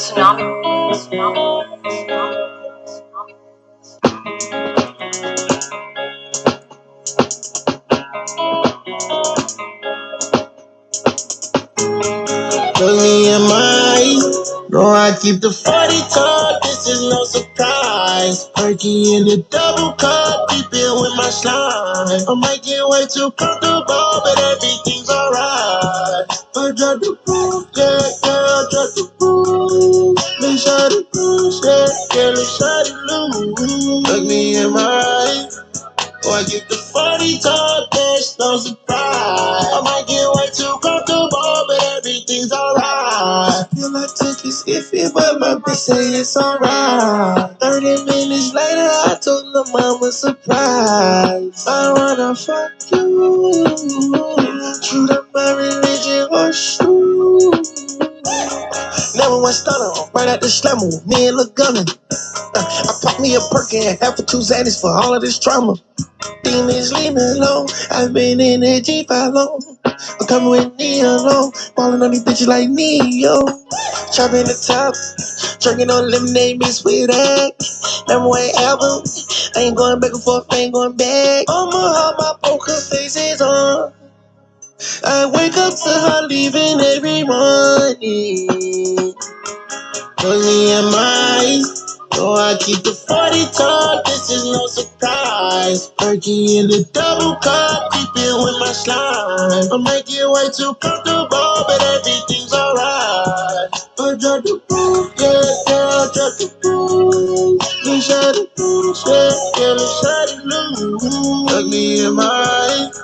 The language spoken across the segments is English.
Look me in my eyes, know I keep the 40 tall, this is no surprise. Perky in the double cup, keep it with my slime. I might get way too comfortable, but everything's alright. I drop the proof, yeah, I drop the proof. Let's shot it loose, yeah, let's shot it loose. Look me in my eyes. Oh, I get the 40 tall, there's no surprise. I might get way too comfortable, but everything's alright. Feel I took it skiffy, but my bitch say it's alright. 30 minutes later, I told the mama surprise. I wanna fuck you. True to my religion or shoot. Never went stunner, right at the slammer, me and Lil Gunner. I popped me a perk and half of 2 Xannies for all of this trauma. Demons leave me alone. I've been in that G5 long. I'm coming with me alone. Falling on these bitches like Neo. Chopping the top. Drinking on lemonade mixed with egg. Number 1 album. I ain't going back and forth, I ain't going back. I'ma have my poker faces on. I wake up to her leaving every morning. Look me in my eyes. Oh, I keep the 40 tall, this is no surprise. Perky in the double cup, keep it with my slime. I might get way too comfortable, but everything's alright. I drop the proof, yeah, I drop the proof. Let's shot it loose, yeah, let's shot it loose. Look me in my eyes.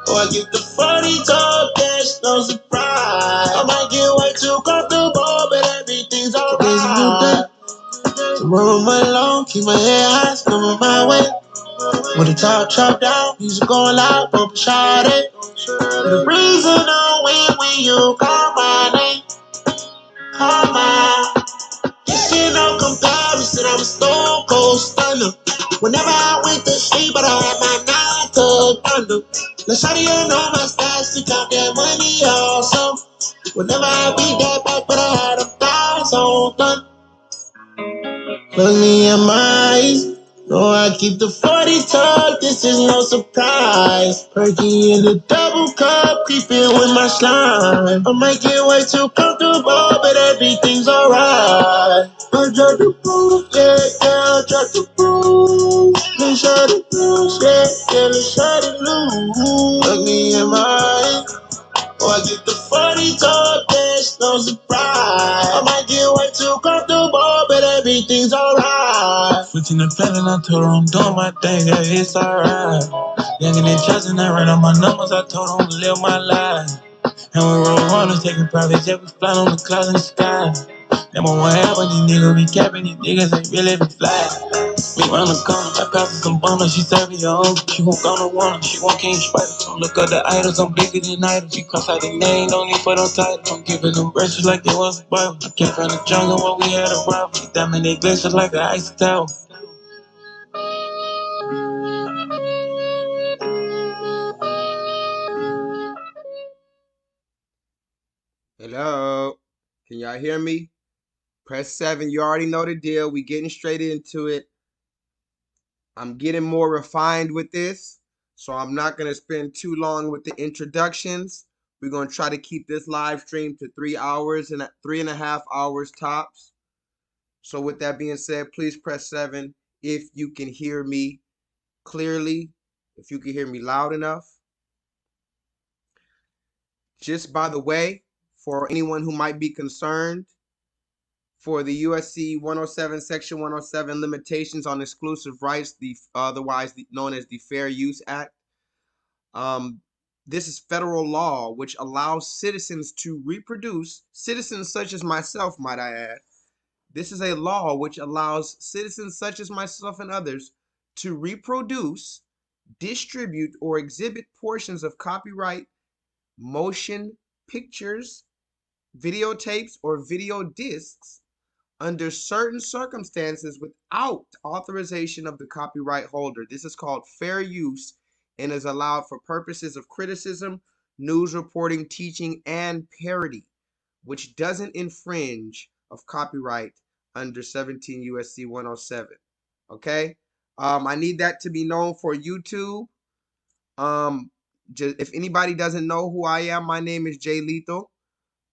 Oh, I get the 40 tall, there's no surprise. I might get way too comfortable, but everything's alright. Tomorrow my long, keep my head high, coming my way. With the top chopped down, music going loud, bump shot it. The reason I win when you call my name, call my. This shit no comparison, I'm a stone cold stunner. Whenever I went to sleep, but I had my 9 to thunder. Now shawty, you know my stats to count that money also. Whenever I beat that back, but I had a 1,000 thunder. Look me in my eyes. No, I keep the 40 tall, this is no surprise. Perky in the double cup, creeping with my slime. I might get way too comfortable, but everything's alright. I drop the proof, yeah, I drop the proof. Let's shot it loose, yeah, let's shot it loose. Look me in my eyes. Oh, I get the 40 tall, there's no surprise. I might get way too comfortable, but everything's alright. Switching the plan and I told her I'm doing my thing, yeah, it's alright. Youngin' and trustin', I ran on my numbers, I told her I'm live my life. And we roll runners, taking private jet, we fly on the clouds in the sky. Number 1 album, these niggas be capping, these niggas ain't really be fly. We round the corner, I pass her some bonus, she serving your own. She won't gonna want her, she won't king spider. Don't look up the idols, I'm bigger than idols. She cross out the name, don't need for no title. I'm giving them brushes like it was a Bible. I came from the jungle when we had a rival. She diamond glaciers like an ice tower. Hello, can y'all hear me? Press 7, you already know the deal. We getting straight into it. I'm getting more refined with this, so I'm not going to spend too long with the introductions. We're going to try to keep this live stream to 3 hours and 3.5 hours tops. So with that being said, please press 7 if you can hear me clearly, if you can hear me loud enough. Just by the way, for anyone who might be concerned, for the USC 107 Section 107 limitations on exclusive rights, otherwise known as the Fair Use Act. This is federal law which allows citizens to reproduce, citizens such as myself, might I add. This is a law which allows citizens such as myself and others to reproduce, distribute, or exhibit portions of copyright motion pictures, videotapes, or video discs under certain circumstances without authorization of the copyright holder. This is called fair use and is allowed for purposes of criticism, news reporting, teaching, and parody, which doesn't infringe of copyright under 17 USC 107. Okay? I need that to be known for YouTube. Just if anybody doesn't know who I am, my name is J-LEETHAL.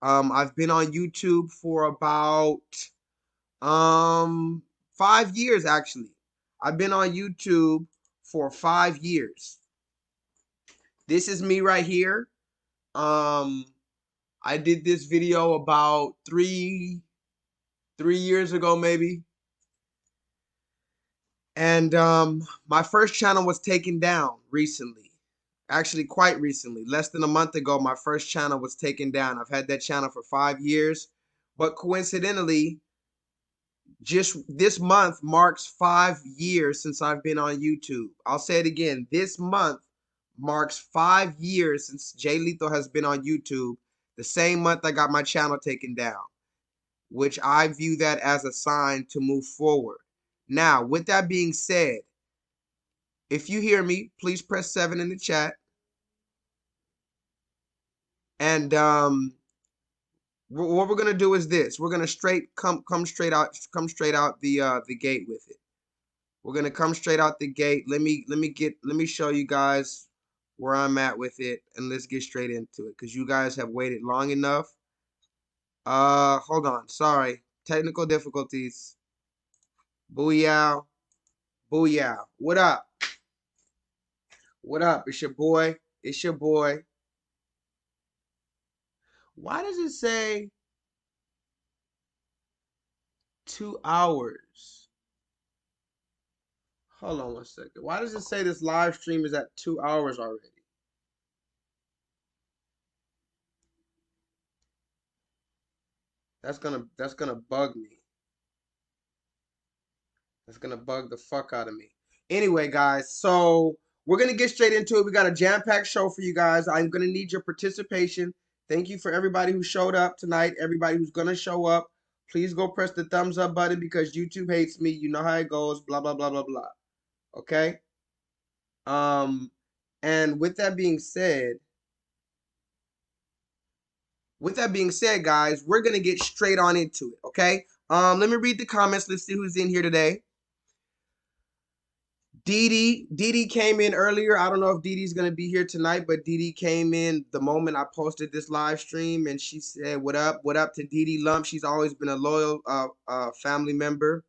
I've been on YouTube for about 5 years actually. I've been on YouTube for 5 years. This is me right here. I did this video about three years ago maybe. And my first channel was taken down recently. Actually, quite recently. Less than a month ago, my first channel was taken down. I've had that channel for 5 years. But coincidentally, just this month marks 5 years since I've been on YouTube. I'll say it again. This month marks 5 years since J-LEETHAL has been on YouTube. The same month I got my channel taken down, which I view that as a sign to move forward. Now, with that being said, if you hear me, please press 7 in the chat. And what we're gonna do is this: we're gonna come straight out the gate with it. We're gonna come straight out the gate. Let me show you guys where I'm at with it, and let's get straight into it because you guys have waited long enough. Hold on, sorry, technical difficulties. Booyah, booyah. What up? What up? It's your boy. It's your boy. Why does it say 2 hours? Hold on one second. Why does it say this live stream is at 2 hours already? That's gonna bug me. That's gonna bug the fuck out of me. Anyway, guys, so we're gonna get straight into it. We got a jam-packed show for you guys. I'm gonna need your participation. Thank you for everybody who showed up tonight. Everybody who's gonna show up, please go press the thumbs up button because YouTube hates me. You know how it goes. Blah blah blah blah blah. Okay. And with that being said, guys, we're gonna get straight on into it. Okay. Let me read the comments. Let's see who's in here today. Dee came in earlier. I don't know if Dee's gonna be here tonight, but Dee came in the moment I posted this live stream, and she said, "What up to Dee Lump?" She's always been a loyal family member.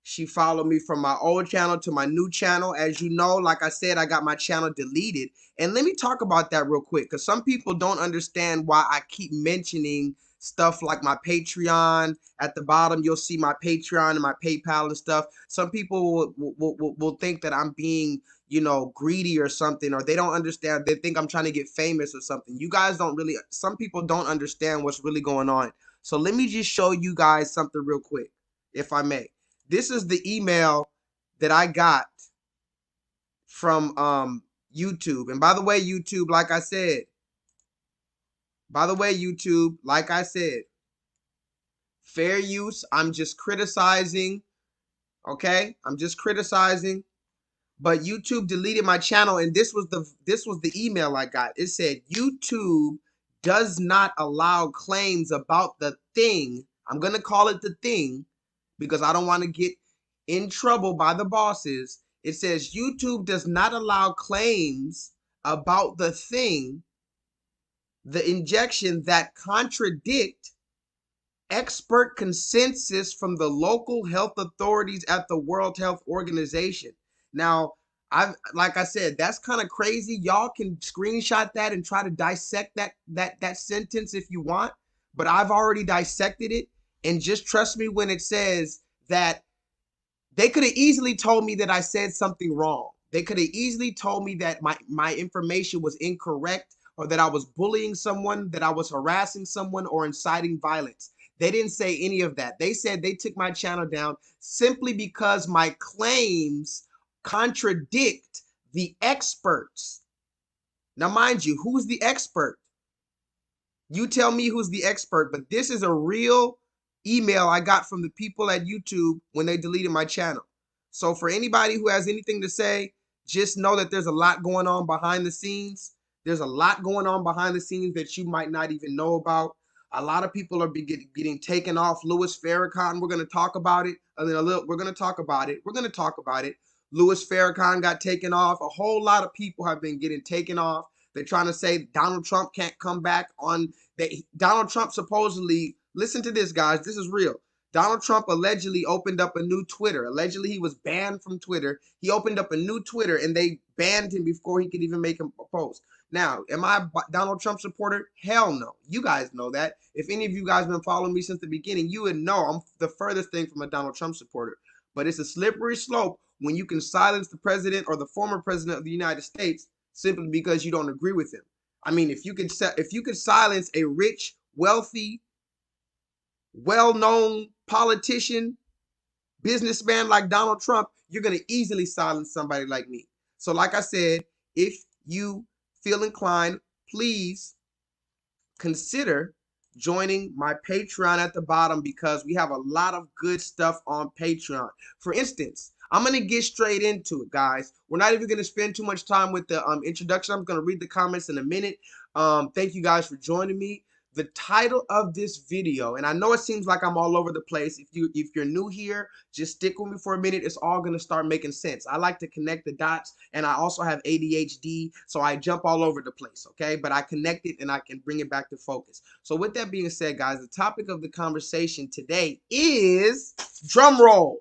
She followed me from my old channel to my new channel. As you know, like I said, I got my channel deleted. And let me talk about that real quick, because some people don't understand why I keep mentioning stuff like my Patreon. At the bottom, you'll see my Patreon and my PayPal and stuff. Some people will think that I'm being, you know, greedy or something, or they don't understand. They think I'm trying to get famous or something. You guys don't really, some people don't understand what's really going on. So let me just show you guys something real quick, if I may. This is the email that I got from YouTube. And by the way, YouTube, like I said, fair use. I'm just criticizing. Okay, I'm just criticizing. But YouTube deleted my channel, and this was the email I got. It said YouTube does not allow claims about the thing. I'm gonna call it the thing because I don't want to get in trouble by the bosses. It says YouTube does not allow claims about the thing, the injection that contradict expert consensus from the local health authorities at the World Health Organization. Now, like I said, that's kind of crazy. Y'all can screenshot that and try to dissect that sentence if you want, but I've already dissected it, and just trust me when it says that they could have easily told me that I said something wrong. They could have easily told me that my information was incorrect, or that I was bullying someone, that I was harassing someone, or inciting violence. They didn't say any of that. They said they took my channel down simply because my claims contradict the experts. Now, mind you, who's the expert? You tell me who's the expert, but this is a real email I got from the people at YouTube when they deleted my channel. So for anybody who has anything to say, just know that there's a lot going on behind the scenes. There's a lot going on behind the scenes that you might not even know about. A lot of people are getting taken off. Louis Farrakhan, we're going to talk about it. We're going to talk about it. We're going to talk about it. Louis Farrakhan got taken off. A whole lot of people have been getting taken off. They're trying to say Donald Trump can't come back on. Donald Trump supposedly, listen to this, guys. This is real. Donald Trump allegedly opened up a new Twitter. Allegedly, he was banned from Twitter. He opened up a new Twitter, and they banned him before he could even make a post. Now, am I a Donald Trump supporter? Hell no. You guys know that. If any of you guys been following me since the beginning, you would know I'm the furthest thing from a Donald Trump supporter. But it's a slippery slope when you can silence the president or the former president of the United States simply because you don't agree with him. I mean, if you could silence a rich, wealthy, well-known politician, businessman like Donald Trump, you're going to easily silence somebody like me. So like I said, if you feel inclined, please consider joining my Patreon at the bottom, because we have a lot of good stuff on Patreon. For instance, I'm going to get straight into it, guys. We're not even going to spend too much time with the introduction. I'm going to read the comments in a minute. Thank you guys for joining me. The title of this video, and I know it seems like I'm all over the place. If you're new here, just stick with me for a minute. It's all going to start making sense. I like to connect the dots, and I also have ADHD, so I jump all over the place, okay? But I connect it, and I can bring it back to focus. So with that being said, guys, the topic of the conversation today is, drum roll.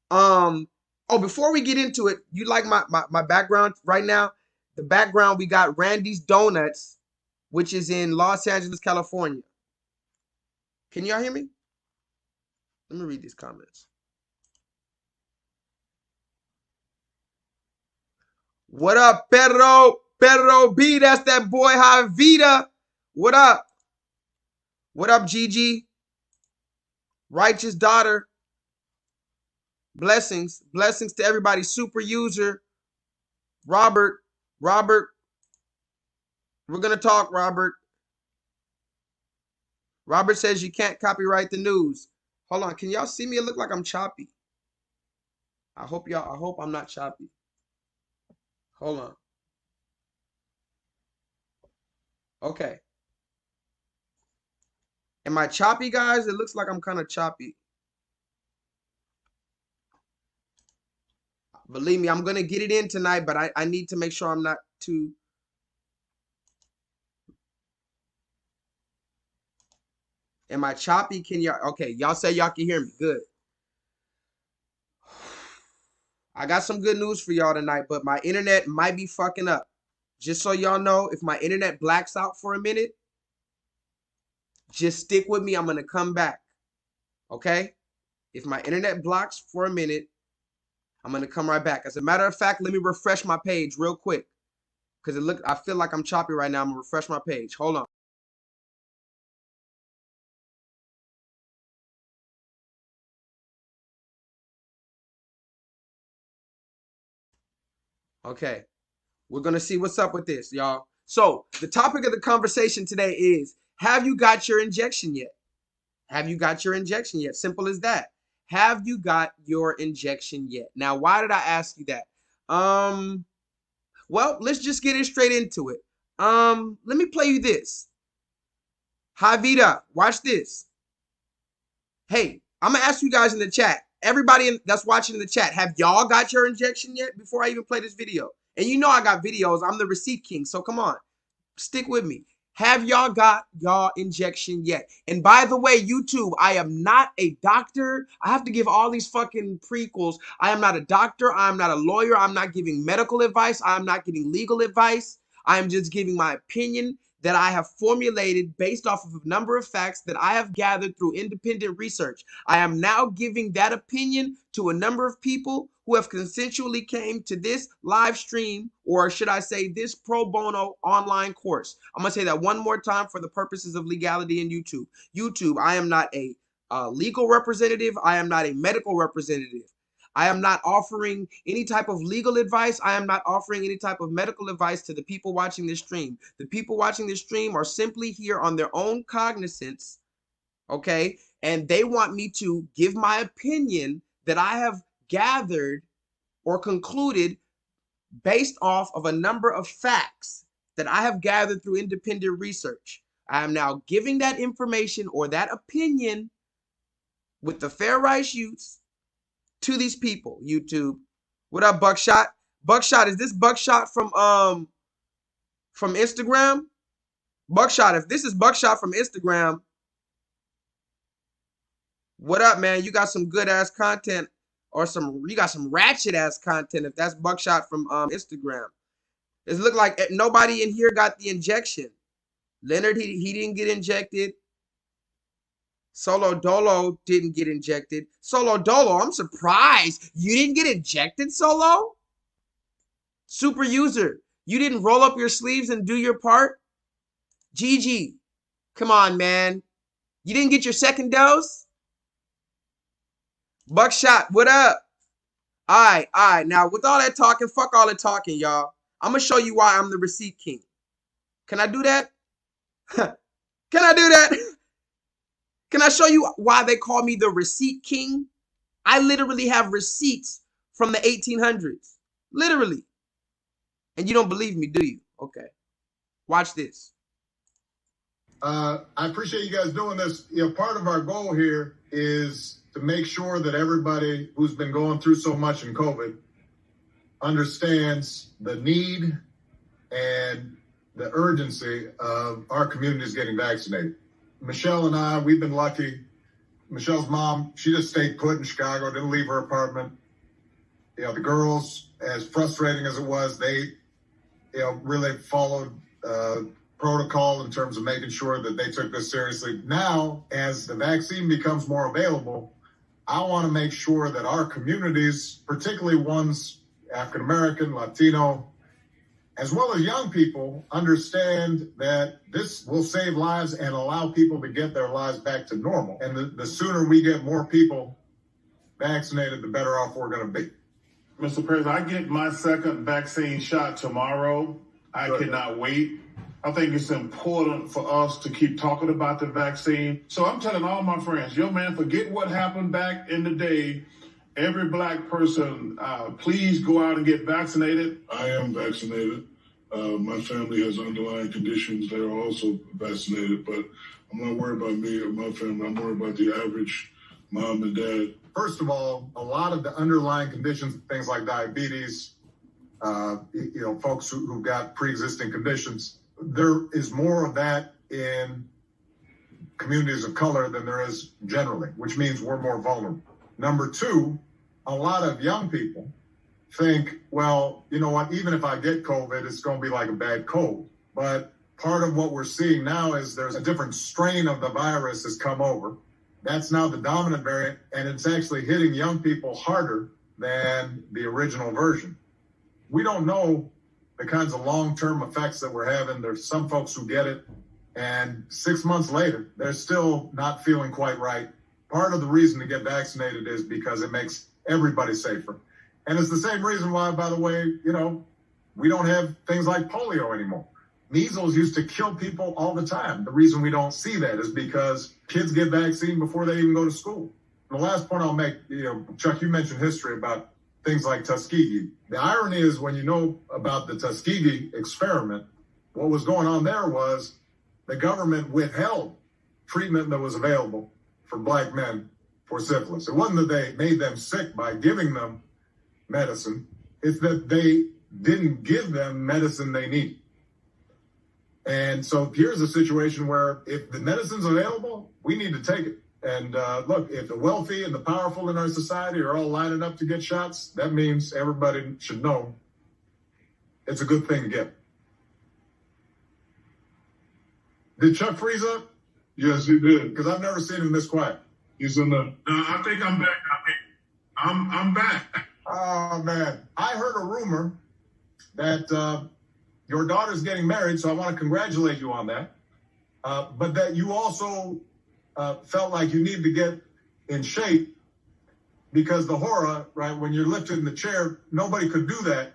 Before we get into it, you like my background right now? The background, we got Randy's Donuts, which is in Los Angeles, California. Can y'all hear me? Let me read these comments. What up, Pedro? Pedro B, that's that boy Javita. What up? What up, Gigi? Righteous daughter. Blessings. Blessings to everybody. Super user. Robert. We're going to talk, Robert. Robert says you can't copyright the news. Hold on. Can y'all see me? It look like I'm choppy. I hope I'm not choppy. Hold on. Okay. Am I choppy, guys? It looks like I'm kind of choppy. Believe me, I'm going to get it in tonight, but I need to make sure I'm not too... Am I choppy? Can y'all... Okay, y'all say y'all can hear me. Good. I got some good news for y'all tonight, but my internet might be fucking up. Just so y'all know, if my internet blacks out for a minute, just stick with me. I'm going to come back. Okay? If my internet blocks for a minute, I'm going to come right back. As a matter of fact, let me refresh my page real quick, because I feel like I'm choppy right now. I'm going to refresh my page. Hold on. Okay. We're going to see what's up with this, y'all. So the topic of the conversation today is, have you got your injection yet? Have you got your injection yet? Simple as that. Have you got your injection yet? Now, why did I ask you that? Well, let's just get it straight into it. Let me play you this. Javita, watch this. Hey, I'm gonna ask you guys in the chat. Everybody that's watching in the chat, have y'all got your injection yet? Before I even play this video. And you know I got videos. I'm the receipt king. So come on, stick with me. Have y'all got y'all injection yet? And by the way, YouTube, I am not a doctor. I have to give all these fucking prequels. I am not a doctor. I am not a lawyer. I'm not giving medical advice. I am not giving legal advice. I am just giving my opinion that I have formulated based off of a number of facts that I have gathered through independent research. I am now giving that opinion to a number of people who have consensually came to this live stream, or should I say this pro bono online course. I'm going to say that one more time for the purposes of legality in YouTube. YouTube, I am not a legal representative. I am not a medical representative. I am not offering any type of legal advice. I am not offering any type of medical advice to the people watching this stream. The people watching this stream are simply here on their own cognizance, okay? And they want me to give my opinion that I have gathered or concluded based off of a number of facts that I have gathered through independent research. I am now giving that information or that opinion with the fair rights use to these people. YouTube. What up, Buckshot? Buckshot, is this Buckshot from Instagram? Buckshot, if this is Buckshot from Instagram, what up, man? You got some good ass content, or you got some ratchet ass content if that's Buckshot from Instagram. It looked like nobody in here got the injection. Leonard, he didn't get injected. Solo Dolo didn't get injected. Solo Dolo, I'm surprised you didn't get injected, Solo. Super user, you didn't roll up your sleeves and do your part. GG, come on, man. You didn't get your second dose? Buckshot, what up? All right. Now, with all that talking, fuck all that talking, y'all. I'm going to show you why I'm the receipt king. Can I do that? Can I do that? Can I show you why they call me the receipt king? I literally have receipts from the 1800s. Literally. And you don't believe me, do you? Okay. Watch this. I appreciate you guys doing this. Part of our goal here is to make sure that everybody who's been going through so much in COVID understands the need and the urgency of our communities getting vaccinated. Michelle and I, we've been lucky. Michelle's mom, she just stayed put in Chicago, didn't leave her apartment. The girls, as frustrating as it was, they, really followed protocol in terms of making sure that they took this seriously. Now, as the vaccine becomes more available, I want to make sure that our communities, particularly ones African-American, Latino, as well as young people, understand that this will save lives and allow people to get their lives back to normal. And the sooner we get more people vaccinated, the better off we're going to be. Mr. President, I get my second vaccine shot tomorrow. I cannot wait. I think it's important for us to keep talking about the vaccine. So I'm telling all my friends, yo, man, forget what happened back in the day. Every black person, please go out and get vaccinated. I am vaccinated. My family has underlying conditions. They are also vaccinated, but I'm not worried about me or my family. I'm worried about the average mom and dad. First of all, a lot of the underlying conditions, things like diabetes, folks who've got pre-existing conditions, there is more of that in communities of color than there is generally, which means we're more vulnerable. Number two, a lot of young people think, well, you know what, even if I get COVID, it's going to be like a bad cold. But part of what we're seeing now is there's a different strain of the virus has come over. That's now the dominant variant, and it's actually hitting young people harder than the original version. We don't know the kinds of long-term effects that we're having. There's some folks who get it, and 6 months later, they're still not feeling quite right. Part of the reason to get vaccinated is because it makes everybody safer. And it's the same reason why, by the way, we don't have things like polio anymore. Measles used to kill people all the time. The reason we don't see that is because kids get vaccine before they even go to school. And the last point I'll make, Chuck, you mentioned history about things like Tuskegee. The irony is when you know about the Tuskegee experiment, what was going on there was the government withheld treatment that was available for black men for syphilis. It wasn't that they made them sick by giving them medicine. It's that they didn't give them medicine they need. And so here's a situation where if the medicine's available, we need to take it. And look, if the wealthy and the powerful in our society are all lining up to get shots, that means everybody should know it's a good thing to get. Did Chuck freeze up? Yes, he did. Because I've never seen him this quiet. He's in the... No, I think I'm back. I'm back. Oh, man. I heard a rumor that your daughter's getting married, so I want to congratulate you on that. But that you also felt like you needed to get in shape because the horror, right, when you're lifted in the chair, nobody could do that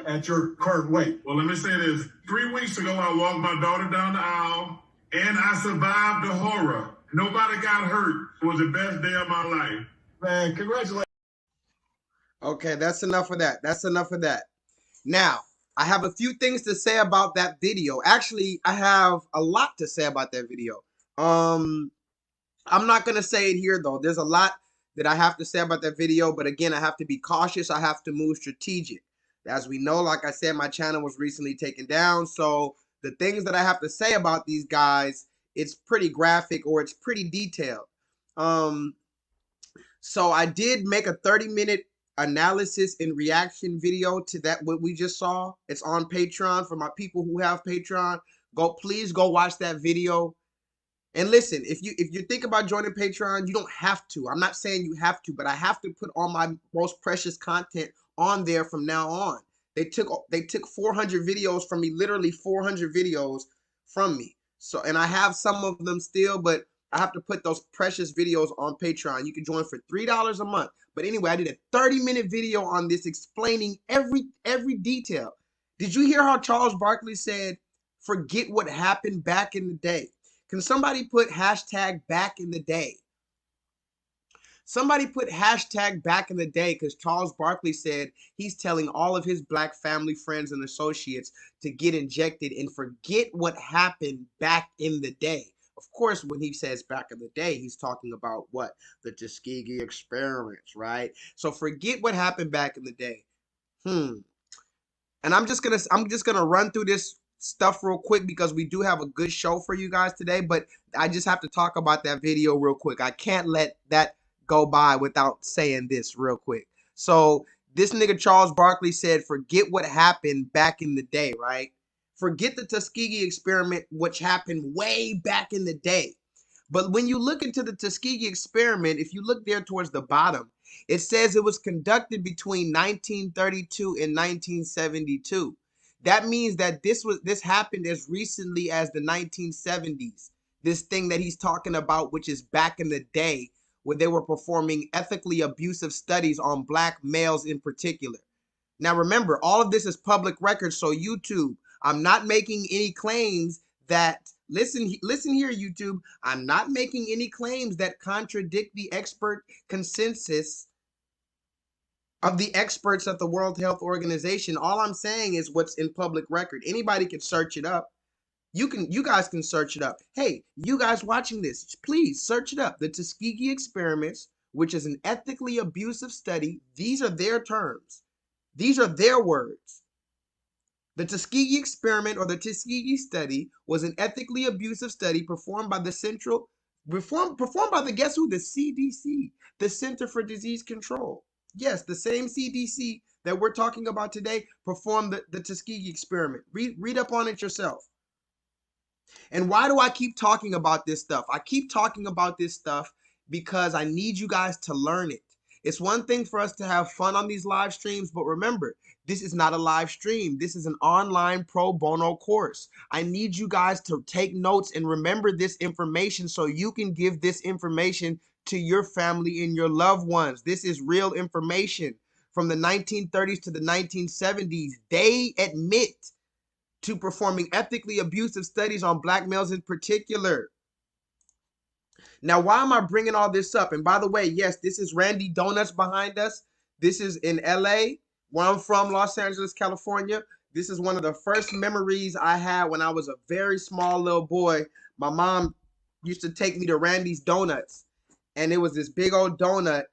at your current weight. Well, let me say this. 3 weeks ago, I walked my daughter down the aisle, and I survived the horror. Nobody got hurt. It was the best day of my life. Man, congratulations. Okay, that's enough of that. That's enough of that. Now, I have a few things to say about that video. Actually, I have a lot to say about that video. I'm not going to say it here, though. There's a lot that I have to say about that video, but again, I have to be cautious. I have to move strategic. As we know, like I said, my channel was recently taken down, so the things that I have to say about these guys, it's pretty graphic or it's pretty detailed. So I did make a 30-minute analysis and reaction video to that what we just saw. It's on Patreon for my people who have Patreon. Please go watch that video. And listen, if you think about joining Patreon, you don't have to. I'm not saying you have to, but I have to put all my most precious content on there from now on. They took 400 videos from me, literally 400 videos from me. So, and I have some of them still, but I have to put those precious videos on Patreon. You can join for $3 a month. But anyway, I did a 30-minute video on this explaining every detail. Did you hear how Charles Barkley said, "Forget what happened back in the day"? Can somebody put hashtag back in the day? Somebody put hashtag back in the day, because Charles Barkley said he's telling all of his black family, friends, and associates to get injected and forget what happened back in the day. Of course, when he says back in the day, he's talking about what? The Tuskegee experiments, right? So forget what happened back in the day. And I'm just gonna run through this stuff real quick because we do have a good show for you guys today, but I just have to talk about that video real quick. I can't let that go by without saying this real quick. So this nigga Charles Barkley said, forget what happened back in the day, right? Forget the Tuskegee experiment, which happened way back in the day. But when you look into the Tuskegee experiment, if you look there towards the bottom, it says it was conducted between 1932 and 1972. That means that this happened as recently as the 1970s. This thing that he's talking about, which is back in the day, where they were performing ethically abusive studies on black males in particular. Now remember, all of this is public record, so YouTube, I'm not making any claims that, listen here, YouTube, I'm not making any claims that contradict the expert consensus of the experts at the World Health Organization. All I'm saying is what's in public record. Anybody can search it up. You guys can search it up. Hey, you guys watching this, please search it up. The Tuskegee experiments, which is an ethically abusive study. These are their terms. These are their words. The Tuskegee experiment, or the Tuskegee study, was an ethically abusive study performed by the guess who? The CDC, the Center for Disease Control. Yes, the same CDC that we're talking about today performed the Tuskegee experiment. Read up on it yourself. And why do I keep talking about this stuff? I keep talking about this stuff because I need you guys to learn it. It's one thing for us to have fun on these live streams, but remember, this is not a live stream. This is an online pro bono course. I need you guys to take notes and remember this information so you can give this information to your family and your loved ones. This is real information from the 1930s to the 1970s. They admit to performing ethically abusive studies on black males in particular. Now, why am I bringing all this up? And by the way, yes, this is Randy Donuts behind us. This is in LA, where I'm from, Los Angeles, California. This is one of the first memories I had when I was a very small little boy. My mom used to take me to Randy's Donuts, and it was this big old donut,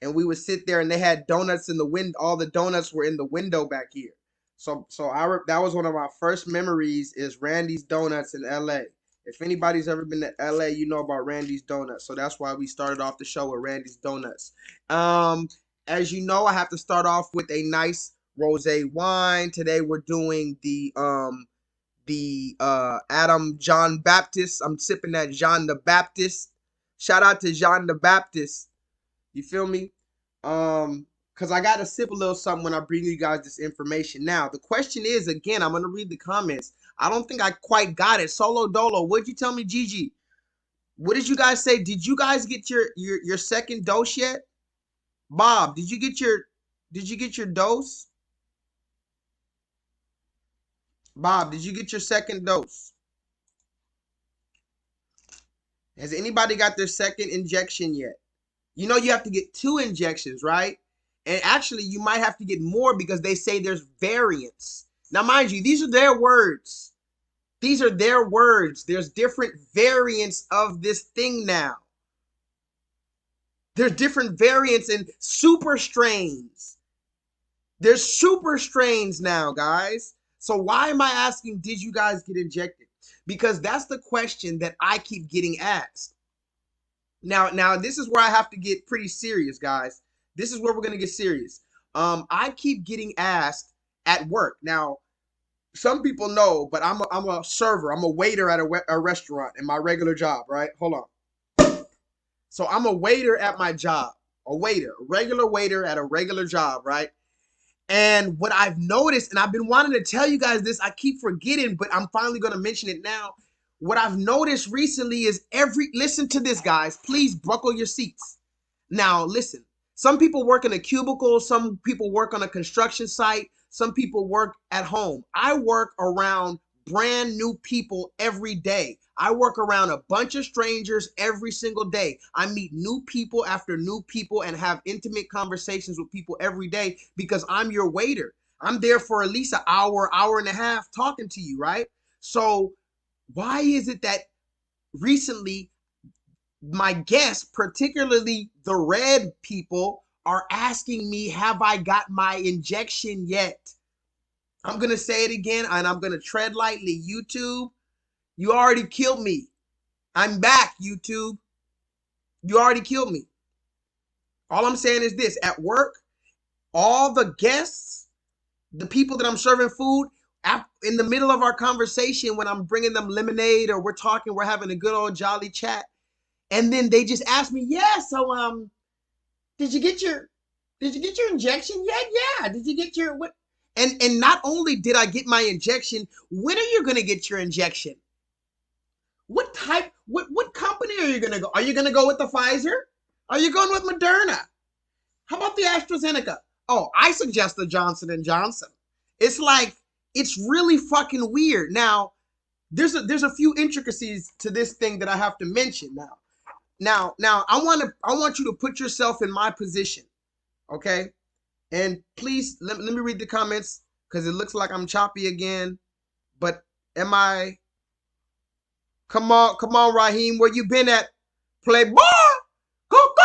and we would sit there, and they had donuts in the window. All the donuts were in the window back here. So that was one of my first memories, is Randy's Donuts in LA. If anybody's ever been to LA, you know about Randy's Donuts. So that's why we started off the show with Randy's Donuts. As you know, I have to start off with a nice rosé wine. Today we're doing the Adam John Baptist. I'm sipping that Jean the Baptist. Shout out to Jean the Baptist. You feel me? Because I got to sip a little something when I bring you guys this information. Now, the question is, again, I'm going to read the comments. I don't think I quite got it. Solo Dolo, what'd you tell me, Gigi? What did you guys say? Did you guys get your second dose yet? Bob, did you get your dose? Bob, did you get your second dose? Has anybody got their second injection yet? You know you have to get 2 injections, right? And actually, you might have to get more because they say there's variants. Now, mind you, these are their words. These are their words. There's different variants of this thing now. There's different variants and super strains. There's super strains now, guys. So why am I asking, did you guys get injected? Because that's the question that I keep getting asked. Now this is where I have to get pretty serious, guys. This is where we're gonna get serious. I keep getting asked at work. Now, some people know, but I'm a server. I'm a waiter at a restaurant in my regular job, right? Hold on. So I'm a waiter at my job, a regular waiter at a regular job, right? And what I've noticed, and I've been wanting to tell you guys this, I keep forgetting, but I'm finally going to mention it now. What I've noticed recently is listen to this, guys, please buckle your seats. Now, listen, some people work in a cubicle, some people work on a construction site, some people work at home. I work around brand new people every day. I work around a bunch of strangers every single day. I meet new people after new people and have intimate conversations with people every day because I'm your waiter. I'm there for at least an hour, hour and a half talking to you, right? So why is it that recently my guests, particularly the red people, are asking me, have I got my injection yet? I'm going to say it again, and I'm going to tread lightly. YouTube, you already killed me. I'm back, YouTube. You already killed me. All I'm saying is this. At work, all the guests, the people that I'm serving food, in the middle of our conversation, when I'm bringing them lemonade or we're talking, we're having a good old jolly chat, and then they just ask me, yeah, so did you get your injection yet? Yeah. Did you get your what? And not only did I get my injection, when are you gonna get your injection? What company are you gonna go? Are you gonna go with the Pfizer? Are you going with Moderna? How about the AstraZeneca? Oh, I suggest the Johnson & Johnson. It's like, it's really fucking weird. Now, there's a few intricacies to this thing that I have to mention now. Now, I want you to put yourself in my position, okay? And please let me read the comments because it looks like I'm choppy again. But am I? Come on, Raheem, where you been at? Play ball, go, go.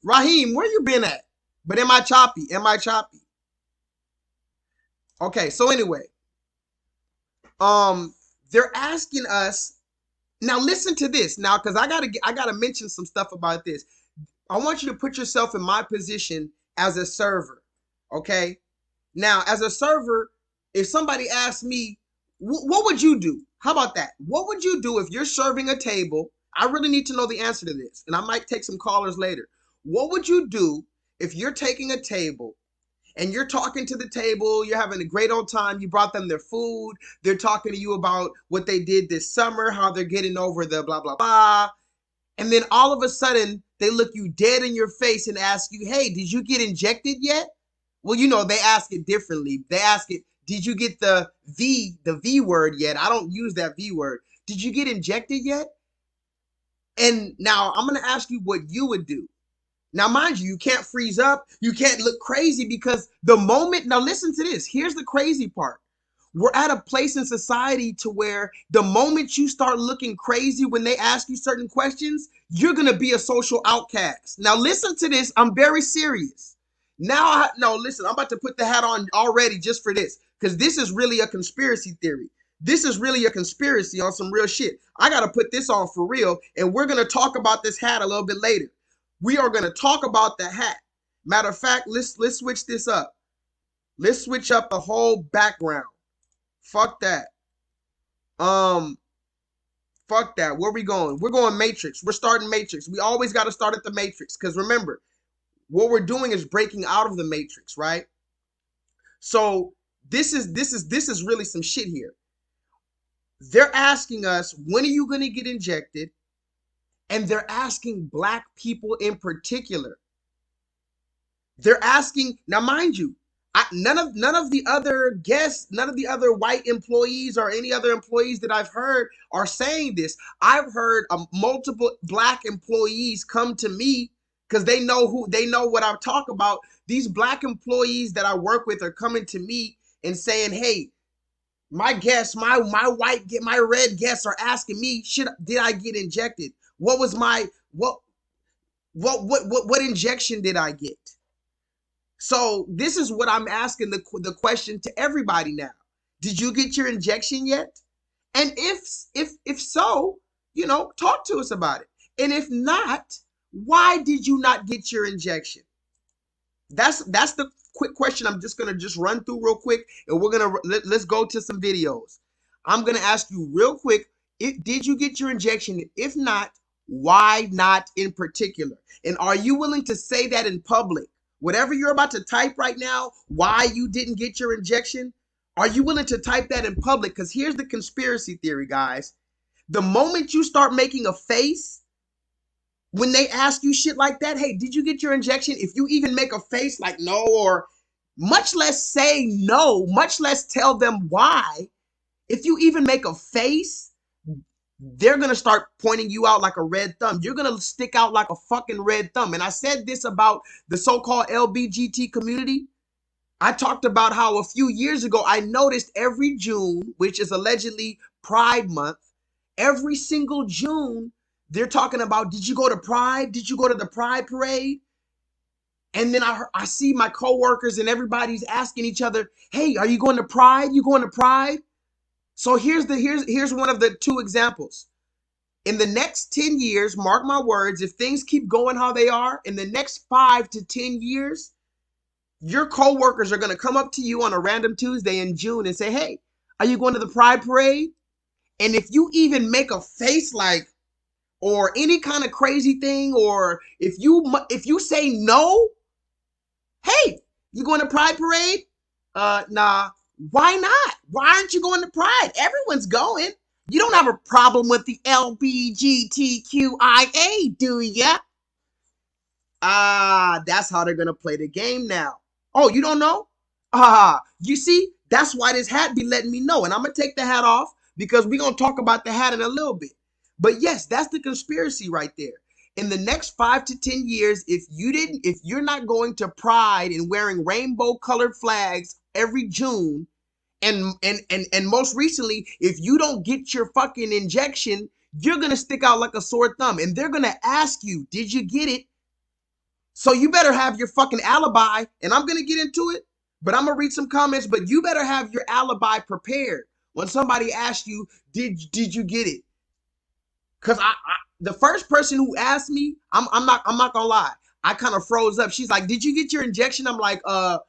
Raheem, where you been at? But am I choppy? Okay, so anyway, they're asking us. Now listen to this now, because I gotta mention some stuff about this. I want you to put yourself in my position as a server, okay? Now, as a server, if somebody asks me, what would you do? How about that? What would you do if you're serving a table? I really need to know the answer to this, and I might take some callers later. What would you do if you're taking a table and you're talking to the table, you're having a great old time, you brought them their food, they're talking to you about what they did this summer, how they're getting over the blah, blah, blah, and then all of a sudden, they look you dead in your face and ask you, hey, did you get injected yet? Well, you know, they ask it differently. They ask it, did you get the V word yet? I don't use that V word. Did you get injected yet? And now I'm going to ask you what you would do. Now, mind you, you can't freeze up. You can't look crazy because the moment, now listen to this. Here's the crazy part. We're at a place in society to where the moment you start looking crazy when they ask you certain questions, you're going to be a social outcast. Now, listen to this. I'm very serious. No, listen, I'm about to put the hat on already just for this, because this is really a conspiracy theory. This is really a conspiracy on some real shit. I got to put this on for real, and we're going to talk about this hat a little bit later. We are going to talk about the hat. Matter of fact, let's switch this up. Let's switch up the whole background. Fuck that. Fuck that. Where we going? We're going Matrix. We're starting Matrix. We always got to start at the Matrix, because remember, what we're doing is breaking out of the Matrix, right? So this is really some shit here. They're asking us, when are you going to get injected? And they're asking Black people in particular. They're asking, now mind you, none of the other guests, none of the other white employees or any other employees that I've heard are saying this. I've heard multiple Black employees come to me because they know what I talk about. These black employees that I work with are coming to me and saying, "Hey, my guests, my red guests are asking me, did I get injected? What was my what injection did I get?" So this is what I'm asking the question to everybody now. Did you get your injection yet? And if so, talk to us about it. And if not, why did you not get your injection? That's the quick question. I'm just gonna run through real quick, and let's go to some videos. I'm gonna ask you real quick, did you get your injection? If not, why not in particular? And are you willing to say that in public? Whatever you're about to type right now, why you didn't get your injection, are you willing to type that in public? Because here's the conspiracy theory, guys. The moment you start making a face when they ask you shit like that, hey, did you get your injection? If you even make a face like no, or much less say no, much less tell them why, if you even make a face, they're going to start pointing you out like a red thumb. You're going to stick out like a fucking red thumb. And I said this about the so-called LBGT community. I talked about how a few years ago, I noticed every June, which is allegedly Pride Month, every single June, they're talking about, did you go to Pride? Did you go to the Pride Parade? And then I see my coworkers and everybody's asking each other, hey, are you going to Pride? You going to Pride? So here's one of the two examples. In the next 10 years, mark my words, if things keep going how they are, in the next 5 to 10 years, your coworkers are going to come up to you on a random Tuesday in June and say, hey, are you going to the Pride Parade? And if you even make a face like, or any kind of crazy thing, or if you say no, hey, you going to Pride Parade? Nah. Why not? Why aren't you going to Pride? Everyone's going. You don't have a problem with the LBGTQIA, do ya? That's how they're going to play the game now. Oh, you don't know? You see, that's why this hat be letting me know. And I'm going to take the hat off because we're going to talk about the hat in a little bit. But yes, that's the conspiracy right there. In the next 5 to 10 years, if you're not going to Pride and wearing rainbow colored flags every June, and most recently, if you don't get your fucking injection, you're going to stick out like a sore thumb. And they're going to ask you, did you get it? So you better have your fucking alibi, and I'm going to get into it, but I'm going to read some comments, but you better have your alibi prepared when somebody asks you, did you get it? Because the first person who asked me, I'm not going to lie, I kind of froze up. She's like, did you get your injection? I'm like, no,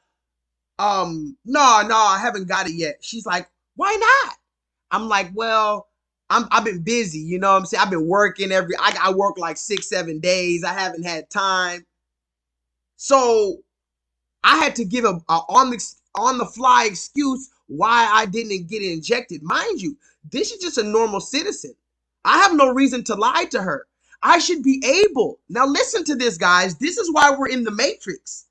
I haven't got it yet. She's like, why not? I'm like, well, I've been busy, you know what I'm saying? I've been working I work like 6-7 days. I haven't had time. So I had to give a on the fly excuse why I didn't get injected. Mind you, this is just a normal citizen. I have no reason to lie to her. I should be able. Now listen to this, guys. This is why we're in the Matrix.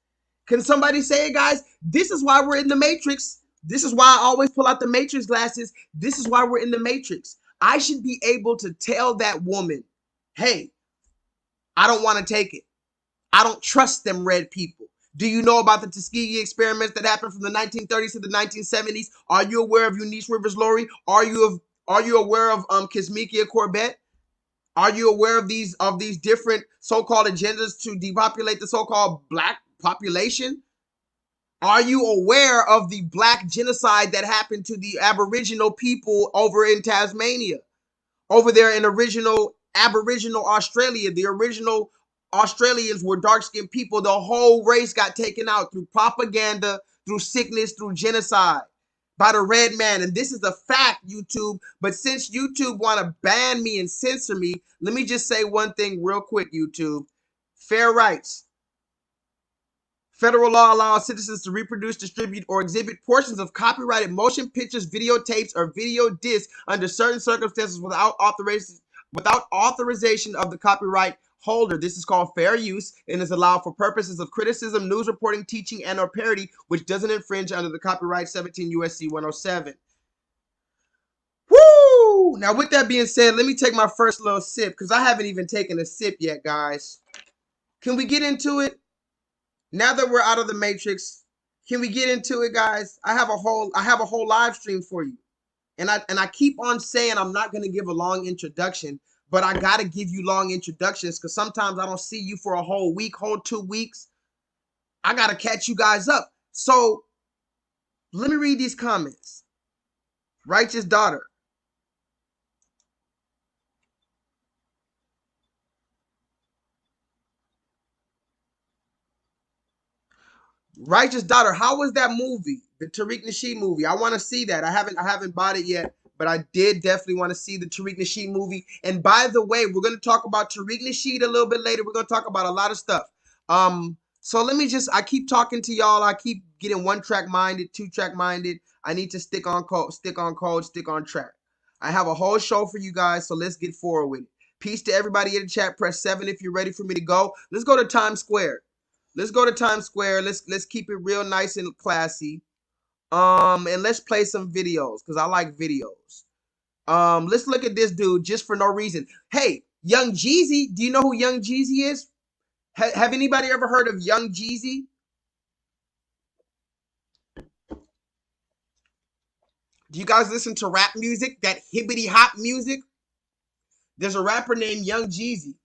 Can somebody say it, guys? This is why we're in the Matrix. This is why I always pull out the Matrix glasses. This is why we're in the Matrix. I should be able to tell that woman, hey, I don't want to take it. I don't trust them red people. Do you know about the Tuskegee experiments that happened from the 1930s to the 1970s? Are you aware of Eunice Rivers Laurie? Are you aware of Kizzmekia Corbett? Are you aware of these different so-called agendas to depopulate the so-called black population? Are you aware of the black genocide that happened to the Aboriginal people over in Tasmania? Over there in original Aboriginal Australia, the original Australians were dark-skinned people. The whole race got taken out through propaganda, through sickness, through genocide by the red man. And this is a fact, YouTube. But since YouTube want to ban me and censor me, let me just say one thing real quick, YouTube. Fair rights. Federal law allows citizens to reproduce, distribute, or exhibit portions of copyrighted motion pictures, videotapes, or video discs under certain circumstances without authorization of the copyright holder. This is called fair use and is allowed for purposes of criticism, news reporting, teaching, and or parody, which doesn't infringe under the copyright 17 USC 107. Woo! Now, with that being said, let me take my first little sip because I haven't even taken a sip yet, guys. Can we get into it? Now that we're out of the matrix, can we get into it, guys? I have a whole live stream for you. And I keep on saying I'm not gonna give a long introduction, but I gotta give you long introductions because sometimes I don't see you for a whole week, whole 2 weeks. I gotta catch you guys up. So let me read these comments. Righteous Daughter. Righteous Daughter, how was that movie? The Tariq Nasheed movie. I want to see that. I haven't bought it yet, but I did definitely want to see the Tariq Nasheed movie. And by the way, we're going to talk about Tariq Nasheed a little bit later. We're going to talk about a lot of stuff. So let me I keep talking to y'all. I keep getting 1-track minded, 2-track minded. I need to stick on code, stick on track. I have a whole show for you guys, so let's get forward with it. Peace to everybody in the chat. Press 7 if you're ready for me to go. Let's go to Times Square. Let's go to Times Square. Let's keep it real nice and classy. And let's play some videos because I like videos. Let's look at this dude just for no reason. Hey, Young Jeezy. Do you know who Young Jeezy is? Have anybody ever heard of Young Jeezy? Do you guys listen to rap music? That hibbity hop music? There's a rapper named Young Jeezy.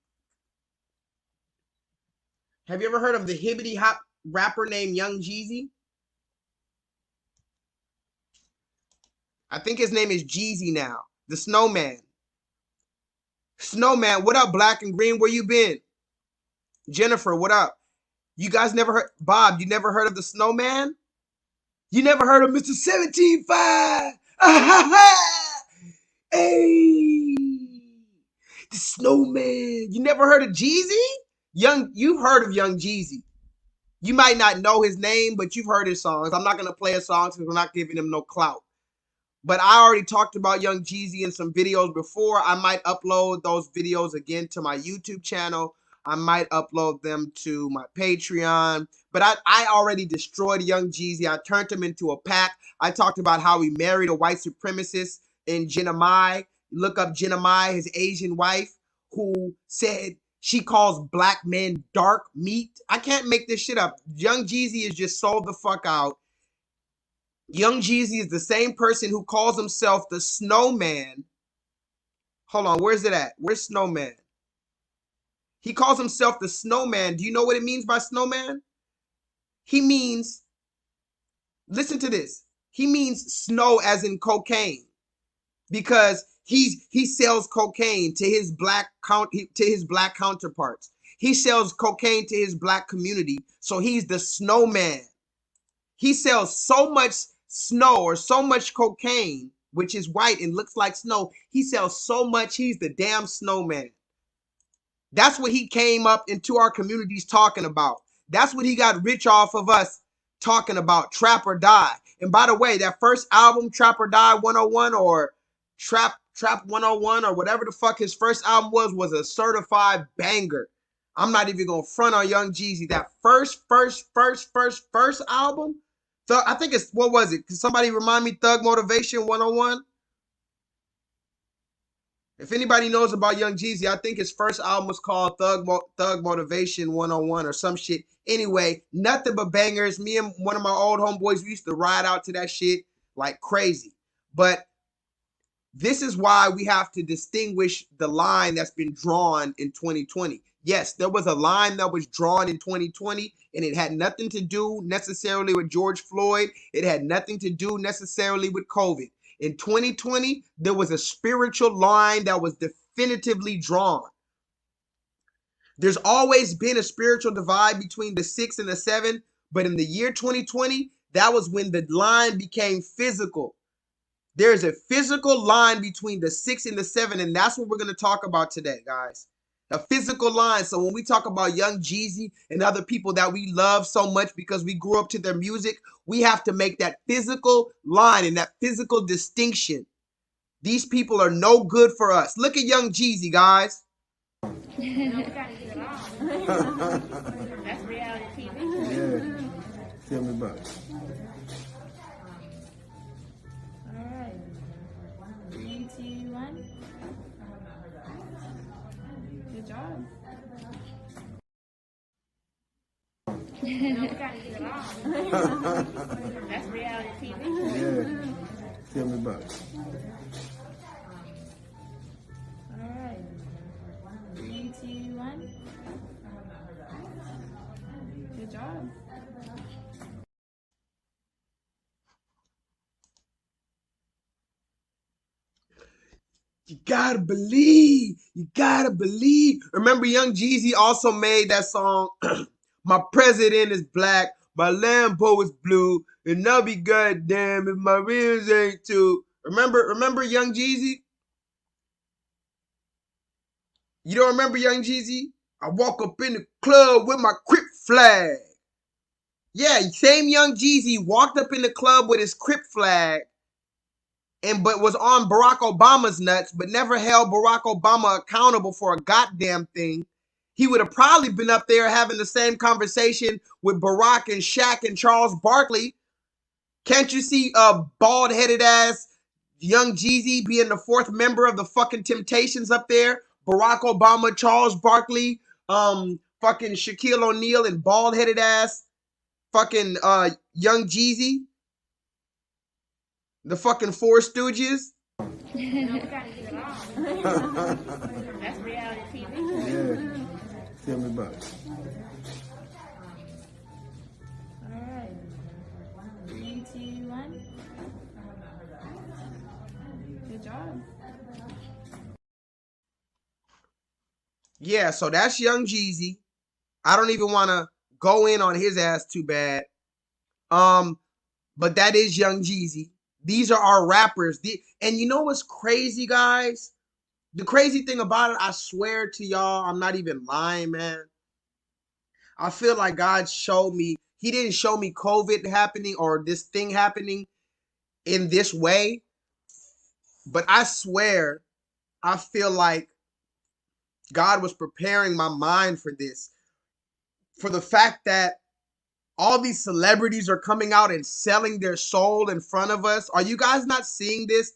Have you ever heard of the hibbity hop rapper named Young Jeezy? I think his name is Jeezy now. The Snowman. Snowman, what up, Black and Green? Where you been? Jennifer, what up? You guys never heard, Bob, you never heard of the Snowman? You never heard of Mr. 17-5? Hey, the Snowman. You never heard of Jeezy? You've heard of Young Jeezy. You might not know his name, but you've heard his songs. I'm not going to play his songs because we're not giving him no clout. But I already talked about Young Jeezy in some videos before. I might upload those videos again to my YouTube channel. I might upload them to my Patreon. But I already destroyed Young Jeezy. I turned him into a pack. I talked about how he married a white supremacist in Jenna Mai. Look up Jenna Mai, his Asian wife, who said she calls black men dark meat. I can't make this shit up. Young Jeezy is just sold the fuck out. Young Jeezy is the same person who calls himself the Snowman. Hold on, where's it at? Where's Snowman? He calls himself the Snowman. Do you know what it means by Snowman? He means, listen to this. He means snow as in cocaine, because he sells cocaine to his black counterparts. He sells cocaine to his black community, so he's the Snowman. He sells so much snow or so much cocaine, which is white and looks like snow. He sells so much, he's the damn Snowman. That's what he came up into our communities talking about. That's what he got rich off of us talking about, Trap or Die. And by the way, that first album, Trap or Die 101 or Trap 101 or whatever the fuck his first album was a certified banger. I'm not even gonna front on Young Jeezy. That first album, I think it's, what was it? Can somebody remind me? Thug Motivation 101? If anybody knows about Young Jeezy, I think his first album was called Thug Motivation 101 or some shit. Anyway, nothing but bangers. Me and one of my old homeboys, we used to ride out to that shit like crazy. But this is why we have to distinguish the line that's been drawn in 2020. Yes, there was a line that was drawn in 2020, and it had nothing to do necessarily with George Floyd. It had nothing to do necessarily with COVID. In 2020, there was a spiritual line that was definitively drawn. There's always been a spiritual divide between the 6 and the 7, but in the year 2020, that was when the line became physical. There's a physical line between the 6 and the 7, and that's what we're going to talk about today, guys. A physical line. So when we talk about Young Jeezy and other people that we love so much because we grew up to their music, we have to make that physical line and that physical distinction. These people are no good for us. Look at Young Jeezy, guys. That's reality TV. Yeah. Tell me about it. All right. 3, 2, 1. Good job. No, we gotta get it on. That's reality TV. Yeah. Tell me about it. All right. 3, 2, 1. Good job. You gotta believe. You gotta believe. Remember, Young Jeezy also made that song, My President is Black, My Lambo is Blue, and I'll be goddamn if my rims ain't too. Remember Young Jeezy? You don't remember Young Jeezy? I walk up in the club with my Crip flag. Yeah, same Young Jeezy walked up in the club with his Crip flag but was on Barack Obama's nuts, but never held Barack Obama accountable for a goddamn thing. He would have probably been up there having the same conversation with Barack and Shaq and Charles Barkley. Can't you see a bald-headed ass Young Jeezy being the fourth member of the fucking Temptations up there? Barack Obama, Charles Barkley, fucking Shaquille O'Neal, and bald-headed ass fucking Young Jeezy. The fucking Four Stooges. No, we gotta get it on. That's reality TV. Yeah. Tell me about it. All right. 3, 2, 1. Good job. Yeah, so that's Young Jeezy. I don't even want to go in on his ass too bad. But that is Young Jeezy. These are our rappers. And you know what's crazy, guys? The crazy thing about it, I swear to y'all, I'm not even lying, man. I feel like God showed me, he didn't show me COVID happening or this thing happening in this way. But I swear, I feel like God was preparing my mind for this. For the fact that all these celebrities are coming out and selling their soul in front of us. Are you guys not seeing this?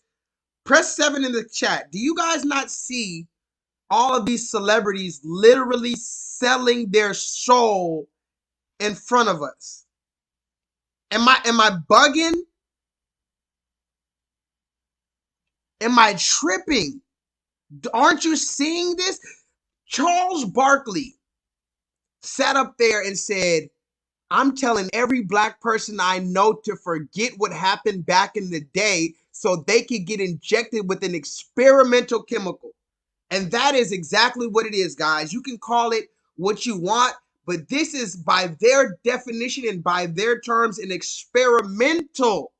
Press 7 in the chat. Do you guys not see all of these celebrities literally selling their soul in front of us? Am I bugging? Am I tripping? Aren't you seeing this? Charles Barkley sat up there and said, I'm telling every black person I know to forget what happened back in the day so they could get injected with an experimental chemical. And that is exactly what it is, guys. You can call it what you want, but this is, by their definition and by their terms, an experimental.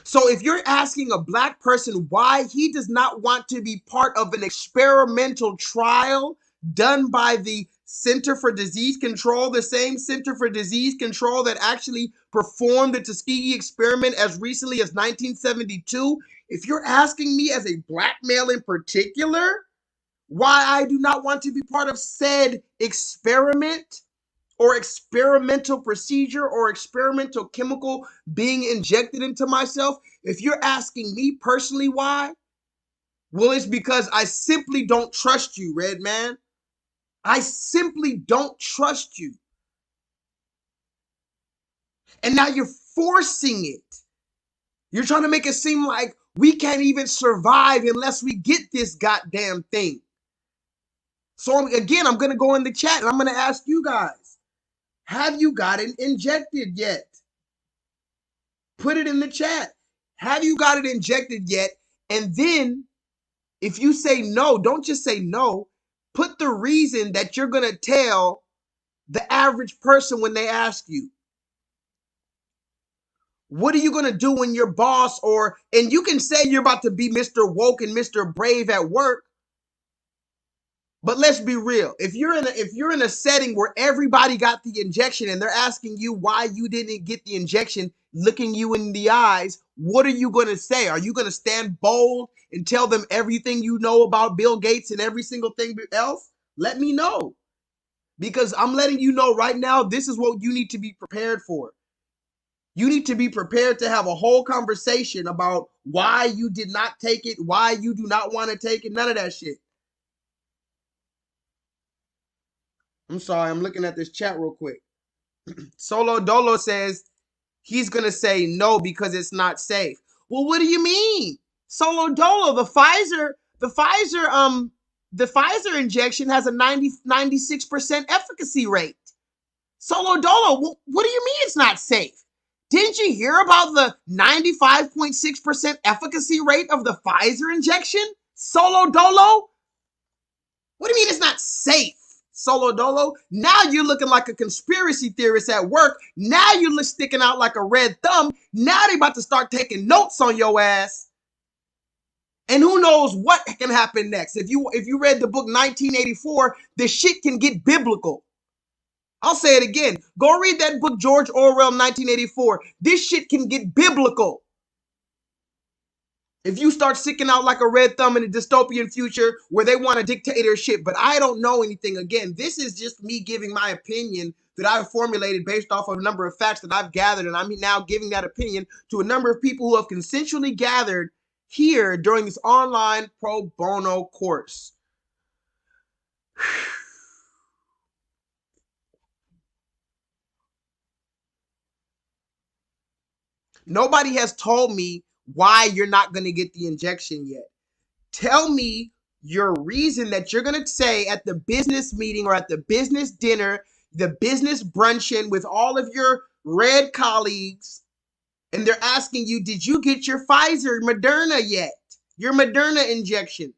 So if you're asking a black person why he does not want to be part of an experimental trial done by the Center for Disease Control, the same Center for Disease Control that actually performed the Tuskegee experiment as recently as 1972, if you're asking me as a black male in particular why I do not want to be part of said experiment or experimental procedure or experimental chemical being injected into myself, if you're asking me personally why, well, it's because I simply don't trust you, Red Man. I simply don't trust you. And now you're forcing it. You're trying to make it seem like we can't even survive unless we get this goddamn thing. So again, I'm going to go in the chat and I'm going to ask you guys, have you gotten injected yet? Put it in the chat. Have you got it injected yet? And then if you say no, don't just say no. Put the reason that you're going to tell the average person when they ask you. What are you going to do when your boss and you can say you're about to be Mr. Woke and Mr. Brave at work. But let's be real. If you're in a setting where everybody got the injection and they're asking you why you didn't get the injection, looking you in the eyes, what are you going to say? Are you going to stand bold and tell them everything you know about Bill Gates and every single thing else? Let me know. Because I'm letting you know right now, this is what you need to be prepared for. You need to be prepared to have a whole conversation about why you did not take it, why you do not want to take it, none of that shit. I'm sorry, I'm looking at this chat real quick. Solo Dolo says he's gonna say no because it's not safe. Well, what do you mean? Solo Dolo, the Pfizer injection has a 96% efficacy rate. Solo Dolo, what do you mean it's not safe? Didn't you hear about the 95.6% efficacy rate of the Pfizer injection? Solo Dolo? What do you mean it's not safe? Solo Dolo? Now you're looking like a conspiracy theorist at work. Now you're sticking out like a red thumb. Now they about to start taking notes on your ass. And who knows what can happen next. If you read the book 1984, the shit can get biblical. I'll say it again. Go read that book, George Orwell, 1984. This shit can get biblical. If you start sticking out like a red thumb in a dystopian future where they want a dictatorship, but I don't know anything. Again, this is just me giving my opinion that I've formulated based off of a number of facts that I've gathered, and I'm now giving that opinion to a number of people who have consensually gathered here during this online pro bono course. Nobody has told me why you're not going to get the injection yet. Tell me your reason that you're going to say at the business meeting or at the business dinner, the business bruncheon with all of your red colleagues, and they're asking you, did you get your Pfizer, Moderna yet? Your Moderna injection.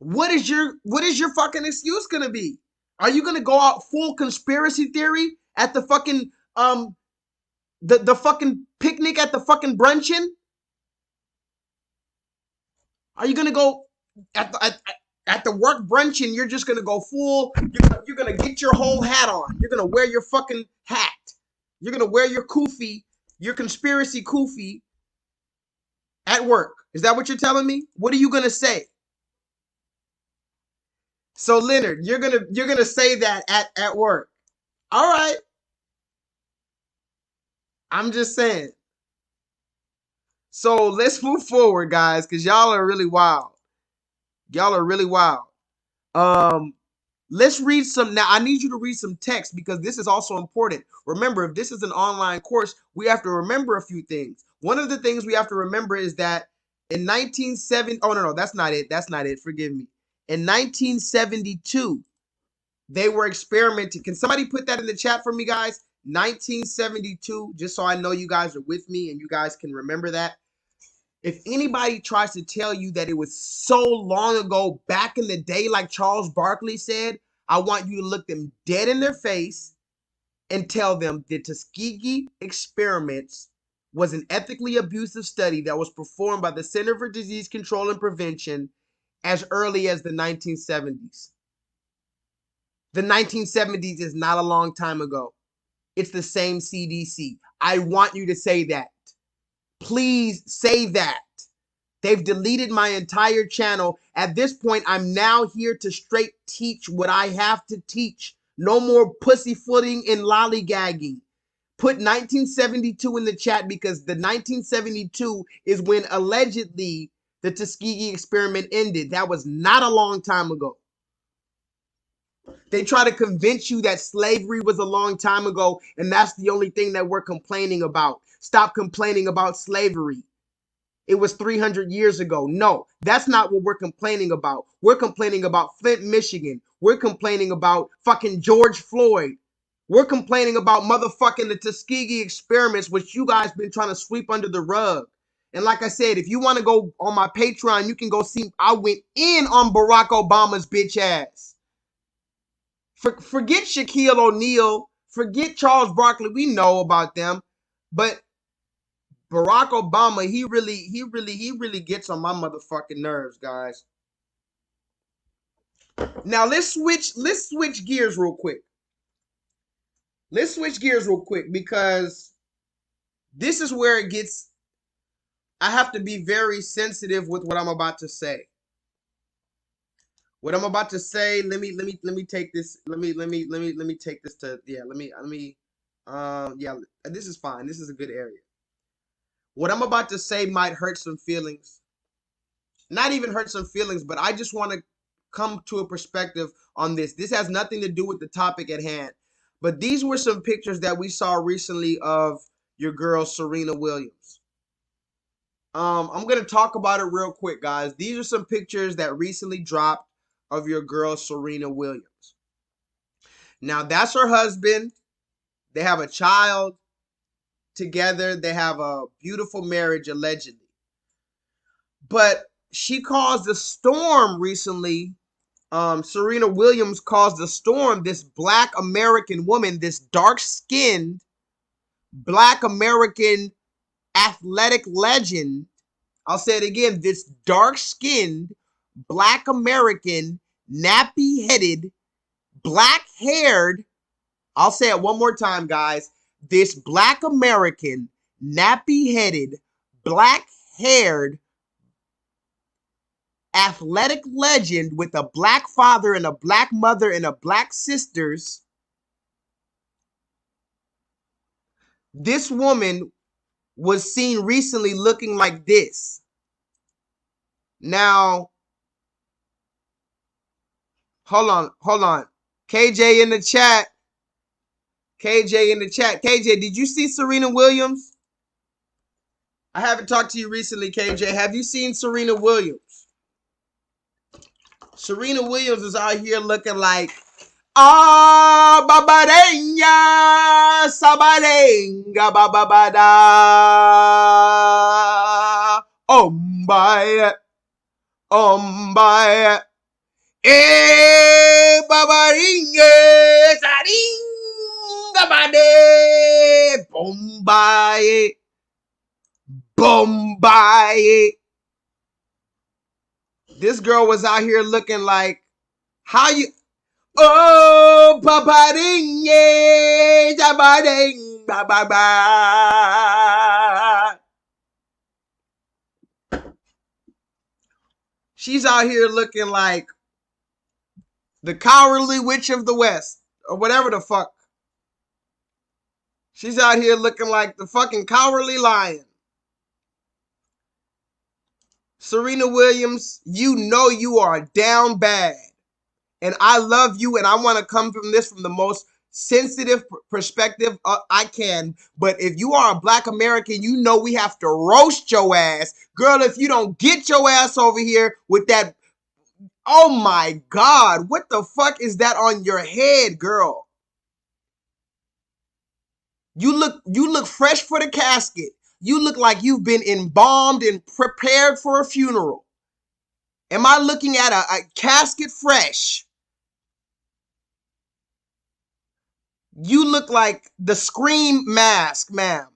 What is your fucking excuse going to be? Are you going to go out full conspiracy theory at the fucking the fucking picnic at the fucking bruncheon? Are you gonna go at the work bruncheon? You're just gonna go full. You're gonna get your whole hat on. You're gonna wear your fucking hat. You're gonna wear your kufi, your conspiracy kufi at work. Is that what you're telling me? What are you gonna say? So Leonard, you're gonna say that at work. All right. I'm just saying. So let's move forward, guys, because y'all are really wild. Y'all are really wild. Let's read some. Now, I need you to read some text because this is also important. Remember, if this is an online course, we have to remember a few things. One of the things we have to remember is that in 1970, oh, no, that's not it. That's not it. Forgive me. In 1972, they were experimenting. Can somebody put that in the chat for me, guys? 1972, just so I know you guys are with me and you guys can remember that. If anybody tries to tell you that it was so long ago, back in the day, like Charles Barkley said, I want you to look them dead in their face and tell them the Tuskegee experiments was an ethically abusive study that was performed by the Center for Disease Control and Prevention as early as the 1970s. The 1970s is not a long time ago. It's the same CDC. I want you to say that. Please say that. They've deleted my entire channel. At this point, I'm now here to straight teach what I have to teach. No more pussyfooting and lollygagging. Put 1972 in the chat because the 1972 is when allegedly the Tuskegee experiment ended. That was not a long time ago. They try to convince you that slavery was a long time ago, and that's the only thing that we're complaining about. Stop complaining about slavery. It was 300 years ago. No, that's not what we're complaining about. We're complaining about Flint, Michigan. We're complaining about fucking George Floyd. We're complaining about motherfucking the Tuskegee experiments, which you guys been trying to sweep under the rug. And like I said, if you want to go on my Patreon, you can go see. I went in on Barack Obama's bitch ass. Forget Shaquille O'Neal. Forget Charles Barkley. We know about them. But Barack Obama, he really gets on my motherfucking nerves, guys. Now let's switch gears real quick. Let's switch gears real quick because this is where it gets. I have to be very sensitive with what I'm about to say. What I'm about to say, let me take this. Let me take this to yeah, this is fine. This is a good area. What I'm about to say might hurt some feelings. Not even hurt some feelings, but I just want to come to a perspective on this. This has nothing to do with the topic at hand. But these were some pictures that we saw recently of your girl Serena Williams. I'm gonna talk about it real quick, guys. These are some pictures that recently dropped of your girl Serena Williams. Now that's her husband. They have a child together. They have a beautiful marriage, allegedly. But she caused a storm recently. Serena Williams caused a storm. This Black American woman, this dark-skinned Black American athletic legend. I'll say it again. This dark-skinned Black American, nappy-headed, black-haired. I'll say it one more time, guys. This Black American, nappy-headed, black-haired, athletic legend with a black father and a black mother and a black sisters. This woman was seen recently looking like this. Now, hold on. KJ in the chat. KJ, did you see Serena Williams? I haven't talked to you recently, KJ. Have you seen Serena Williams? Serena Williams is out here looking like babarenga, sabarenga, bababada, ombaye, babaringe, saringa, bade, bombaye. This girl was out here looking like, how you, oh, paparinge, jabaring, bababa. She's out here looking like the cowardly witch of the West, or whatever the fuck. She's out here looking like the fucking cowardly lion. Serena Williams, you know you are down bad. And I love you, and I want to come from this from the most sensitive perspective I can. But if you are a Black American, you know we have to roast your ass. Girl, if you don't get your ass over here with that, oh my God, what the fuck is that on your head, girl? You look fresh for the casket. You look like you've been embalmed and prepared for a funeral. Am I looking at a casket fresh? You look like the Scream mask, ma'am.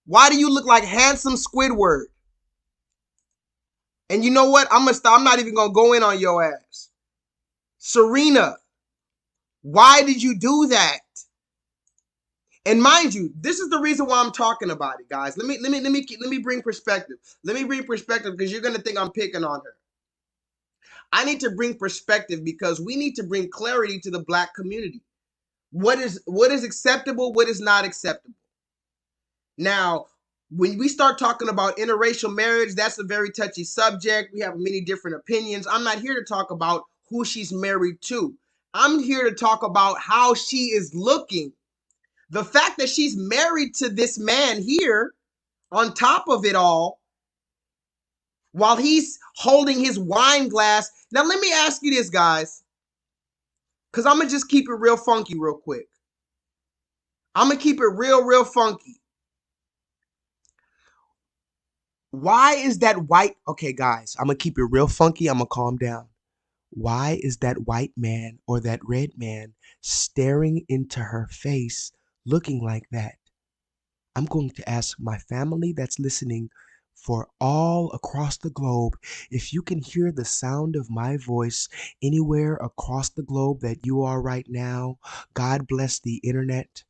Why do you look like handsome Squidward? And you know what? I'm not even gonna go in on your ass. Serena, why did you do that? And mind you, this is the reason why I'm talking about it, guys. Let me bring perspective. Let me bring perspective because you're gonna think I'm picking on her. I need to bring perspective because we need to bring clarity to the Black community. What is acceptable? What is not acceptable? Now, when we start talking about interracial marriage, that's a very touchy subject. We have many different opinions. I'm not here to talk about who she's married to. I'm here to talk about how she is looking. The fact that she's married to this man here, on top of it all, while he's holding his wine glass. Now, let me ask you this, guys, because I'm going to just keep it real funky real quick. I'm going to keep it real funky. Why is that white? Okay, guys, I'm going to keep it real funky. I'm going to calm down. Why is that white man or that red man staring into her face looking like that? I'm going to ask my family that's listening for all across the globe, if you can hear the sound of my voice anywhere across the globe that you are right now, God bless the internet.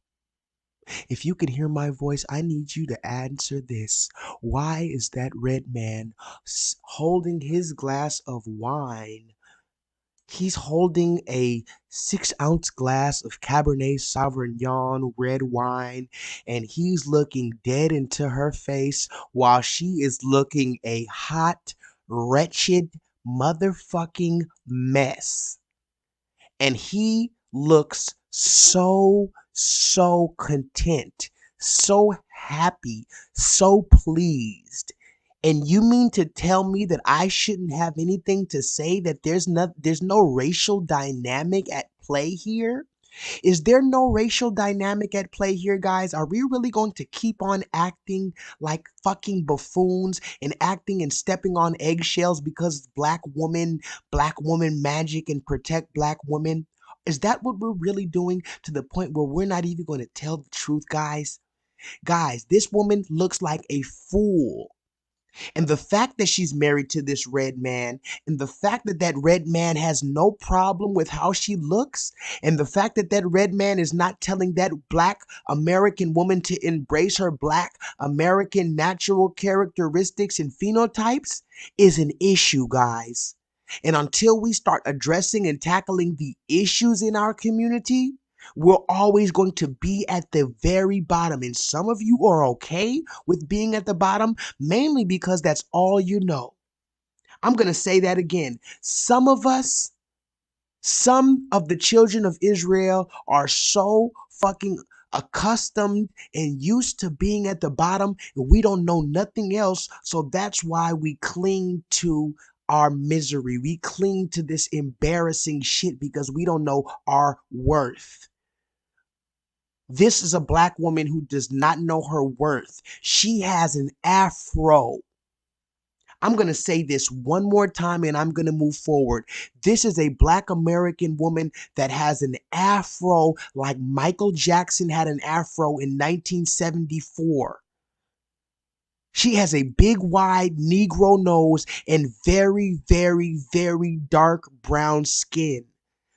If you can hear my voice, I need you to answer this. Why is that red man holding his glass of wine? He's holding a 6-ounce glass of Cabernet Sauvignon red wine, and he's looking dead into her face while she is looking a hot, wretched motherfucking mess. And he looks so content, so happy, so pleased. And you mean to tell me that I shouldn't have anything to say, that there's no racial dynamic at play here? Is there no racial dynamic at play here, guys? Are we really going to keep on acting like fucking buffoons and acting and stepping on eggshells because black woman magic and protect black women? Is that what we're really doing, to the point where we're not even going to tell the truth, guys? Guys, this woman looks like a fool. And the fact that she's married to this red man, and the fact that that red man has no problem with how she looks, and the fact that that red man is not telling that black American woman to embrace her black American natural characteristics and phenotypes is an issue, guys. And until we start addressing and tackling the issues in our community, we're always going to be at the very bottom. And some of you are okay with being at the bottom, mainly because that's all you know. I'm going to say that again. Some of us, some of the children of Israel are so fucking accustomed and used to being at the bottom, and we don't know nothing else. So that's why we cling to our misery. We cling to this embarrassing shit because we don't know our worth. This is a black woman who does not know her worth. She has an afro. I'm going to say this one more time and I'm going to move forward. This is a black American woman that has an afro like Michael Jackson had an afro in 1974. She has a big, wide Negro nose and very, very, very dark brown skin.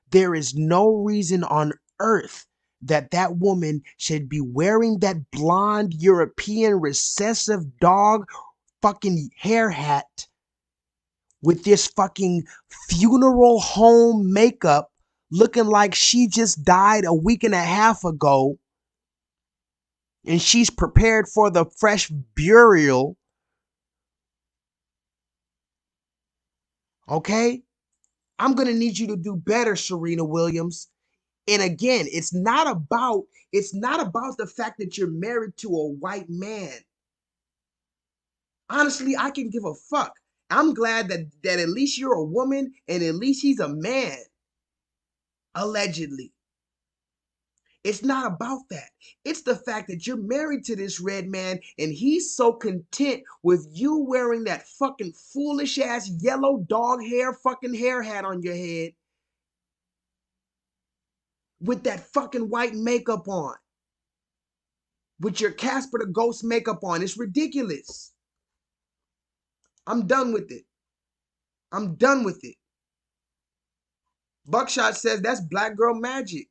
There is no reason on earth that woman should be wearing that blonde European recessive dog fucking hair hat with this fucking funeral home makeup, looking like she just died a week and a half ago and she's prepared for the fresh burial. Okay? I'm going to need you to do better, Serena Williams. And again, it's not about the fact that you're married to a white man. Honestly, I can give a fuck. I'm glad that at least you're a woman and at least he's a man. Allegedly. It's not about that. It's the fact that you're married to this red man and he's so content with you wearing that fucking foolish ass yellow dog hair fucking hair hat on your head with that fucking white makeup on. With your Casper the Ghost makeup on. It's ridiculous. I'm done with it. I'm done with it. Buckshot says that's black girl magic.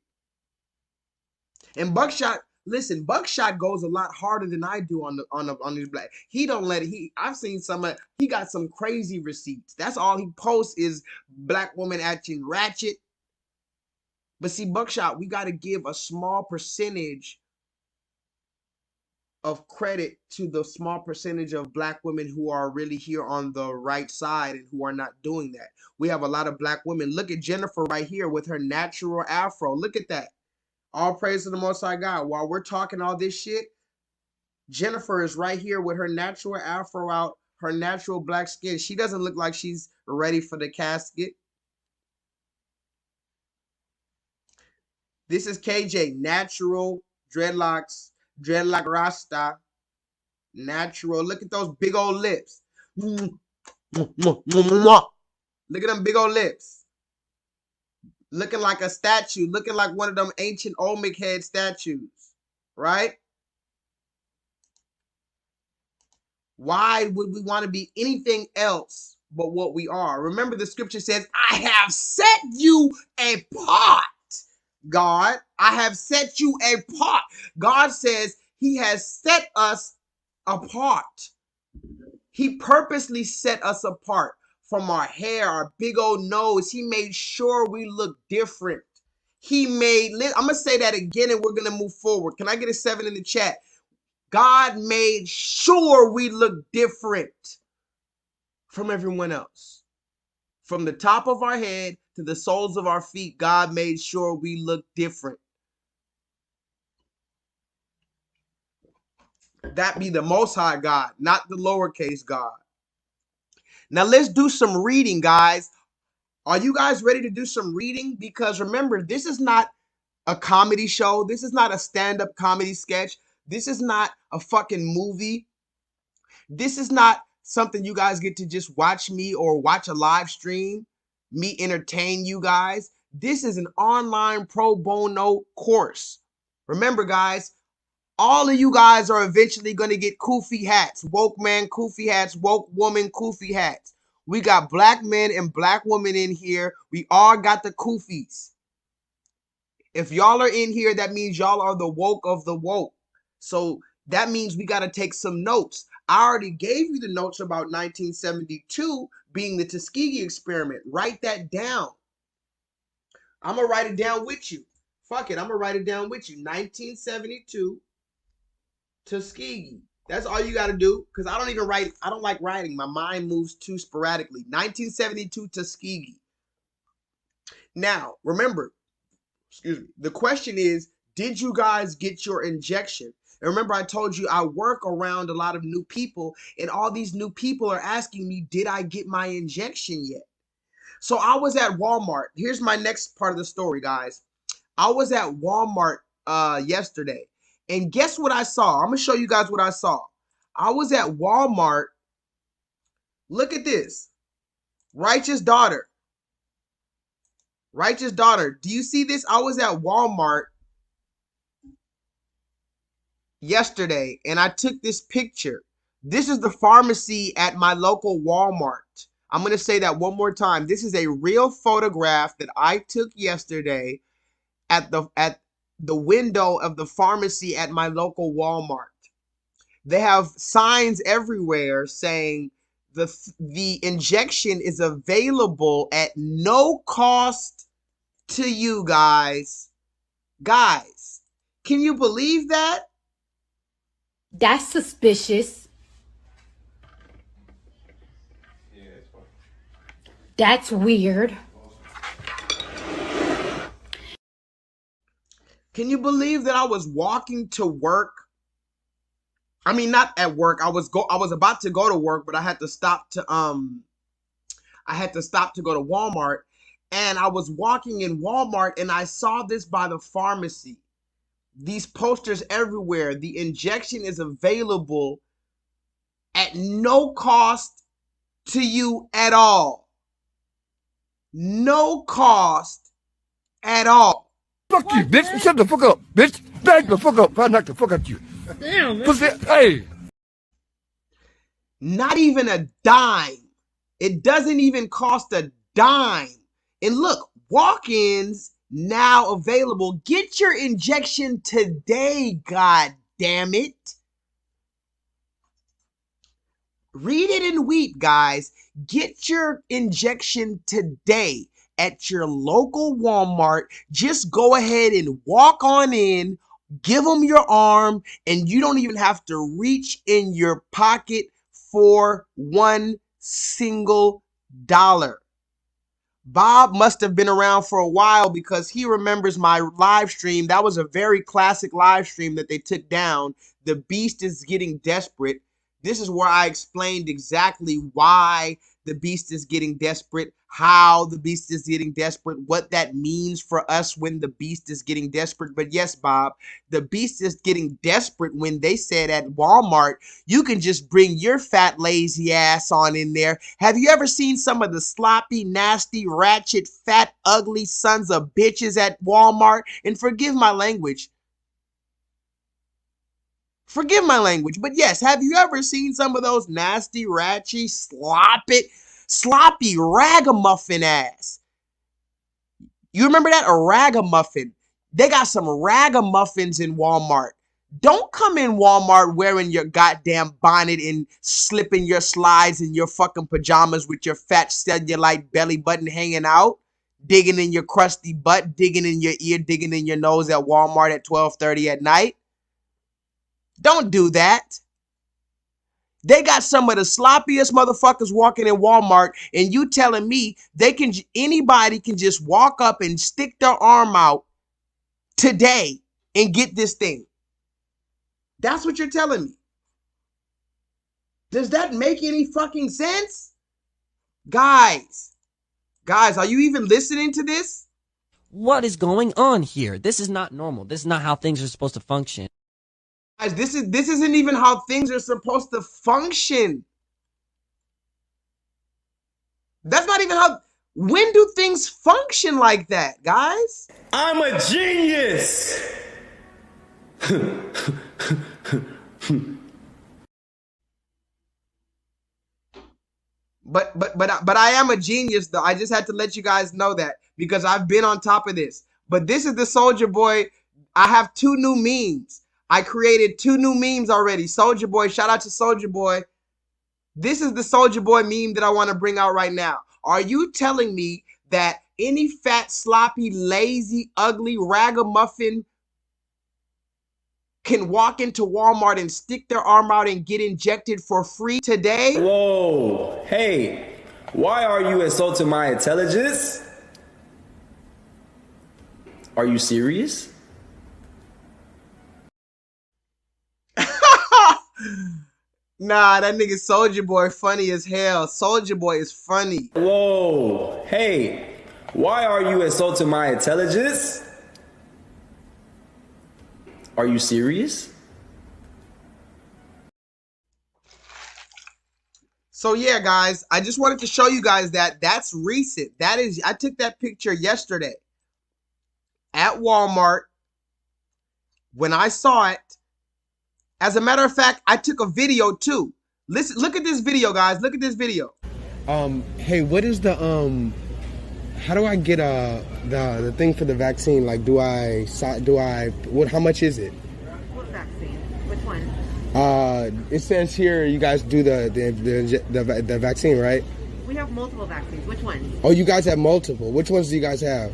And Buckshot, listen, Buckshot goes a lot harder than I do on these black. He don't let it. I've seen he got some crazy receipts. That's all he posts is black woman acting ratchet. But see, Buckshot, we got to give a small percentage of credit to the small percentage of black women who are really here on the right side and who are not doing that. We have a lot of black women. Look at Jennifer right here with her natural afro. Look at that. All praise to the Most High God. While we're talking all this shit, Jennifer is right here with her natural afro out, her natural black skin. She doesn't look like she's ready for the casket. This is KJ, natural dreadlocks, dreadlock rasta. Natural. Look at those big old lips. Look at them big old lips. Looking like a statue. Looking like one of them ancient Olmec head statues. Right? Why would we want to be anything else but what we are? Remember, the scripture says, I have set you apart, God. I have set you apart. God says he has set us apart. He purposely set us apart from our hair, our big old nose. He made sure we look different. I'm going to say that again and we're going to move forward. Can I get a 7 in the chat? God made sure we look different from everyone else. From the top of our head to the soles of our feet, God made sure we look different. That be the Most High God, not the lowercase God. Now let's do some reading, guys. Are you guys ready to do some reading? Because remember, this is not a comedy show. This is not a stand-up comedy sketch. This is not a fucking movie. This is not something you guys get to just watch me or watch a live stream, me entertain you guys. This is an online pro bono course. Remember, guys, all of you guys are eventually going to get kufi hats. Woke man kufi hats, woke woman kufi hats. We got black men and black women in here. We all got the kufis. If y'all are in here, that means y'all are the woke of the woke. So that means we got to take some notes. I already gave you the notes about 1972 being the Tuskegee experiment. Write that down. I'm going to write it down with you. Fuck it, I'm going to write it down with you. 1972 Tuskegee. That's all you got to do, because I don't even write. I don't like writing. My mind moves too sporadically. 1972 Tuskegee. Now, remember, the question is, did you guys get your injection? And remember, I told you I work around a lot of new people, and all these new people are asking me, did I get my injection yet? So I was at Walmart. Here's my next part of the story, guys. I was at Walmart yesterday, and guess what I saw? I'm going to show you guys what I saw. I was at Walmart. Look at this. Righteous daughter. Righteous daughter. Do you see this? I was at Walmart yesterday, and I took this picture. This is the pharmacy at my local Walmart. I'm going to say that one more time. This is a real photograph that I took yesterday at the window of the pharmacy at my local Walmart. They have signs everywhere saying the injection is available at no cost to you guys. Guys, can you believe that? That's suspicious. That's weird. Can you believe that I was walking to work? I mean, not at work. I was about to go to work, but I had to stop to go to Walmart, and I was walking in Walmart and I saw this by the pharmacy. These posters everywhere. The injection is available at no cost to you at all. No cost at all. Fuck you, bitch. Shut the fuck up, bitch. Back the fuck up. If I knock the fuck out you. Damn. Pussy. Hey. Not even a dime. It doesn't even cost a dime. And look, walk-ins now available. Get your injection today, god damn it. Read it and weep, guys. Get your injection today at your local Walmart. Just go ahead and walk on in, give them your arm, and you don't even have to reach in your pocket for $1 single. Bob must have been around for a while because he remembers my live stream. That was a very classic live stream that they took down. The Beast is getting desperate. This is where I explained exactly why the Beast is getting desperate, how the Beast is getting desperate, what that means for us when the Beast is getting desperate. But yes, Bob, the Beast is getting desperate when they said at Walmart, you can just bring your fat, lazy ass on in there. Have you ever seen some of the sloppy, nasty, ratchet, fat, ugly sons of bitches at Walmart? And forgive my language. Forgive my language, but yes, have you ever seen some of those nasty, ratchet, sloppy ragamuffin ass? You remember that? A ragamuffin. They got some ragamuffins in Walmart. Don't come in Walmart wearing your goddamn bonnet and slipping your slides in your fucking pajamas with your fat cellulite belly button hanging out, digging in your crusty butt, digging in your ear, digging in your nose at Walmart at 12:30 at night. Don't do that. They got some of the sloppiest motherfuckers walking in Walmart, and you telling me anybody can just walk up and stick their arm out today and get this thing. That's what you're telling me. Does that make any fucking sense? Guys, are you even listening to this? What is going on here? This is not normal. This is not how things are supposed to function. Guys, this isn't even how things are supposed to function. That's not even how. When do things function like that, guys? I'm a genius. But I am a genius, though. I just had to let you guys know that because I've been on top of this. But this is the Soldier Boy. I have 2 new memes. I created 2 new memes already. Soldier Boy, shout out to Soldier Boy. This is the Soldier Boy meme that I want to bring out right now. Are you telling me that any fat, sloppy, lazy, ugly ragamuffin can walk into Walmart and stick their arm out and get injected for free today? Whoa, hey, why are you insulting my intelligence? Are you serious? Nah, that nigga Soldier Boy funny as hell. Soldier Boy is funny. Whoa, hey, why are you insulting my intelligence? Are you serious? So yeah, guys, I just wanted to show you guys that that's recent. That is, I took that picture yesterday at Walmart when I saw it. As a matter of fact, I took a video too. Listen, look at this video, guys. Look at this video. Hey, what is the how do I get the thing for the vaccine? Like, how much is it? What vaccine? Which one? It says here you guys do the vaccine, right? We have multiple vaccines. Which one? Oh, you guys have multiple. Which ones do you guys have?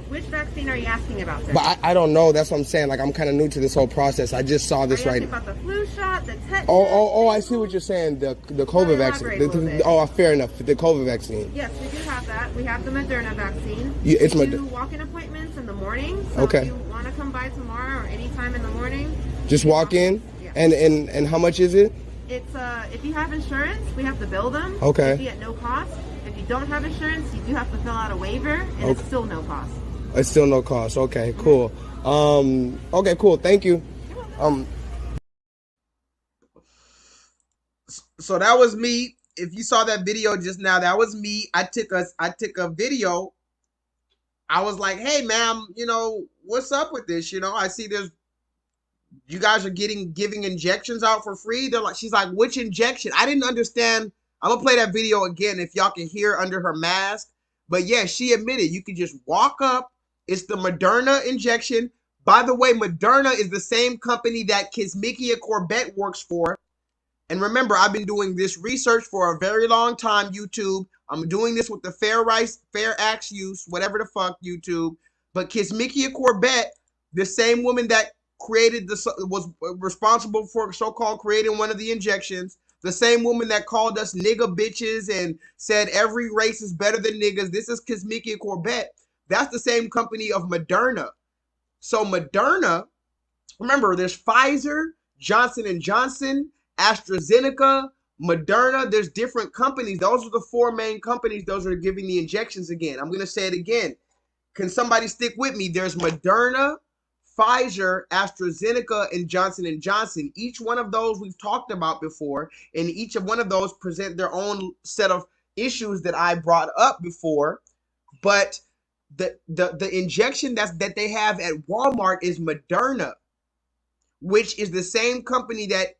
Which vaccine are you asking about, sir? But I don't know. That's what I'm saying. Like, I'm kind of new to this whole process. I just saw this right. About the flu shot, the tetanus. Oh! I see what you're saying. The COVID vaccine. Fair enough. The COVID vaccine. Yes, we do have that. We have the Moderna vaccine. Yeah, it's we do walk-in appointments in the morning. So okay. If you want to come by tomorrow or anytime in the morning, just walk in. Yeah. And how much is it? It's if you have insurance, we have to bill them. Okay. It'd be at no cost. If you don't have insurance, you do have to fill out a waiver, and it's still no cost. It's still no cost. Okay, cool. Okay, cool. Thank you. So that was me. If you saw that video just now, that was me. I took a video. I was like, hey, ma'am, what's up with this? I see you guys are giving injections out for free. She's like, which injection? I didn't understand. I'm gonna play that video again if y'all can hear under her mask. But yeah, she admitted you could just walk up. It's the Moderna injection. By the way, Moderna is the same company that Kizzmekia Corbett works for. And remember, I've been doing this research for a very long time, YouTube. I'm doing this with the Fair Axe Use, whatever the fuck, YouTube. But Kizzmekia Corbett, the same woman that was responsible for so-called creating one of the injections, the same woman that called us nigga bitches and said every race is better than niggas. This is Kizzmekia Corbett. That's the same company of Moderna. So Moderna, remember, there's Pfizer, Johnson & Johnson, AstraZeneca, Moderna. There's different companies. Those are the 4 main companies. Those are giving the injections again. I'm going to say it again. Can somebody stick with me? There's Moderna, Pfizer, AstraZeneca, and Johnson & Johnson. Each one of those we've talked about before, and each of one of those present their own set of issues that I brought up before. But the injection that they have at Walmart is Moderna, which is the same company that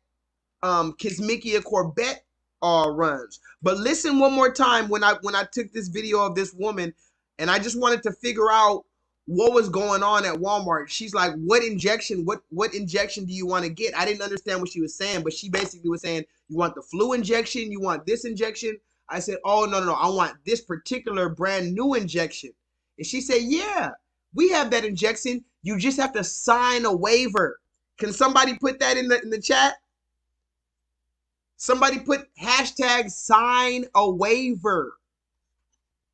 Kizzmekia Corbett runs. But listen one more time when I took this video of this woman, and I just wanted to figure out what was going on at Walmart. She's like, what injection do you want to get? I didn't understand what she was saying, but she basically was saying, you want the flu injection? You want this injection? I said, oh, no. I want this particular brand new injection. And she said, yeah, we have that injection. You just have to sign a waiver. Can somebody put that in the chat? Somebody put hashtag sign a waiver.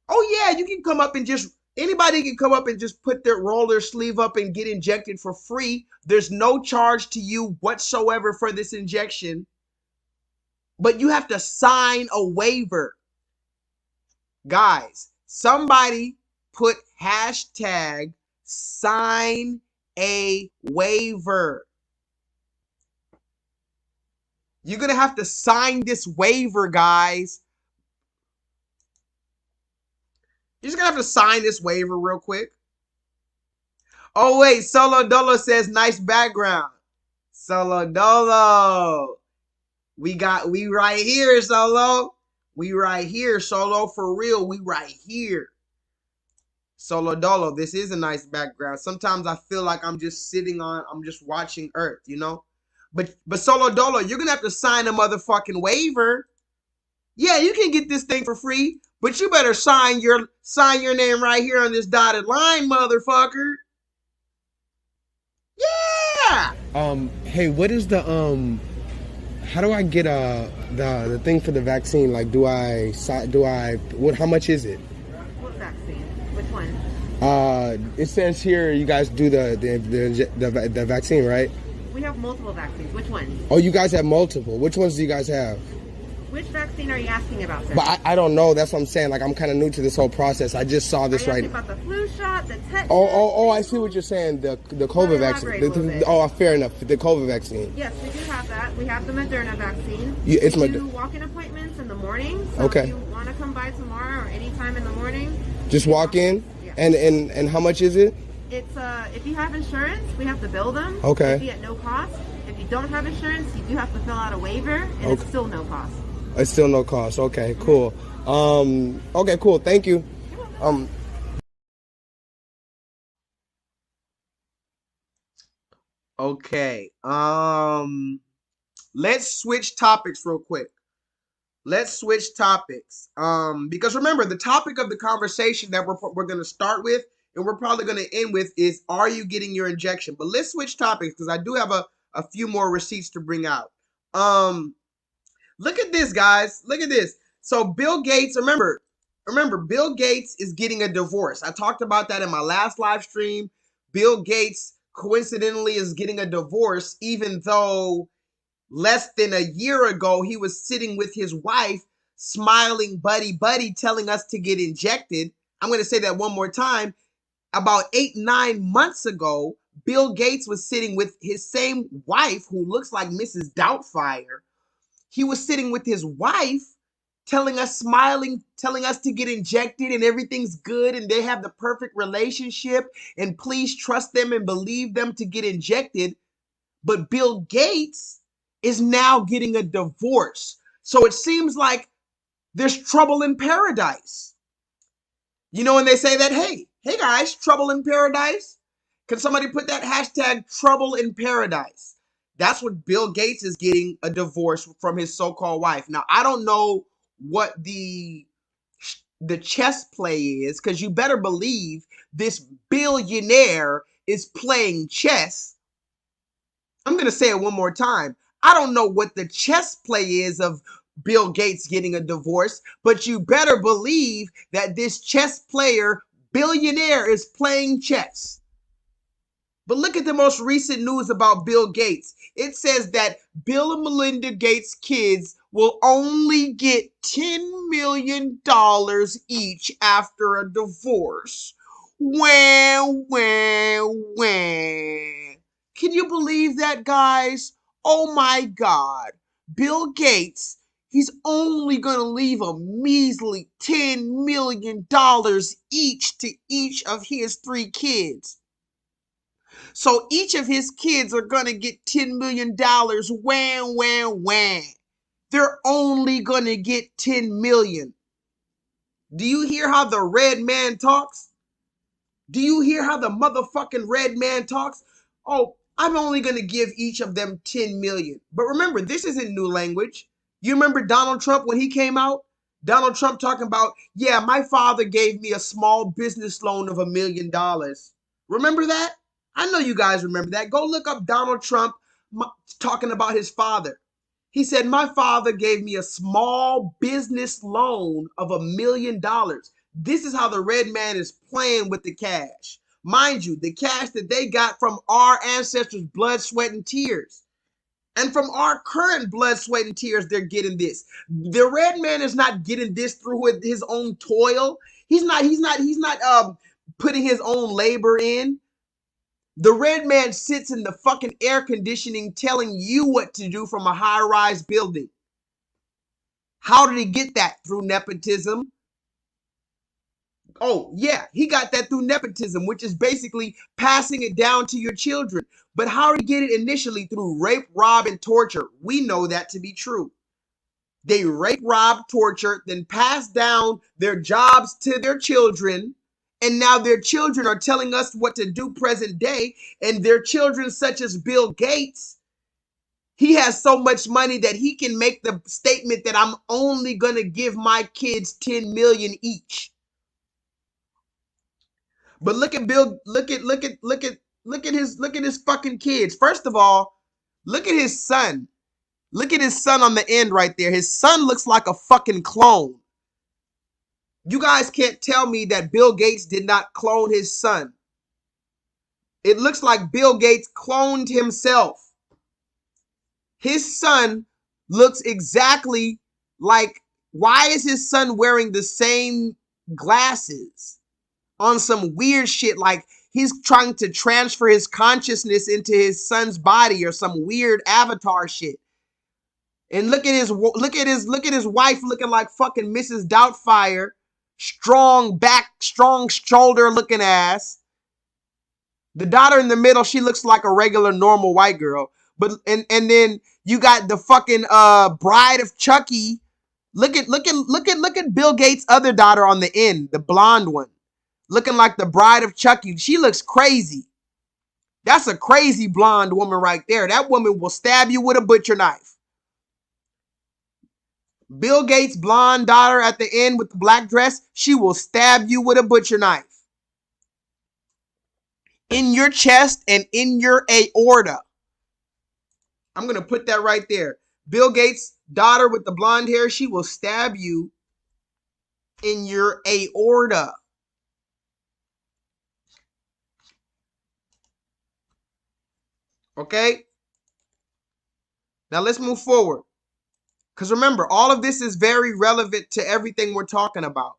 Oh yeah, you can come up and just, anybody can come up and just put their roll their sleeve up and get injected for free. There's no charge to you whatsoever for this injection. But you have to sign a waiver. Guys, somebody put hashtag sign a waiver. You're going to have to sign this waiver, guys. You're just going to have to sign this waiver real quick. Oh, wait. Solo Dolo says nice background. Solo Dolo. We right here, Solo. We right here, Solo. For real, we right here. Solo Dolo, this is a nice background. Sometimes I feel like I'm just watching Earth, you know? But Solo Dolo, you're going to have to sign a motherfucking waiver. Yeah, you can get this thing for free, but you better sign your name right here on this dotted line, motherfucker. Yeah. Hey, what is the how do I get the thing for the vaccine? Like, how much is it? What vaccine? Which one? It says here you guys do the vaccine, right? We have multiple vaccines. Which one? Oh, you guys have multiple. Which ones do you guys have? Which vaccine are you asking about, sir? But I don't know. That's what I'm saying. Like, I'm kind of new to this whole process. I just saw this right. About the flu shot, the tetanus. Oh! I see what you're saying. The COVID vaccine. Fair enough. The COVID vaccine. Yes, we do have that. We have the Moderna vaccine. It's we do walk-in appointments in the morning. So okay. If you want to come by tomorrow or anytime in the morning, just walk in. Yes. And how much is it? It's if you have insurance, we have to bill them. Okay. It'd be at no cost. If you don't have insurance, you do have to fill out a waiver, and it's still no cost. It's still no cost. Okay, cool. Okay, cool. Thank you. Okay. Let's switch topics real quick. Let's switch topics. Because remember, the topic of the conversation that we're going to start with and we're probably going to end with is, are you getting your injection? But let's switch topics because I do have a few more receipts to bring out. Look at this, guys. Look at this. So Bill Gates, remember, Bill Gates is getting a divorce. I talked about that in my last live stream. Bill Gates, coincidentally, is getting a divorce, even though less than a year ago, he was sitting with his wife, smiling buddy, telling us to get injected. I'm going to say that one more time. About 8-9 months ago, Bill Gates was sitting with his same wife, who looks like Mrs. Doubtfire. He was sitting with his wife, telling us, smiling, telling us to get injected and everything's good and they have the perfect relationship and please trust them and believe them to get injected. But Bill Gates is now getting a divorce. So it seems like there's trouble in paradise. You know when they say that, hey guys, trouble in paradise? Can somebody put that hashtag trouble in paradise? That's what Bill Gates is getting, a divorce from his so-called wife. Now, I don't know what the chess play is, because you better believe this billionaire is playing chess. I'm going to say it one more time. I don't know what the chess play is of Bill Gates getting a divorce, but you better believe that this chess player, billionaire, is playing chess. But look at the most recent news about Bill Gates. It says that Bill and Melinda Gates' kids will only get $10 million each after a divorce. Wah. Can you believe that, guys? Oh my God. Bill Gates, he's only going to leave a measly $10 million each to each of his 3 kids. So each of his kids are going to get $10 million. Wah. They're only going to get $10 million. Do you hear how the red man talks? Do you hear how the motherfucking red man talks? Oh, I'm only going to give each of them $10 million. But remember, this isn't new language. You remember Donald Trump when he came out? Donald Trump talking about, yeah, my father gave me a small business loan of $1 million. Remember that? I know you guys remember that. Go look up Donald Trump talking about his father. He said, my father gave me a small business loan of $1 million. This is how the red man is playing with the cash. Mind you, the cash that they got from our ancestors' blood, sweat, and tears. And from our current blood, sweat, and tears, they're getting this. The red man is not getting this through his own toil. He's not putting his own labor in. The red man sits in the fucking air conditioning telling you what to do from a high-rise building. How did he get that? Through nepotism. Oh, yeah, he got that through nepotism, which is basically passing it down to your children. But how did he get it initially? Through rape, rob, and torture. We know that to be true. They rape, rob, torture, then pass down their jobs to their children. And now their children are telling us what to do present day. And their children, such as Bill Gates, he has so much money that he can make the statement that I'm only going to give my kids 10 million each. But look at Bill, look at his fucking kids. First of all, look at his son. Look at his son on the end right there. His son looks like a fucking clone. You guys can't tell me that Bill Gates did not clone his son. It looks like Bill Gates cloned himself. His son looks exactly like, why is his son wearing the same glasses? On some weird shit, like he's trying to transfer his consciousness into his son's body or some weird avatar shit. And look at his wife looking like fucking Mrs. Doubtfire. Strong back, strong shoulder looking ass. The daughter in the middle, she looks like a regular normal white girl. But and then you got the fucking bride of Chucky. Look at Bill Gates' other daughter on the end, the blonde one. Looking like the bride of Chucky. She looks crazy. That's a crazy blonde woman right there. That woman will stab you with a butcher knife. Bill Gates' blonde daughter at the end with the black dress, she will stab you with a butcher knife. In your chest and in your aorta. I'm going to put that right there. Bill Gates' daughter with the blonde hair, she will stab you in your aorta. Okay? Now let's move forward. Because remember, all of this is very relevant to everything we're talking about.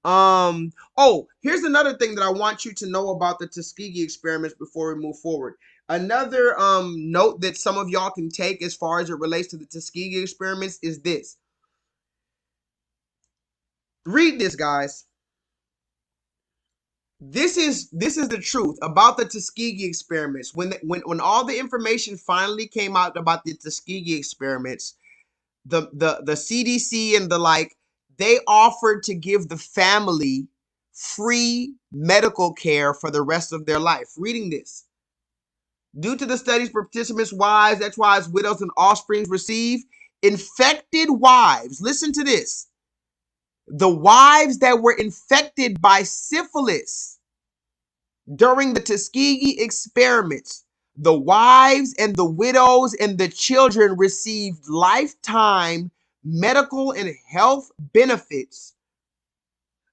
Oh, here's another thing that I want you to know about the Tuskegee experiments before we move forward. Another note that some of y'all can take as far as it relates to the Tuskegee experiments is this. Read this, guys. This is the truth about the Tuskegee experiments. When all the information finally came out about the Tuskegee experiments, the CDC and the like, they offered to give the family free medical care for the rest of their life. Reading this. Due to the study's participants' wives, ex-wives, widows, and offspring receive infected wives. Listen to this. The wives that were infected by syphilis during the Tuskegee experiments, the wives and the widows and the children received lifetime medical and health benefits.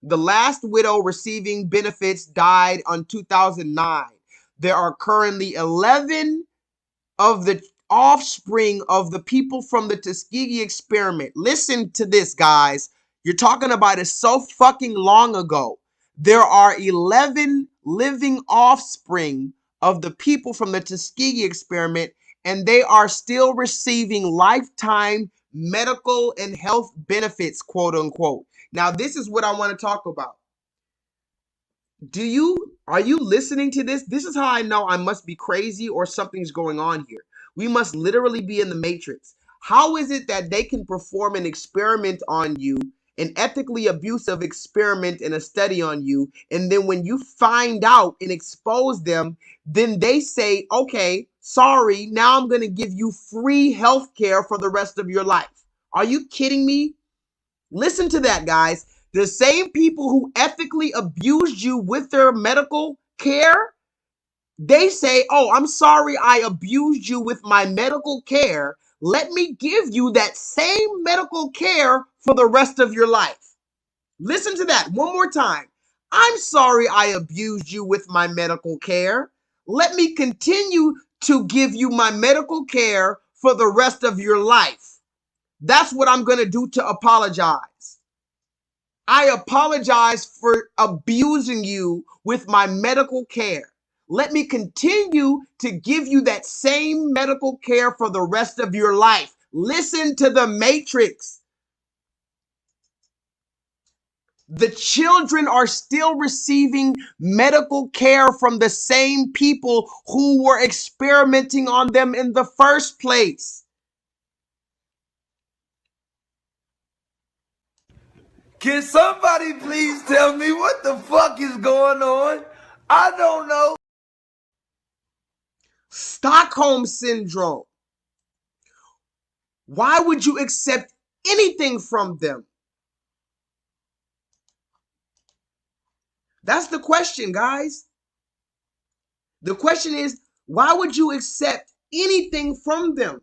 The last widow receiving benefits died in 2009. There are currently 11 of the offspring of the people from the Tuskegee experiment. Listen to this, guys. You're talking about it so fucking long ago. There are 11 living offspring of the people from the Tuskegee experiment, and they are still receiving lifetime medical and health benefits, quote unquote. Now, this is what I want to talk about. Are you listening to this? This is how I know I must be crazy or something's going on here. We must literally be in the matrix. How is it that they can perform an experiment on you, an ethically abusive experiment and a study on you, and then when you find out and expose them, then they say, okay, sorry, now I'm going to give you free health care for the rest of your life. Are you kidding me? Listen to that, guys. The same people who ethically abused you with their medical care, they say, oh, I'm sorry I abused you with my medical care. let me give you that same medical care for the rest of your life. Listen to that one more time. I'm sorry I abused you with my medical care. Let me continue to give you my medical care for the rest of your life. That's what I'm going to do to apologize. I apologize for abusing you with my medical care. Let me continue to give you that same medical care for the rest of your life. Listen to the matrix. The children are still receiving medical care from the same people who were experimenting on them in the first place. Can somebody please tell me what the fuck is going on? I don't know. Stockholm Syndrome. Why would you accept anything from them? That's the question, guys. The question is, why would you accept anything from them?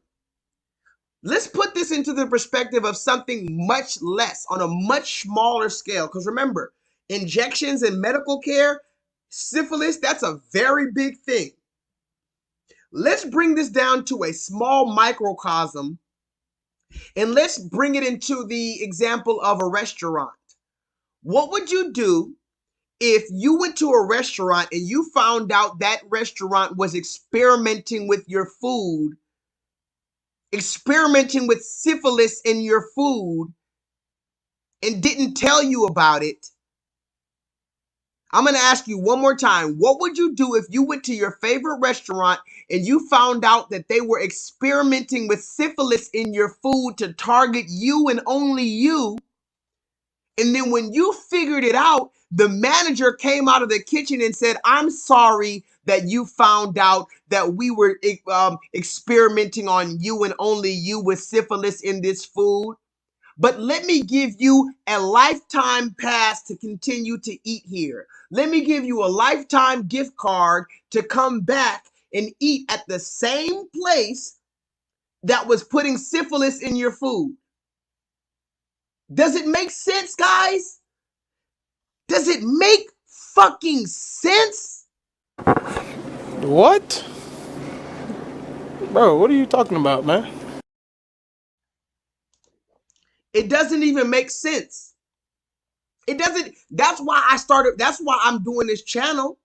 Let's put this into the perspective of something much less, on a much smaller scale. Because remember, injections and medical care, syphilis, that's a very big thing. Let's bring this down to a small microcosm, and let's bring it into the example of a restaurant. What would you do if you went to a restaurant and you found out that restaurant was experimenting with your food, experimenting with syphilis in your food, and didn't tell you about it? I'm going to ask you one more time. What would you do if you went to your favorite restaurant and you found out that they were experimenting with syphilis in your food to target you and only you? And then when you figured it out, the manager came out of the kitchen and said, I'm sorry that you found out that we were experimenting on you and only you with syphilis in this food. But let me give you a lifetime pass to continue to eat here. Let me give you a lifetime gift card to come back and eat at the same place that was putting syphilis in your food. Does it make sense, guys? Does it make fucking sense? What? Bro, what are you talking about, man? It doesn't even make sense. It doesn't. That's why I'm doing this channel.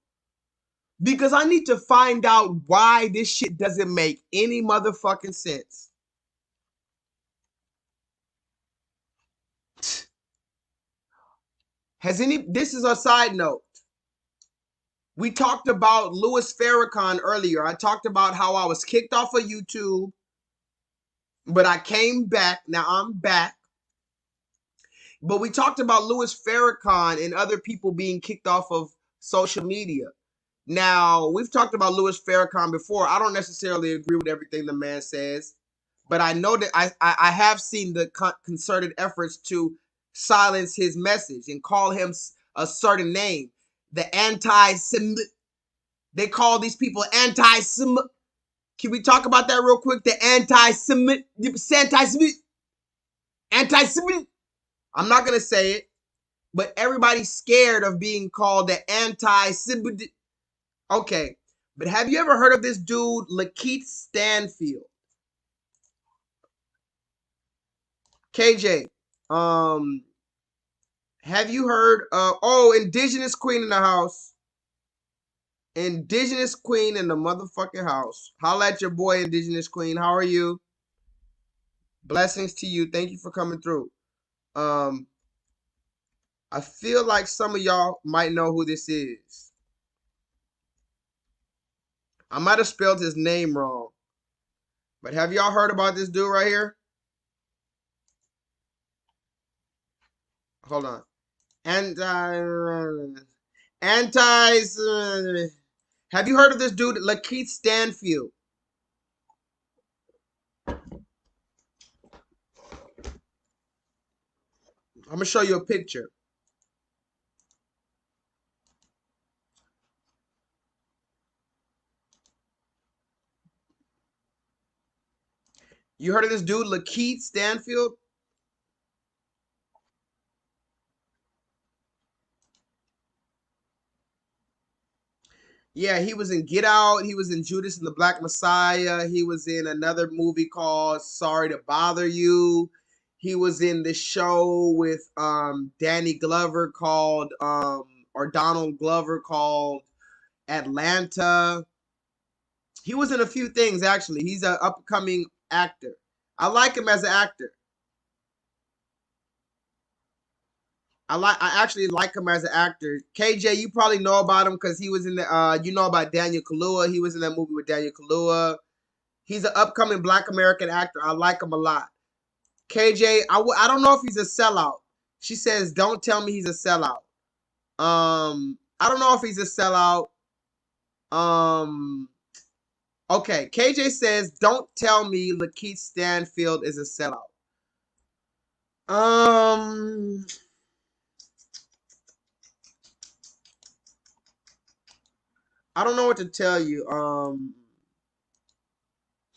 Because I need to find out why this shit doesn't make any motherfucking sense. This is a side note. We talked about Louis Farrakhan earlier. I talked about how I was kicked off of YouTube, but I came back. Now I'm back. But we talked about Louis Farrakhan and other people being kicked off of social media. Now, we've talked about Louis Farrakhan before. I don't necessarily agree with everything the man says, but I know that I have seen the concerted efforts to silence his message and call him a certain name. The anti-Semitic. They call these people anti-Semitic. Can we talk about that real quick? The anti-Semitic. Anti-Semitic. I'm not going to say it, but everybody's scared of being called the anti-Semitic. Okay, but have you ever heard of this dude, Lakeith Stanfield? KJ, have you heard of, Indigenous Queen in the house? Indigenous Queen in the motherfucking house. Holla at your boy, Indigenous Queen. How are you? Blessings to you. Thank you for coming through. I feel like some of y'all might know who this is. I might have spelled his name wrong. But have y'all heard about this dude right here? Hold on. Have you heard of this dude, Lakeith Stanfield? I'm gonna show you a picture. You heard of this dude, Lakeith Stanfield? Yeah, he was in Get Out. He was in Judas and the Black Messiah. He was in another movie called Sorry to Bother You. He was in the show with Danny Glover called or Donald Glover called Atlanta. He was in a few things actually. He's an upcoming actor. I like him as an actor. I actually like him as an actor. KJ, you probably know about him because he was in the you know about Daniel Kaluuya. He was in that movie with Daniel Kaluuya. He's an upcoming Black American actor. I like him a lot. KJ, I don't know if he's a sellout. She says, "Don't tell me he's a sellout." I don't know if he's a sellout. Okay. KJ says, "Don't tell me Lakeith Stanfield is a sellout." I don't know what to tell you.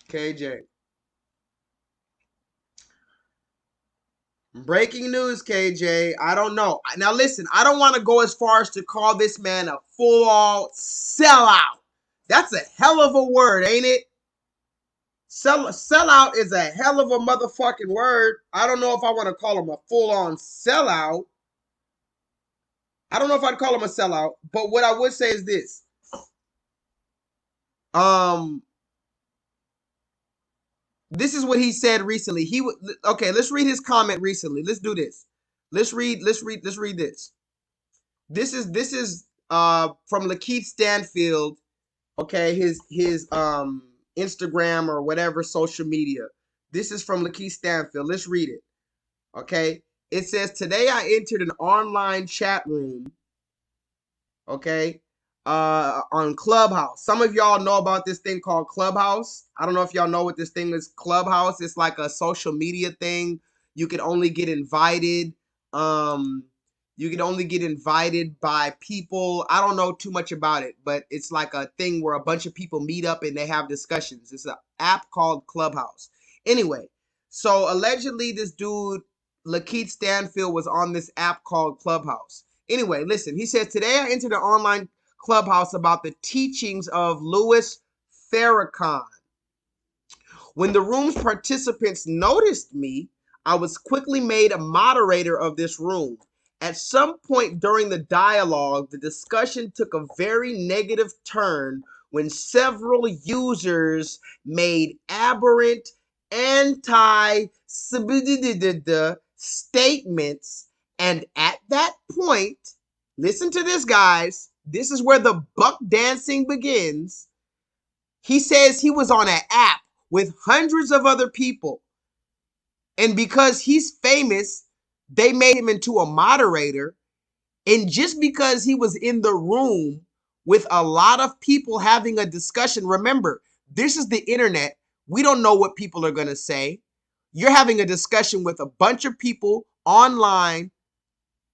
KJ. Breaking news, KJ. I don't know. Now listen, I don't want to go as far as to call this man a full-on sellout. That's a hell of a word, ain't it? Sellout is a hell of a motherfucking word. I don't know if I want to call him a full-on sellout. I don't know if I'd call him a sellout, but what I would say is this. This is what he said recently. Okay, let's read his comment recently. Let's do this. Let's read this. This is from Lakeith Stanfield, okay, his Instagram or whatever social media. This is from Lakeith Stanfield. Let's read it. Okay? It says, "Today I entered an online chat room, okay, on Clubhouse." Some of y'all know about this thing called Clubhouse. I don't know if y'all know what this thing is. Clubhouse. It's like a social media thing. You can only get invited. You can only get invited by people. I don't know too much about it, but it's like a thing where a bunch of people meet up and they have discussions. It's an app called Clubhouse. Anyway, so allegedly this dude, Lakeith Stanfield, was on this app called Clubhouse. Anyway, listen, he says, "Today I entered an online Clubhouse about the teachings of Louis Farrakhan. When the room's participants noticed me, I was quickly made a moderator of this room. At some point during the dialogue, the discussion took a very negative turn when several users made aberrant statements, and at that point, listen to this, guys. This is where the buck dancing begins. He says he was on an app with hundreds of other people. And because he's famous, they made him into a moderator. And just because he was in the room with a lot of people having a discussion, remember, this is the internet. We don't know what people are going to say. You're having a discussion with a bunch of people online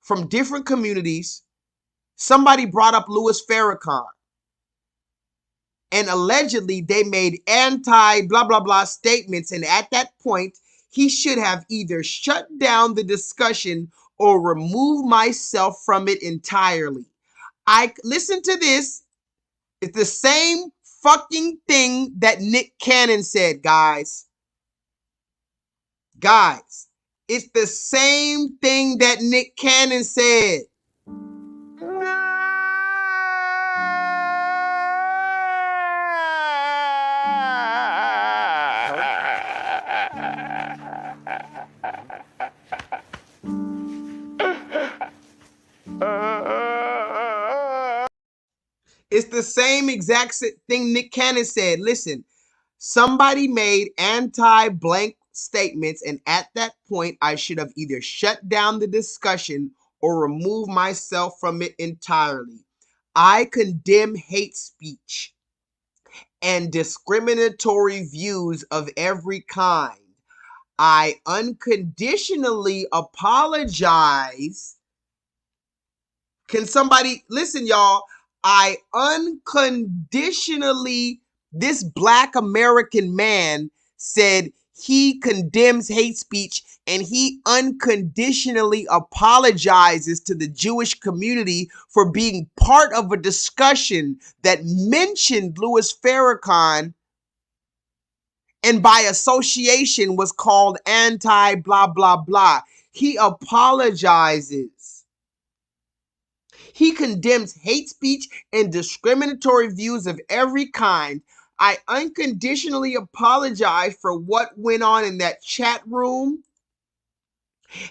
from different communities. Somebody brought up Louis Farrakhan. And allegedly they made anti-blah, blah, blah statements. And at that point, he should have either shut down the discussion or remove myself from it entirely. Listen to this. It's the same fucking thing that Nick Cannon said, guys. Guys, it's the same thing that Nick Cannon said. It's the same exact thing Nick Cannon said. Listen, somebody made anti-blank statements, and at that point, I should have either shut down the discussion or removed myself from it entirely. I condemn hate speech and discriminatory views of every kind. I unconditionally apologize. Can somebody listen, y'all? I unconditionally, this Black American man said he condemns hate speech and he unconditionally apologizes to the Jewish community for being part of a discussion that mentioned Louis Farrakhan and by association was called anti blah blah blah. He apologizes. He condemns hate speech and discriminatory views of every kind. I unconditionally apologize for what went on in that chat room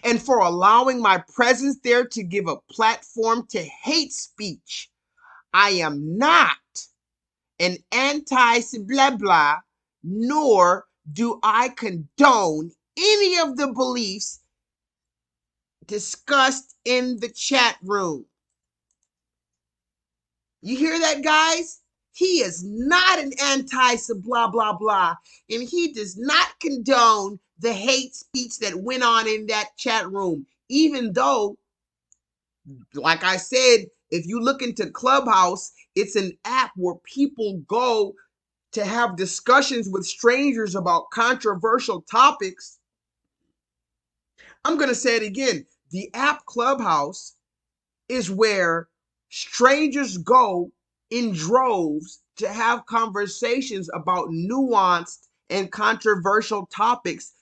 and for allowing my presence there to give a platform to hate speech. I am not an anti-blah blah, nor do I condone any of the beliefs discussed in the chat room. You hear that, guys? He is not an anti-blah blah blah, and he does not condone the hate speech that went on in that chat room, even though, like I said, if you look into Clubhouse, it's an app where people go to have discussions with strangers about controversial topics. I'm going to say it again. The app Clubhouse is where strangers go in droves to have conversations about nuanced and controversial topics.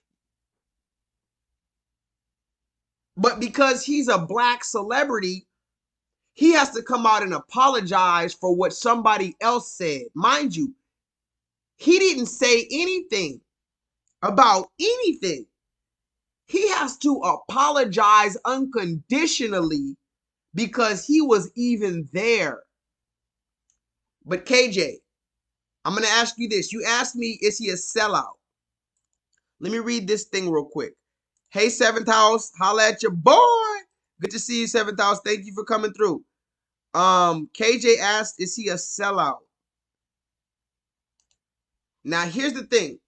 But because he's a black celebrity, he has to come out and apologize for what somebody else said. Mind you, he didn't say anything about anything. He has to apologize unconditionally because he was even there. But KJ, I'm going to ask you this. You asked me, is he a sellout? Let me read this thing real quick. Hey, Seventh House, holla at your boy. Good to see you, Seventh House. Thank you for coming through. KJ asked, is he a sellout? Now, here's the thing.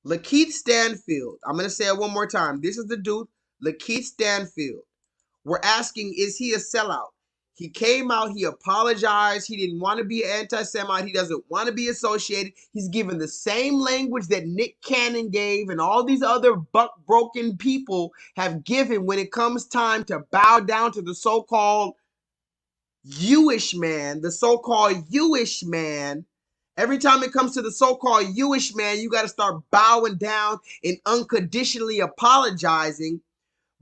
Lakeith Stanfield, I'm going to say it one more time. This is the dude, Lakeith Stanfield. We're asking, is he a sellout? He came out, he apologized. He didn't want to be an anti-Semite. He doesn't want to be associated. He's given the same language that Nick Cannon gave and all these other buck-broken people have given when it comes time to bow down to the so-called Jewish man, the so-called Jewish man. Every time it comes to the so-called Jewish man, you got to start bowing down and unconditionally apologizing.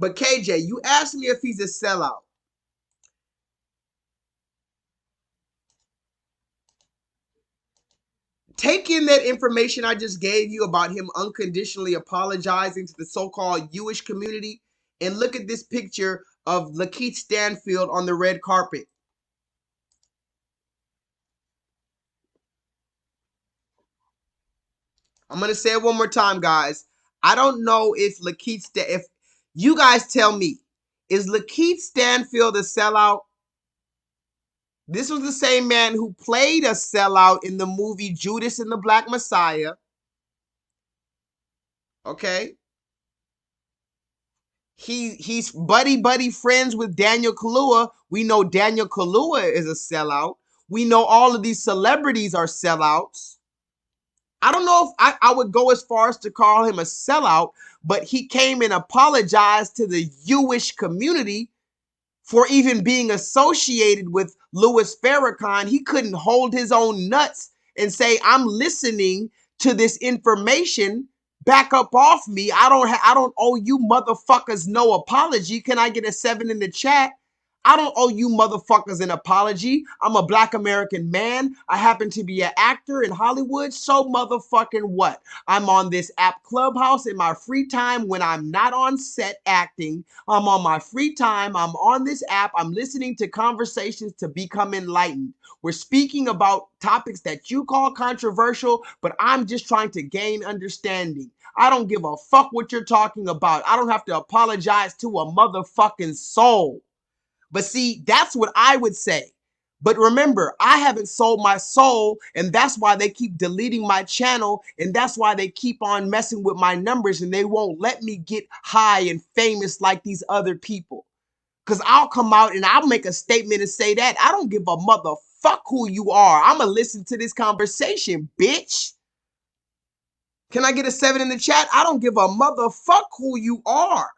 But KJ, you asked me if he's a sellout. Take in that information I just gave you about him unconditionally apologizing to the so-called Jewish community and look at this picture of Lakeith Stanfield on the red carpet. I'm going to say it one more time, guys. I don't know if if you guys tell me, is Lakeith Stanfield a sellout? This was the same man who played a sellout in the movie Judas and the Black Messiah. Okay. He's buddy friends with Daniel Kaluuya. We know Daniel Kaluuya is a sellout. We know all of these celebrities are sellouts. I don't know if I would go as far as to call him a sellout, but he came and apologized to the Jewish community for even being associated with Louis Farrakhan. He couldn't hold his own nuts and say, I'm listening to this information. Back up off me. I don't owe you motherfuckers no apology. Can I get a 7 in the chat? I don't owe you motherfuckers an apology. I'm a black American man. I happen to be an actor in Hollywood. So motherfucking what? I'm on this app Clubhouse in my free time when I'm not on set acting. I'm on my free time. I'm on this app. I'm listening to conversations to become enlightened. We're speaking about topics that you call controversial, but I'm just trying to gain understanding. I don't give a fuck what you're talking about. I don't have to apologize to a motherfucking soul. But see, that's what I would say. But remember, I haven't sold my soul, and that's why they keep deleting my channel, and that's why they keep on messing with my numbers, and they won't let me get high and famous like these other people. Because I'll come out and I'll make a statement and say that. I don't give a motherfuck who you are. I'm going to listen to this conversation, bitch. Can I get a 7 in the chat? I don't give a motherfuck who you are.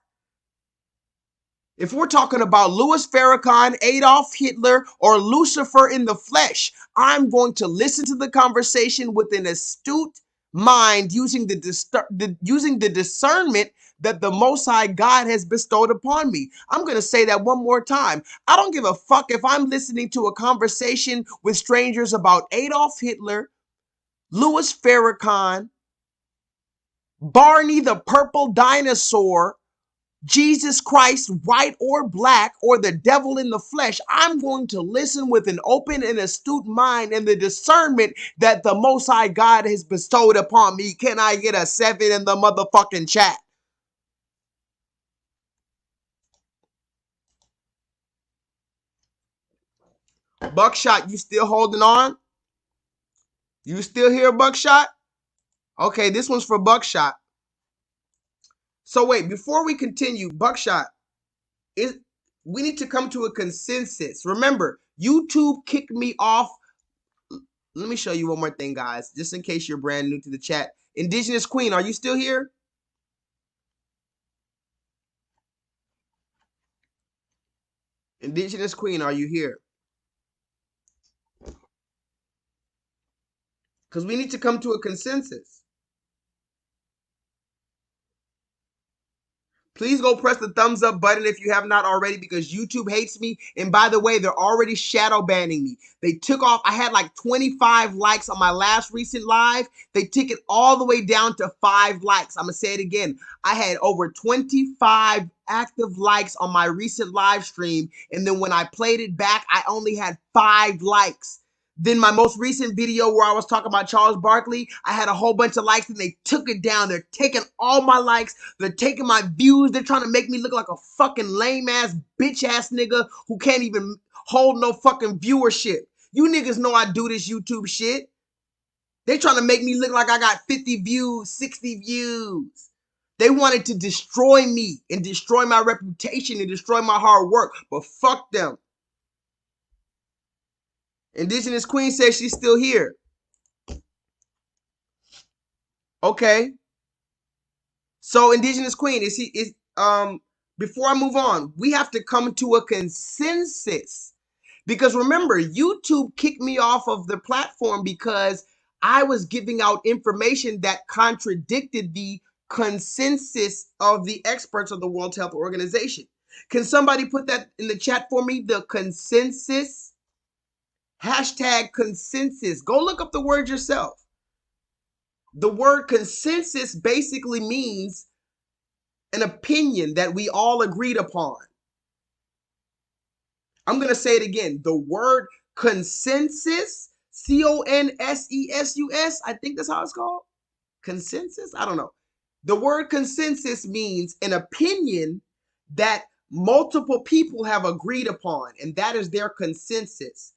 If we're talking about Louis Farrakhan, Adolf Hitler, or Lucifer in the flesh, I'm going to listen to the conversation with an astute mind using the discernment that the Most High God has bestowed upon me. I'm going to say that one more time. I don't give a fuck if I'm listening to a conversation with strangers about Adolf Hitler, Louis Farrakhan, Barney the Purple Dinosaur, Jesus Christ, white or black, or the devil in the flesh. I'm going to listen with an open and astute mind and the discernment that the Most High God has bestowed upon me. Can I get a 7 in the motherfucking chat? Buckshot, you still holding on? You still here, Buckshot? Okay, this one's for Buckshot. So wait, before we continue, Buckshot, we need to come to a consensus. Remember, YouTube kicked me off. Let me show you one more thing, guys, just in case you're brand new to the chat. Indigenous Queen, are you still here? Indigenous Queen, are you here? Because we need to come to a consensus. Please go press the thumbs up button if you have not already, because YouTube hates me. And by the way, they're already shadow banning me. They took off, I had like 25 likes on my last recent live. They took it all the way down to 5 likes. I'm going to say it again. I had over 25 active likes on my recent live stream. And then when I played it back, I only had 5 likes. Then my most recent video where I was talking about Charles Barkley, I had a whole bunch of likes and they took it down. They're taking all my likes. They're taking my views. They're trying to make me look like a fucking lame ass bitch ass nigga who can't even hold no fucking viewership. You niggas know I do this YouTube shit. They trying to make me look like I got 50 views, 60 views. They wanted to destroy me and destroy my reputation and destroy my hard work, but fuck them. Indigenous Queen says she's still here. Okay. So Indigenous Queen, before I move on, we have to come to a consensus. Because remember, YouTube kicked me off of the platform because I was giving out information that contradicted the consensus of the experts of the World Health Organization. Can somebody put that in the chat for me? The consensus. Hashtag consensus. Go look up the word yourself. The word consensus basically means an opinion that we all agreed upon. I'm going to say it again. The word consensus, C-O-N-S-E-S-U-S, I think that's how it's called. Consensus? I don't know. The word consensus means an opinion that multiple people have agreed upon, and that is their consensus.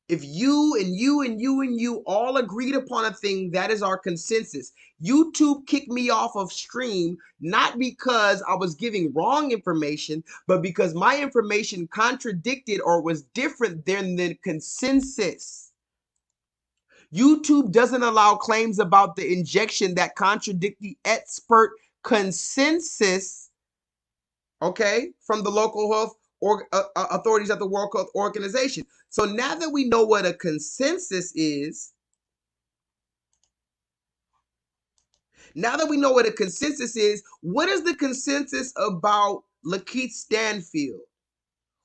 If you and you and you and you all agreed upon a thing, that is our consensus. YouTube kicked me off of stream, not because I was giving wrong information, but because my information contradicted or was different than the consensus. YouTube doesn't allow claims about the injection that contradict the expert consensus, okay, from the local health authorities at the World Health Organization. So now that we know what a consensus is, what is the consensus about Lakeith Stanfield,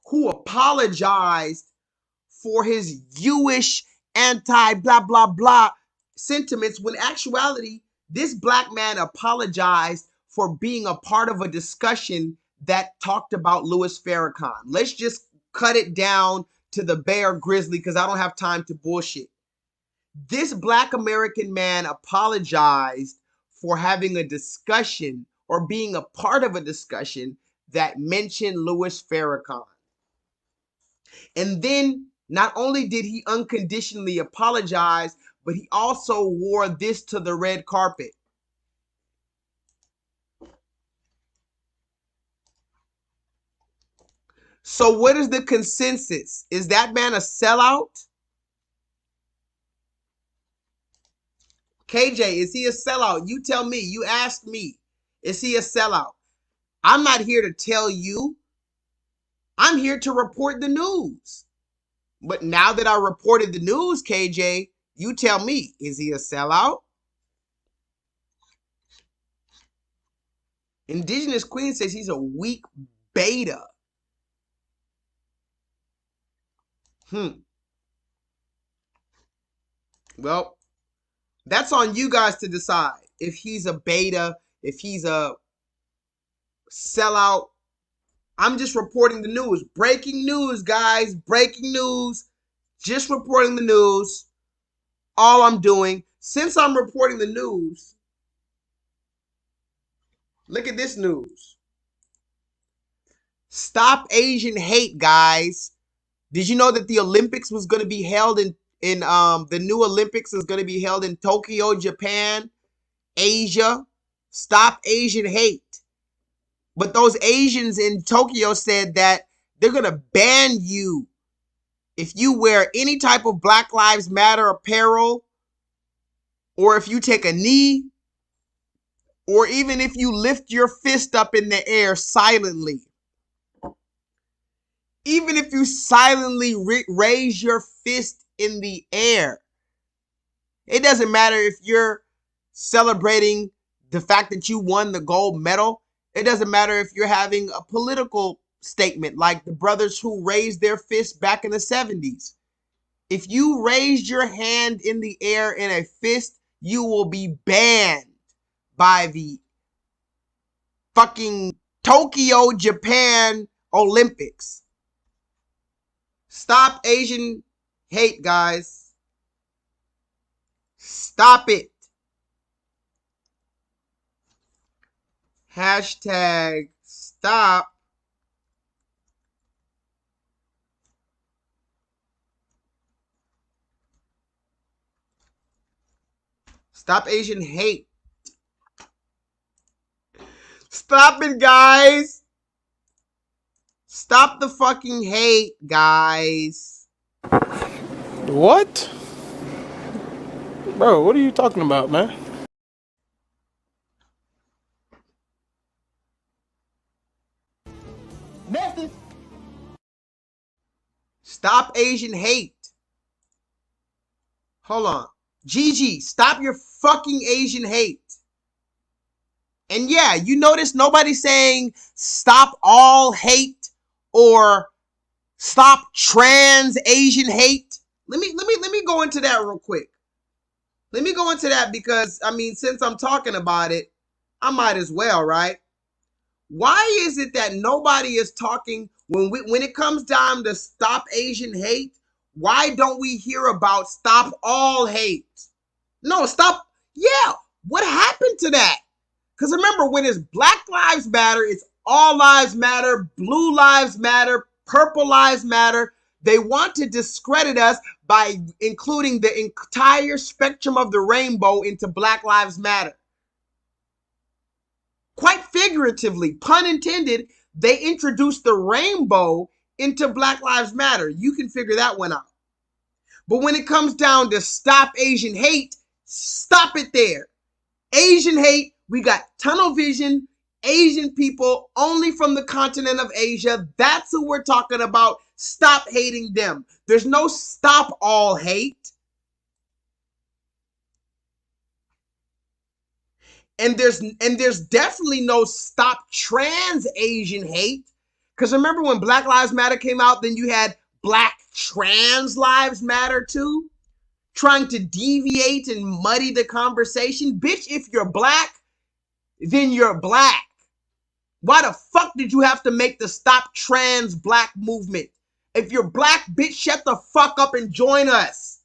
who apologized for his Jewish anti-blah, blah, blah sentiments, when actuality, this black man apologized for being a part of a discussion that talked about Louis Farrakhan. Let's just cut it down to the Bear Grizzly because I don't have time to bullshit. This black American man apologized for having a discussion or being a part of a discussion that mentioned Louis Farrakhan. And then not only did he unconditionally apologize, but he also wore this to the red carpet. So what is the consensus? Is that man a sellout? KJ, is he a sellout? You tell me. You asked me. Is he a sellout? I'm not here to tell you. I'm here to report the news. But now that I reported the news, KJ, you tell me. Is he a sellout? Indigenous Queen says he's a weak beta. Well, that's on you guys to decide. If he's a beta, if he's a sellout. I'm just reporting the news. Breaking news, guys. Breaking news. Just reporting the news. All I'm doing. Since I'm reporting the news, look at this news. Stop Asian hate, guys. Did you know that the Olympics was going to be held in the new Olympics is going to be held in Tokyo, Japan, Asia? Stop Asian hate. But those Asians in Tokyo said that they're going to ban you if you wear any type of Black Lives Matter apparel, or if you take a knee, or even if you lift your fist up in the air silently. Even if you silently raise your fist in the air. It doesn't matter if you're celebrating the fact that you won the gold medal. It doesn't matter if you're having a political statement like the brothers who raised their fists back in the 70s. If you raised your hand in the air in a fist, you will be banned by the fucking Tokyo, Japan Olympics. Stop Asian hate, guys. Stop it. Hashtag stop Asian hate. Stop it, guys. Stop the fucking hate, guys. What? Bro, what are you talking about, man? Message. Stop Asian hate. Hold on. Gigi, stop your fucking Asian hate. And yeah, you notice nobody's saying stop all hate or stop trans Asian hate. Let me go into that real quick. Let me go into that because, I mean, since I'm talking about it, I might as well, right? Why is it that nobody is talking when it comes down to stop Asian hate? Why don't we hear about stop all hate? No, stop. Yeah, what happened to that? Because remember, when it's Black Lives Matter, it's all lives matter, blue lives matter, purple lives matter. They want to discredit us by including the entire spectrum of the rainbow into Black Lives Matter. Quite figuratively, pun intended, they introduced the rainbow into Black Lives Matter. You can figure that one out. But when it comes down to stop Asian hate, stop it there. Asian hate, we got tunnel vision, Asian people only from the continent of Asia. That's who we're talking about. Stop hating them. There's no stop all hate. And there's definitely no stop trans Asian hate. Because remember when Black Lives Matter came out, then you had Black Trans Lives Matter too, trying to deviate and muddy the conversation. Bitch, if you're black, then you're black. Why the fuck did you have to make the stop trans black movement? If you're black, bitch, shut the fuck up and join us.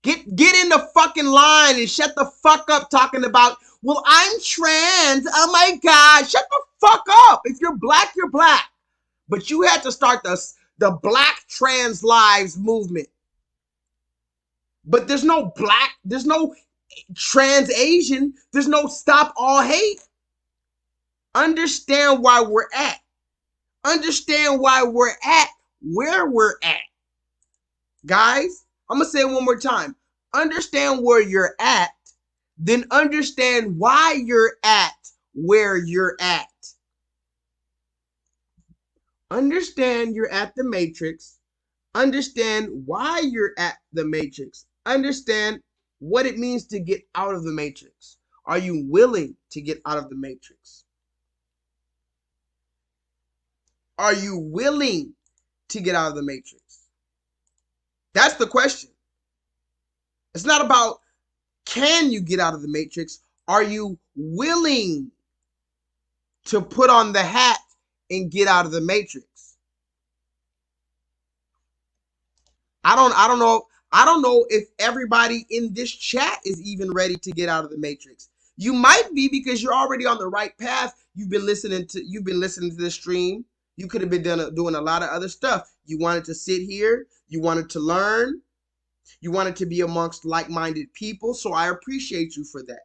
Get in the fucking line and shut the fuck up talking about, well, I'm trans. Oh my God. Shut the fuck up. If you're black, you're black. But you had to start the Black Trans Lives movement. But there's no trans Asian. There's no stop all hate. Understand why we're at. Understand why we're at where we're at. Guys, I'm going to say it one more time. Understand where you're at then understand why you're at where you're at. Understand you're at the matrix. Understand why you're at the matrix. Understand what it means to get out of the matrix. Are you willing to get out of the matrix? Are you willing to get out of the matrix? That's the question. It's not about can you get out of the matrix? Are you willing to put on the hat and get out of the matrix? I don't know if everybody in this chat is even ready to get out of the matrix. You might be because you're already on the right path. You've been listening to this stream. You could have been doing a lot of other stuff. You wanted to sit here. You wanted to learn. You wanted to be amongst like-minded people. So I appreciate you for that.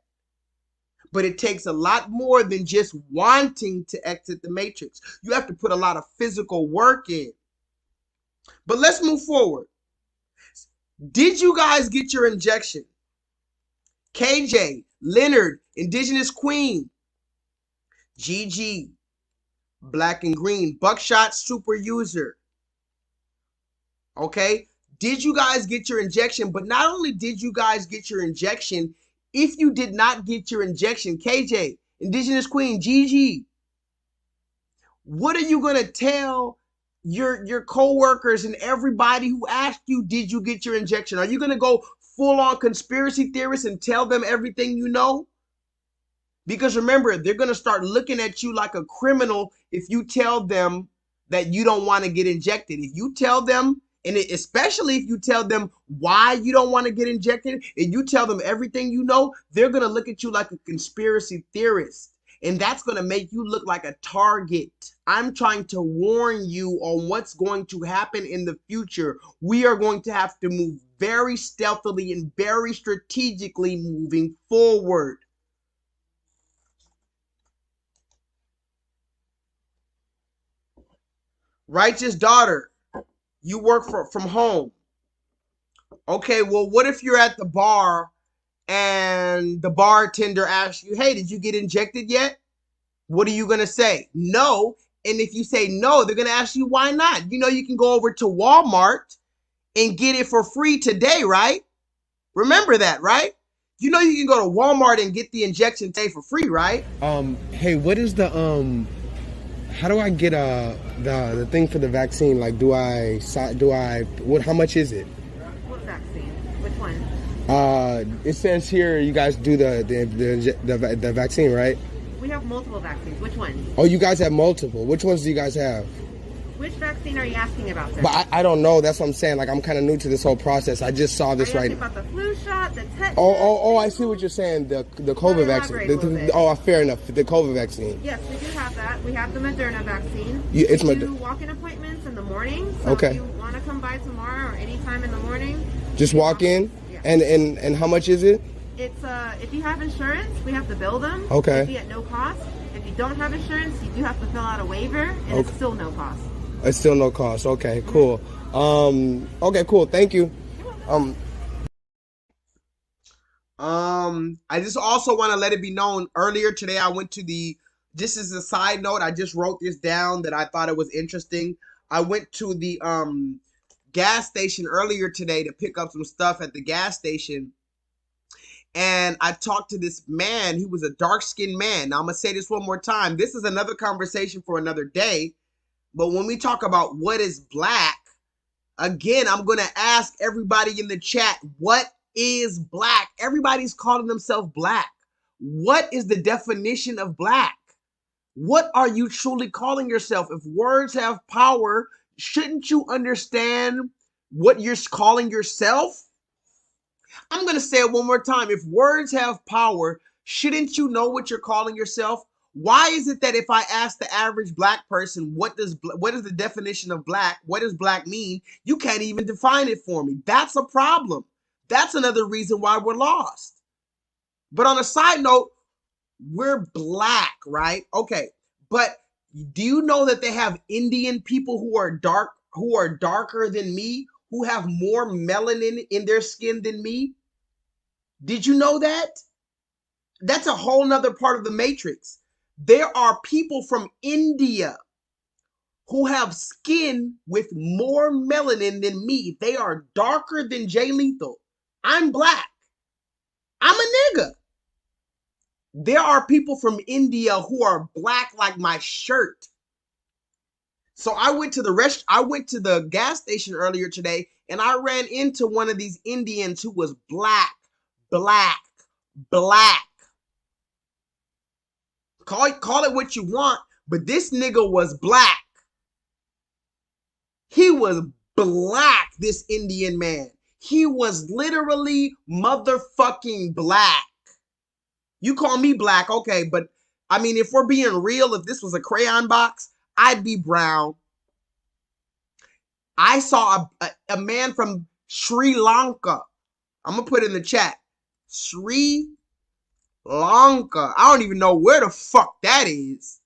But it takes a lot more than just wanting to exit the matrix. You have to put a lot of physical work in. But let's move forward. Did you guys get your injection? KJ, Leonard, Indigenous Queen, GG, Black and Green, Buckshot Super User. Okay? Did you guys get your injection? But not only did you guys get your injection, if you did not get your injection, KJ, Indigenous Queen, GG, what are you going to tell your co-workers and everybody who asked you, did you get your injection? Are you going to go full-on conspiracy theorist and tell them everything you know? Because remember, they're going to start looking at you like a criminal if you tell them that you don't want to get injected. If you tell them, and especially if you tell them why you don't want to get injected, and you tell them everything you know, they're going to look at you like a conspiracy theorist. And that's going to make you look like a target. I'm trying to warn you on what's going to happen in the future. We are going to have to move very stealthily and very strategically moving forward. Righteous daughter, you work from home. Okay, well, what if you're at the bar and the bartender asks you, hey, did you get injected yet? What are you going to say? No. And if you say no, they're going to ask you why not. You know, you can go over to Walmart and get it for free today, right? Remember that, right? You know, you can go to Walmart and get the injection today for free, right? Hey, what is the how do I get the thing for the vaccine? Like, how much is it? What vaccine? Which one? It says here you guys do the vaccine, right? We have multiple vaccines. Which one? Oh, you guys have multiple. Which ones do you guys have? Which vaccine are you asking about, sir? But I don't know. That's what I'm saying. Like, I'm kind of new to this whole process. I just saw this right. About the flu shot, the tetanus. Oh! I see what you're saying. The COVID vaccine. Fair enough. The COVID vaccine. Yes, we do have that. We have the Moderna vaccine. It's we do walk-in appointments in the morning. So okay. If you want to come by tomorrow or anytime in the morning, just walk in. Yeah. And how much is it? It's if you have insurance, we have to bill them. Okay. It'll be at no cost. If you don't have insurance, you do have to fill out a waiver, and it's still no cost. It's still no cost. Okay, cool. Okay, cool. Thank you. I just also want to let it be known, earlier today I went to just as a side note, I just wrote this down that I thought it was interesting. I went to the gas station earlier today to pick up some stuff at the gas station. And I talked to this man. He was a dark-skinned man. Now, I'm going to say this one more time. This is another conversation for another day. But when we talk about what is black, again, I'm going to ask everybody in the chat, what is black? Everybody's calling themselves black. What is the definition of black? What are you truly calling yourself? If words have power, shouldn't you understand what you're calling yourself? I'm going to say it one more time. If words have power, shouldn't you know what you're calling yourself? Why is it that if I ask the average black person, what is the definition of black? What does black mean? You can't even define it for me. That's a problem. That's another reason why we're lost. But on a side note, we're black, right? Okay. But do you know that they have Indian people who are darker than me, who have more melanin in their skin than me? Did you know that? That's a whole nother part of the matrix. There are people from India who have skin with more melanin than me. They are darker than J-Lethal. I'm black. I'm a nigga. There are people from India who are black like my shirt. So I went to the gas station earlier today, and I ran into one of these Indians who was black. Call it what you want, but this nigga was black. He was black, this Indian man. He was literally motherfucking black. You call me black, okay, but I mean, if we're being real, if this was a crayon box, I'd be brown. I saw a man from Sri Lanka. I'm going to put it in the chat. Sri Lanka. I don't even know where the fuck that is.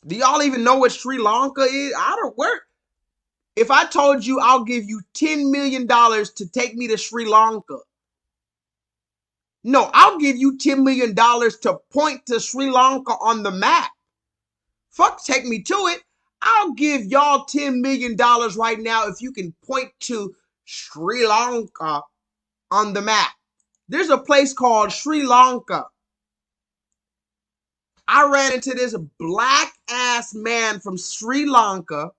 Do y'all even know what Sri Lanka is? I don't where. If I told you I'll give you $10 million to take me to Sri Lanka. No, I'll give you $10 million to point to Sri Lanka on the map. Fuck, take me to it. I'll give y'all $10 million right now if you can point to Sri Lanka on the map. There's a place called Sri Lanka. I ran into this black ass man from Sri Lanka,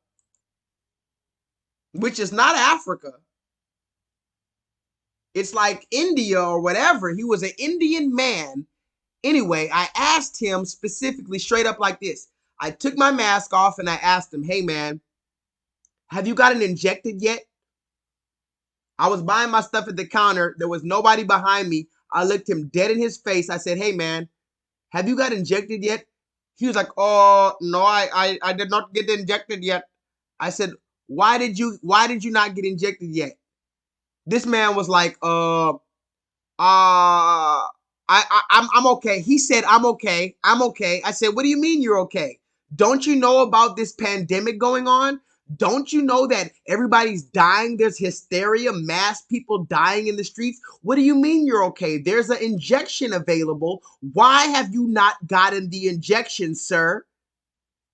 which is not Africa. It's like India or whatever. He was an Indian man. Anyway, I asked him specifically straight up like this. I took my mask off and I asked him, hey man, have you gotten injected yet? I was buying my stuff at the counter. There was nobody behind me. I looked him dead in his face. I said, hey man, have you got injected yet? He was like, oh no, I did not get injected yet. I said, why did you not get injected yet? This man was like, I'm okay. He said, I'm okay. I said, what do you mean you're okay? Don't you know about this pandemic going on? Don't you know that everybody's dying? There's hysteria, mass people dying in the streets. What do you mean you're okay? There's an injection available. Why have you not gotten the injection, sir?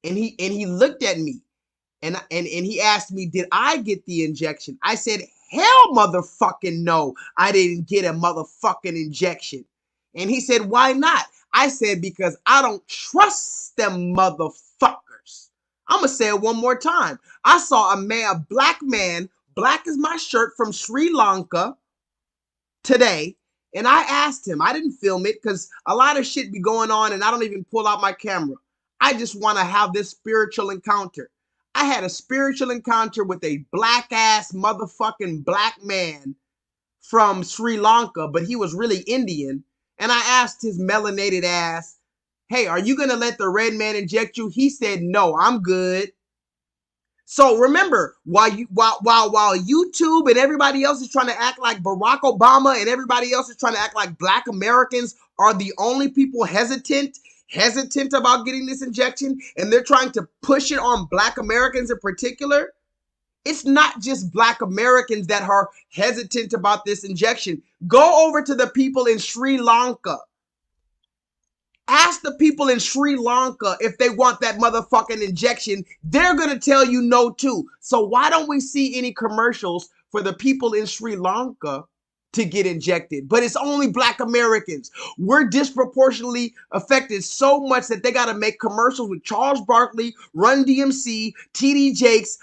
And he looked at me and he asked me, did I get the injection? I said, hell motherfucking no, I didn't get a motherfucking injection. And he said, why not? I said, because I don't trust them motherfuckers. I'm going to say it one more time. I saw a black man, black as my shirt, from Sri Lanka today. And I asked him, I didn't film it because a lot of shit be going on and I don't even pull out my camera. I just want to have this spiritual encounter. I had a spiritual encounter with a black ass motherfucking black man from Sri Lanka, but he was really Indian. And I asked his melanated ass, hey, are you going to let the red man inject you? He said, no, I'm good. So remember, while YouTube and everybody else is trying to act like Barack Obama and everybody else is trying to act like black Americans are the only people hesitant about getting this injection, and they're trying to push it on black Americans in particular, it's not just black Americans that are hesitant about this injection. Go over to the people in Sri Lanka. Ask the people in Sri Lanka if they want that motherfucking injection. They're going to tell you no too. So why don't we see any commercials for the people in Sri Lanka to get injected? But it's only black Americans. We're disproportionately affected so much that they got to make commercials with Charles Barkley, Run DMC, TD Jakes,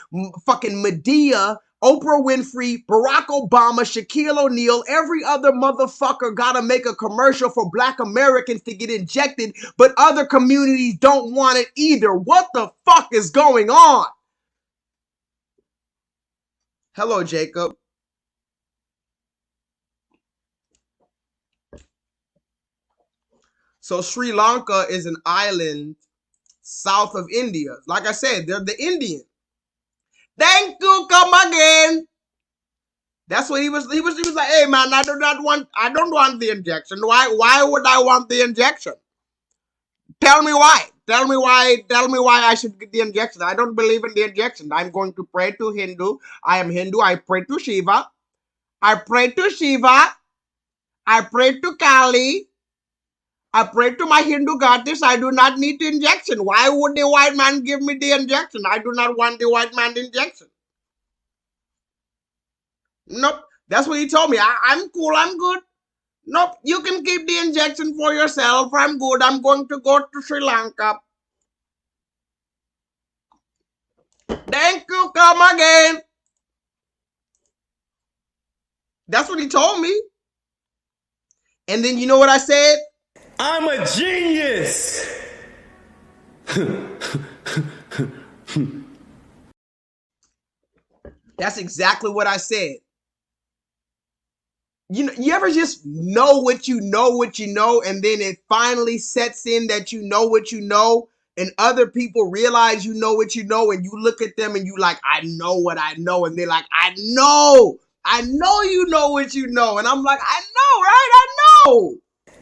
fucking Medea, Oprah Winfrey, Barack Obama, Shaquille O'Neal, every other motherfucker gotta make a commercial for black Americans to get injected, but other communities don't want it either. What the fuck is going on? Hello, Jacob. So Sri Lanka is an island south of India. Like I said, they're the Indian. Thank you, come again. That's what he was like, hey man, I don't want the injection. Why would I want the injection? Tell me why I should get the injection. I don't believe in the injection. I'm going to pray to Hindu. I am Hindu. I pray to Shiva. I pray to Kali. I pray to my Hindu goddess. I do not need the injection. Why would the white man give me the injection? I do not want the white man injection. Nope. That's what he told me. I'm cool. I'm good. Nope. You can keep the injection for yourself. I'm good. I'm going to go to Sri Lanka. Thank you. Come again. That's what he told me. And then you know what I said? I'm a genius. That's exactly what I said. You ever just know what you know, and then it finally sets in that you know what you know, and other people realize you know what you know, and you look at them and you like, I know what I know, and they're like, I know you know what you know, and I'm like, I know, right? I know.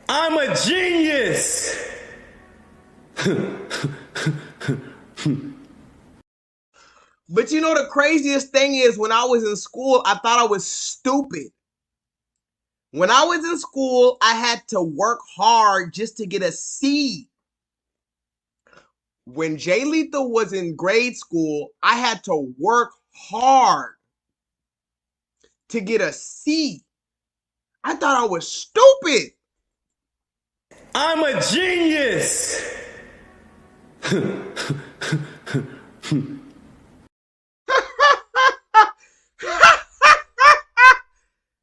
I'm a genius. But you know the craziest thing is, when I was in school, I thought I was stupid. When I was in school, I had to work hard just to get a C. When J-LEETHAL was in grade school, I had to work hard to get a C. I thought I was stupid. I'm a genius.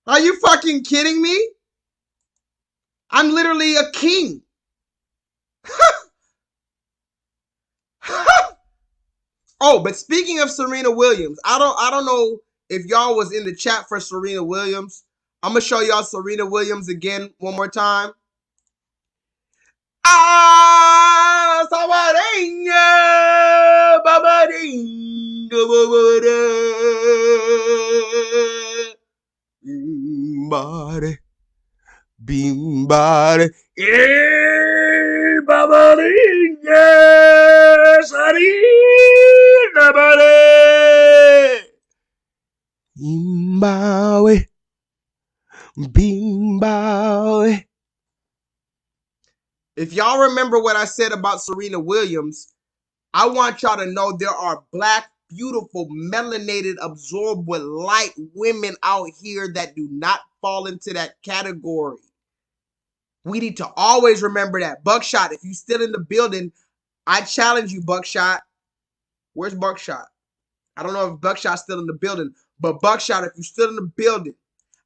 Are you fucking kidding me? I'm literally a king. Oh, but speaking of Serena Williams, I don't know if y'all was in the chat for Serena Williams. I'm gonna show y'all Serena Williams again one more time. Ah, Sabarinha, Babarinha, Bimbare, Bimbare, Babarinha, Sarina, Bare, Bimbawe, Bimbawe. If y'all remember what I said about Serena Williams, I want y'all to know there are black, beautiful, melanated, absorbed with light women out here that do not fall into that category. We need to always remember that. Buckshot, if you still in the building, I challenge you, Buckshot. Where's Buckshot? I don't know if Buckshot's still in the building, but Buckshot, if you're still in the building,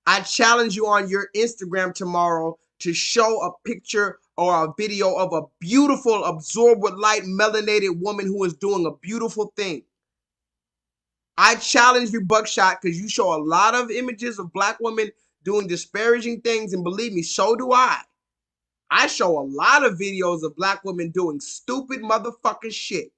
I challenge you on your Instagram tomorrow to show a picture or a video of a beautiful, absorbed with light, melanated woman who is doing a beautiful thing. I challenge you, Buckshot, because you show a lot of images of black women doing disparaging things, and believe me, so do I. I show a lot of videos of black women doing stupid motherfucking shit.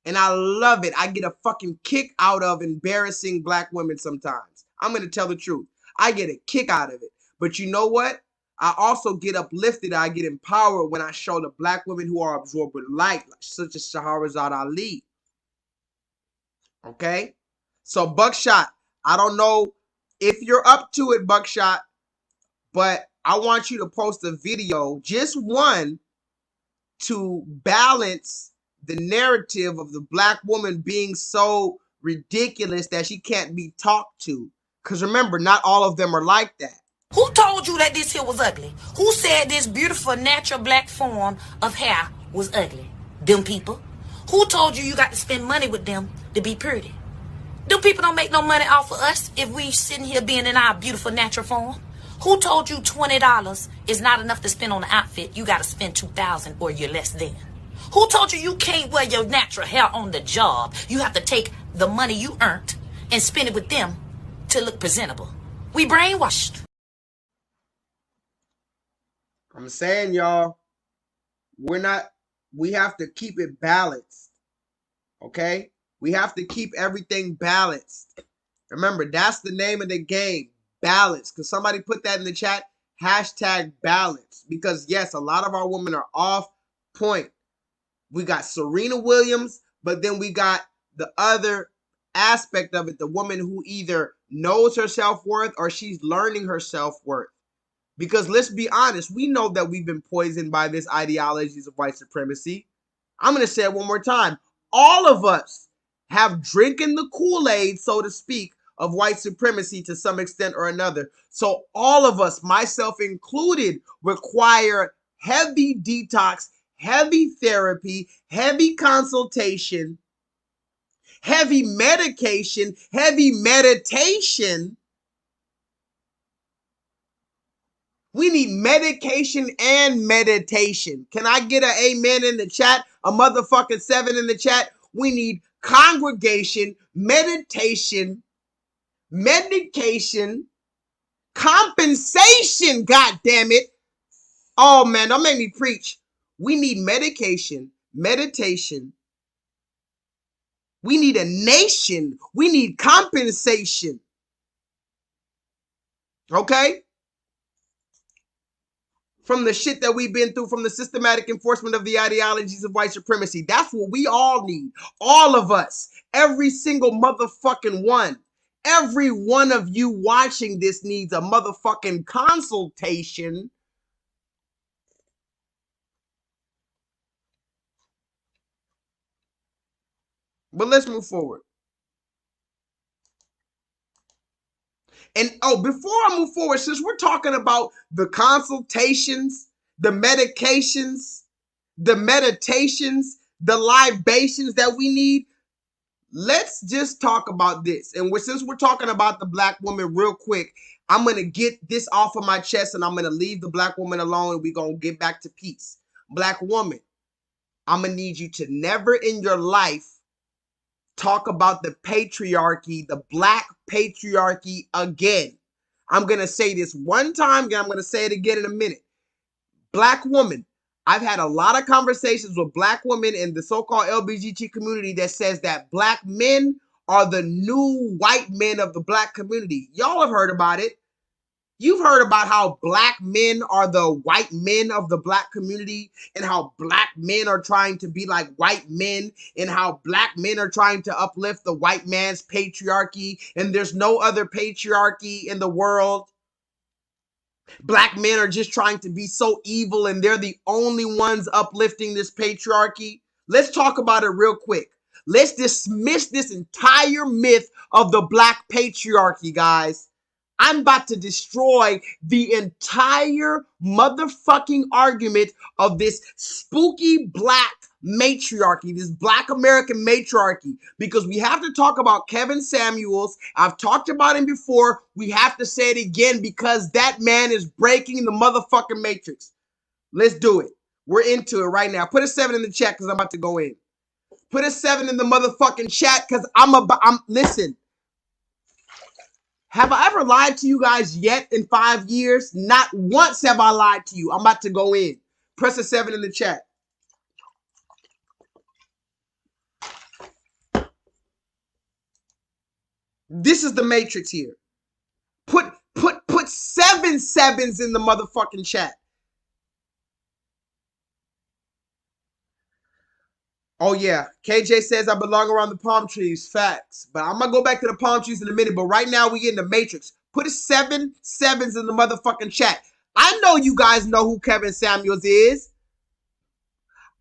And I love it. I get a fucking kick out of embarrassing black women sometimes. I'm going to tell the truth. I get a kick out of it. But you know what? I also get uplifted. I get empowered when I show the black women who are absorbed with light, such as Shahrazad Ali. Okay? So, Buckshot, I don't know if you're up to it, Buckshot, but I want you to post a video, just one, to balance the narrative of the black woman being so ridiculous that she can't be talked to. Because remember, not all of them are like that. Who told you that this here was ugly? Who said this beautiful natural black form of hair was ugly? Them people. Who told you got to spend money with them to be pretty? Them people don't make no money off of us if we sitting here being in our beautiful natural form. Who told you $20 is not enough to spend on an outfit? You got to spend $2,000 or you're less than. Who told you you can't wear your natural hair on the job? You have to take the money you earned and spend it with them to look presentable. We brainwashed. I'm saying, y'all, we have to keep it balanced. Okay? We have to keep everything balanced. Remember, that's the name of the game. Balance. Because somebody put that in the chat. Hashtag balance. Because yes, a lot of our women are off point. We got Serena Williams, but then we got the other aspect of it. The woman who either knows her self-worth or she's learning her self-worth. Because let's be honest, we know that we've been poisoned by this ideologies of white supremacy. I'm going to say it one more time. All of us have drinking the Kool-Aid, so to speak, of white supremacy to some extent or another. So all of us, myself included, require heavy detox, heavy therapy, heavy consultation, heavy medication, heavy meditation. We need medication and meditation. Can I get an amen in the chat? A motherfucking 7 in the chat. We need congregation, meditation, medication, compensation, god damn it. Oh man, don't make me preach. We need medication, meditation. We need a nation. We need compensation. Okay? From the shit that we've been through, from the systematic enforcement of the ideologies of white supremacy. That's what we all need. All of us. Every single motherfucking one. Every one of you watching this needs a motherfucking consultation. But let's move forward. And before I move forward, since we're talking about the consultations, the medications, the meditations, the libations that we need, let's just talk about this. And since we're talking about the black woman real quick, I'm going to get this off of my chest and I'm going to leave the black woman alone and we're going to get back to peace. Black woman, I'm going to need you to never in your life talk about the patriarchy, the black patriarchy again. I'm going to say this one time, and I'm going to say it again in a minute. Black woman, I've had a lot of conversations with black women in the so-called LGBT community that says that black men are the new white men of the black community. Y'all have heard about it. You've heard about how black men are the white men of the black community and how black men are trying to be like white men and how black men are trying to uplift the white man's patriarchy and there's no other patriarchy in the world. Black men are just trying to be so evil and they're the only ones uplifting this patriarchy. Let's talk about it real quick. Let's dismiss this entire myth of the black patriarchy, guys. I'm about to destroy the entire motherfucking argument of this spooky black matriarchy, this black American matriarchy, because we have to talk about Kevin Samuels. I've talked about him before. We have to say it again because that man is breaking the motherfucking matrix. Let's do it. We're into it right now. Put a 7 in the chat because I'm about to go in. Put a 7 in the motherfucking chat because listen. Have I ever lied to you guys yet in 5 years? Not once have I lied to you. I'm about to go in. Press a 7 in the chat. This is the matrix here. Put 7 sevens in the motherfucking chat. Oh yeah, KJ says I belong around the palm trees. Facts. But I'm gonna go back to the palm trees in a minute. But right now we get in the matrix. Put a 7 sevens in the motherfucking chat. I know you guys know who Kevin Samuels is.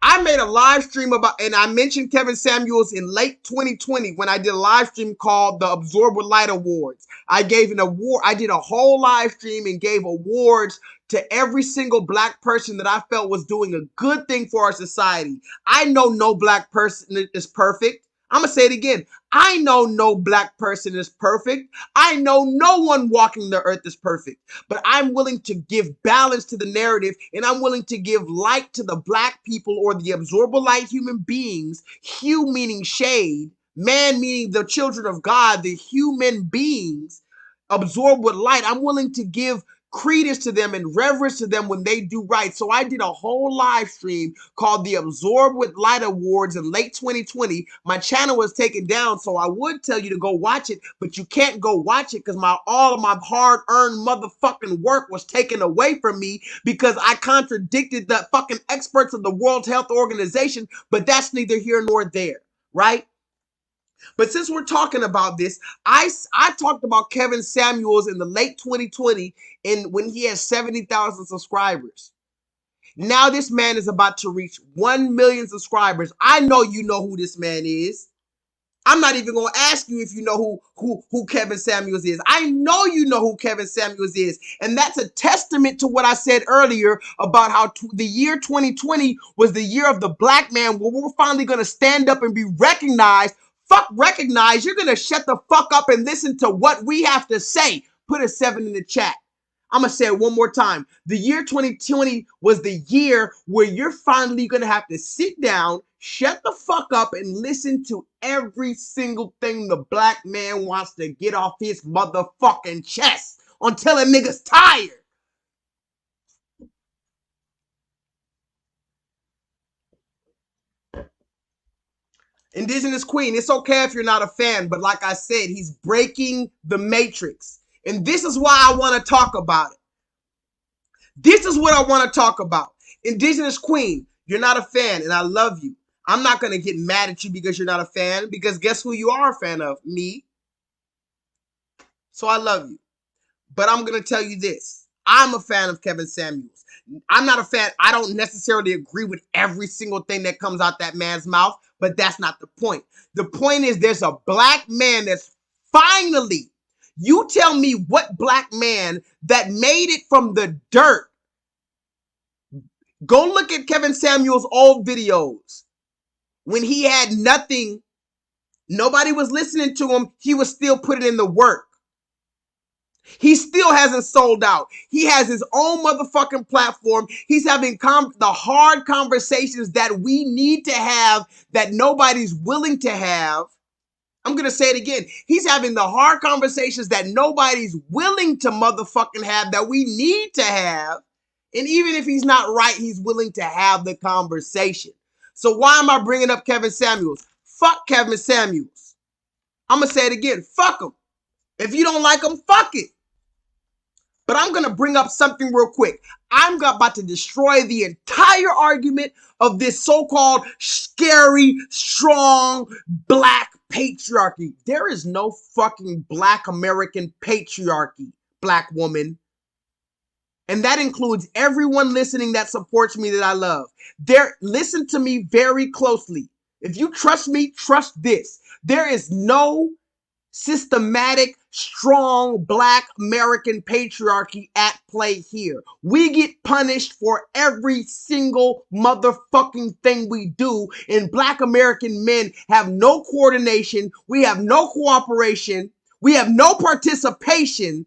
I made a live stream about, and I mentioned Kevin Samuels in late 2020 when I did a live stream called the Absorb with Light Awards. I gave an award. I did a whole live stream and gave awards to every single black person that I felt was doing a good thing for our society. I know no black person is perfect. I'm going to say it again. I know no black person is perfect. I know no one walking the earth is perfect. But I'm willing to give balance to the narrative, and I'm willing to give light to the black people or the absorbable light human beings, hue meaning shade, man meaning the children of God, the human beings, absorbed with light. I'm willing to give credence to them and reverence to them when they do right. So I did a whole live stream called the Absorb with Light Awards in late 2020. My channel was taken down, so I would tell you to go watch it, but you can't go watch it because all of my hard-earned motherfucking work was taken away from me because I contradicted the fucking experts of the World Health Organization, but that's neither here nor there, right? But since we're talking about this, I talked about Kevin Samuels in the late 2020 when he had 70,000 subscribers. Now this man is about to reach 1 million subscribers. I know you know who this man is. I'm not even going to ask you if you know who Kevin Samuels is. I know you know who Kevin Samuels is. And that's a testament to what I said earlier about how the year 2020 was the year of the black man, where we're finally going to stand up and be recognized. Fuck recognize. You're going to shut the fuck up and listen to what we have to say. Put a 7 in the chat. I'm going to say it one more time. The year 2020 was the year where you're finally going to have to sit down, shut the fuck up, and listen to every single thing the black man wants to get off his motherfucking chest until a nigga's tired. Indigenous Queen, it's okay if you're not a fan, but like I said, he's breaking the matrix. And this is why I want to talk about it. This is what I want to talk about. Indigenous Queen, you're not a fan, and I love you. I'm not going to get mad at you because you're not a fan, because guess who you are a fan of? Me. So I love you. But I'm going to tell you this. I'm a fan of Kevin Samuels. I'm not a fan. I don't necessarily agree with every single thing that comes out that man's mouth, but that's not the point. The point is there's a black man that's finally, you tell me what black man that made it from the dirt. Go look at Kevin Samuels' old videos. When he had nothing, nobody was listening to him, he was still putting in the work. He still hasn't sold out. He has his own motherfucking platform. He's having the hard conversations that we need to have that nobody's willing to have. I'm going to say it again. He's having the hard conversations that nobody's willing to motherfucking have, that we need to have. And even if he's not right, he's willing to have the conversation. So why am I bringing up Kevin Samuels? Fuck Kevin Samuels. I'm going to say it again. Fuck him. If you don't like him, fuck it. But I'm going to bring up something real quick. I'm about to destroy the entire argument of this so-called scary, strong, black patriarchy. There is no fucking black American patriarchy, black woman. And that includes everyone listening that supports me that I love. Listen to me very closely. If you trust me, trust this. There is no systematic, strong black American patriarchy at play here. We get punished for every single motherfucking thing we do, and black American men have no coordination, we have no cooperation, we have no participation,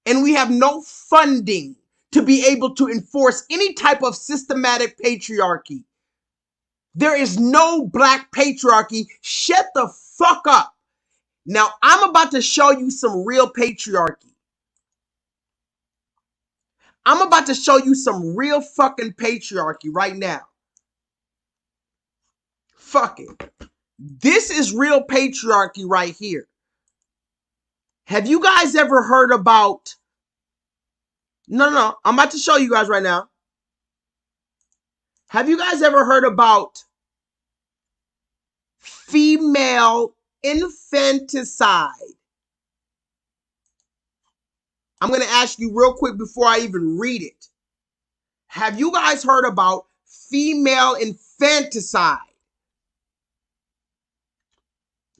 and we have no funding to be able to enforce any type of systematic patriarchy. There is no black patriarchy. Shut the fuck up. Now, I'm about to show you some real patriarchy. I'm about to show you some real fucking patriarchy right now. Fuck it. This is real patriarchy right here. Have you guys ever heard about... No. I'm about to show you guys right now. Have you guys ever heard about female infanticide? I'm going to ask you real quick before I even read it. Have you guys heard about female infanticide?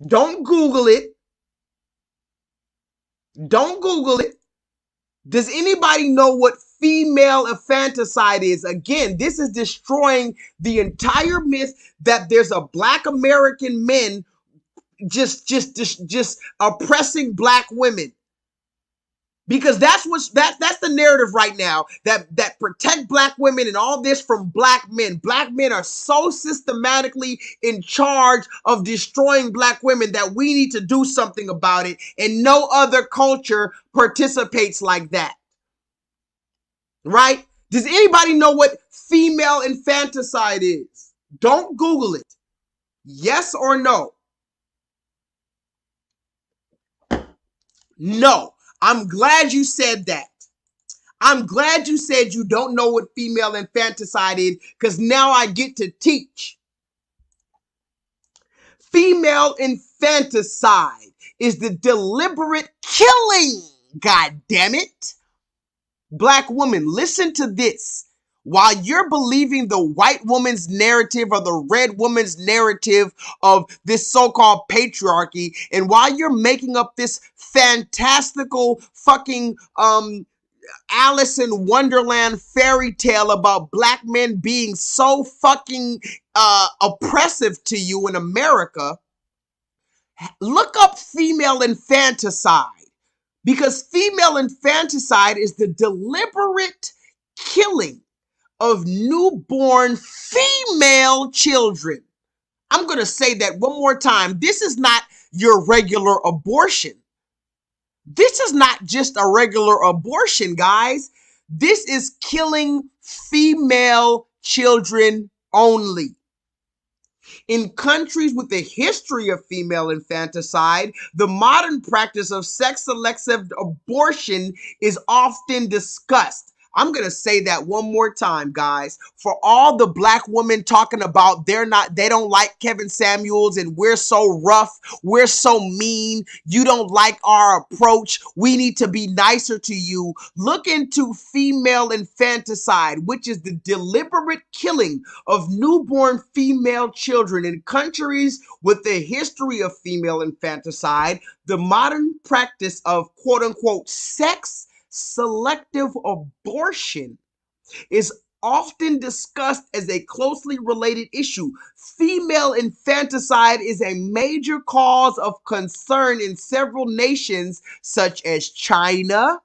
Don't Google it. Don't Google it. Does anybody know what female infanticide is? Again, this is destroying the entire myth that there's a black American men just oppressing black women. Because that's the narrative right now, that protect black women and all this from black men. Black men are so systematically in charge of destroying black women that we need to do something about it, and no other culture participates like that. Right? Does anybody know what female infanticide is? Don't Google it. Yes or no? No. I'm glad you said that. I'm glad you said you don't know what female infanticide is, because now I get to teach. Female infanticide is the deliberate killing, god damn it. Black woman, listen to this. While you're believing the white woman's narrative or the red woman's narrative of this so-called patriarchy, and while you're making up this fantastical fucking Alice in Wonderland fairy tale about black men being so fucking oppressive to you in America, look up female infanticide. Because female infanticide is the deliberate killing of newborn female children. I'm going to say that one more time. This is not your regular abortion. This is not just a regular abortion, guys. This is killing female children only. In countries with a history of female infanticide, the modern practice of sex-selective abortion is often discussed. I'm going to say that one more time, guys. For all the black women talking about they don't like Kevin Samuels and we're so rough, we're so mean, you don't like our approach, we need to be nicer to you. Look into female infanticide, which is the deliberate killing of newborn female children in countries with a history of female infanticide. The modern practice of quote-unquote sex selective abortion is often discussed as a closely related issue. Female infanticide is a major cause of concern in several nations such as China,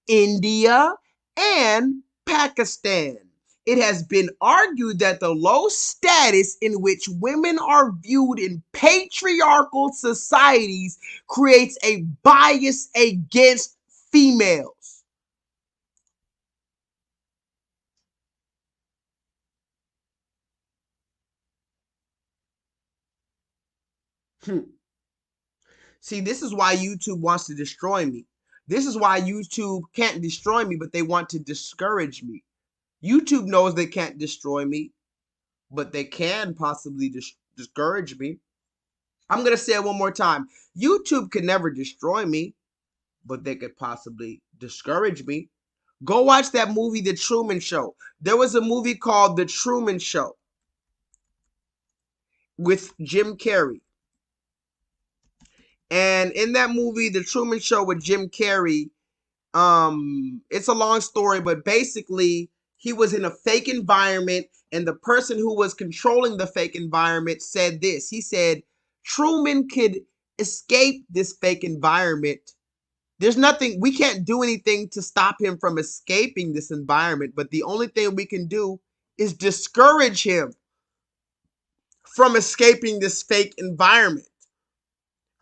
India, and Pakistan. It has been argued that the low status in which women are viewed in patriarchal societies creates a bias against females. See, this is why YouTube wants to destroy me. This is why YouTube can't destroy me, but they want to discourage me. YouTube knows they can't destroy me, but they can possibly discourage me. I'm going to say it one more time. YouTube could never destroy me, but they could possibly discourage me. Go watch that movie, The Truman Show. There was a movie called The Truman Show with Jim Carrey. And in that movie, The Truman Show with Jim Carrey, it's a long story, but basically he was in a fake environment and the person who was controlling the fake environment said this. He said, Truman could escape this fake environment. There's nothing, we can't do anything to stop him from escaping this environment, but the only thing we can do is discourage him from escaping this fake environment.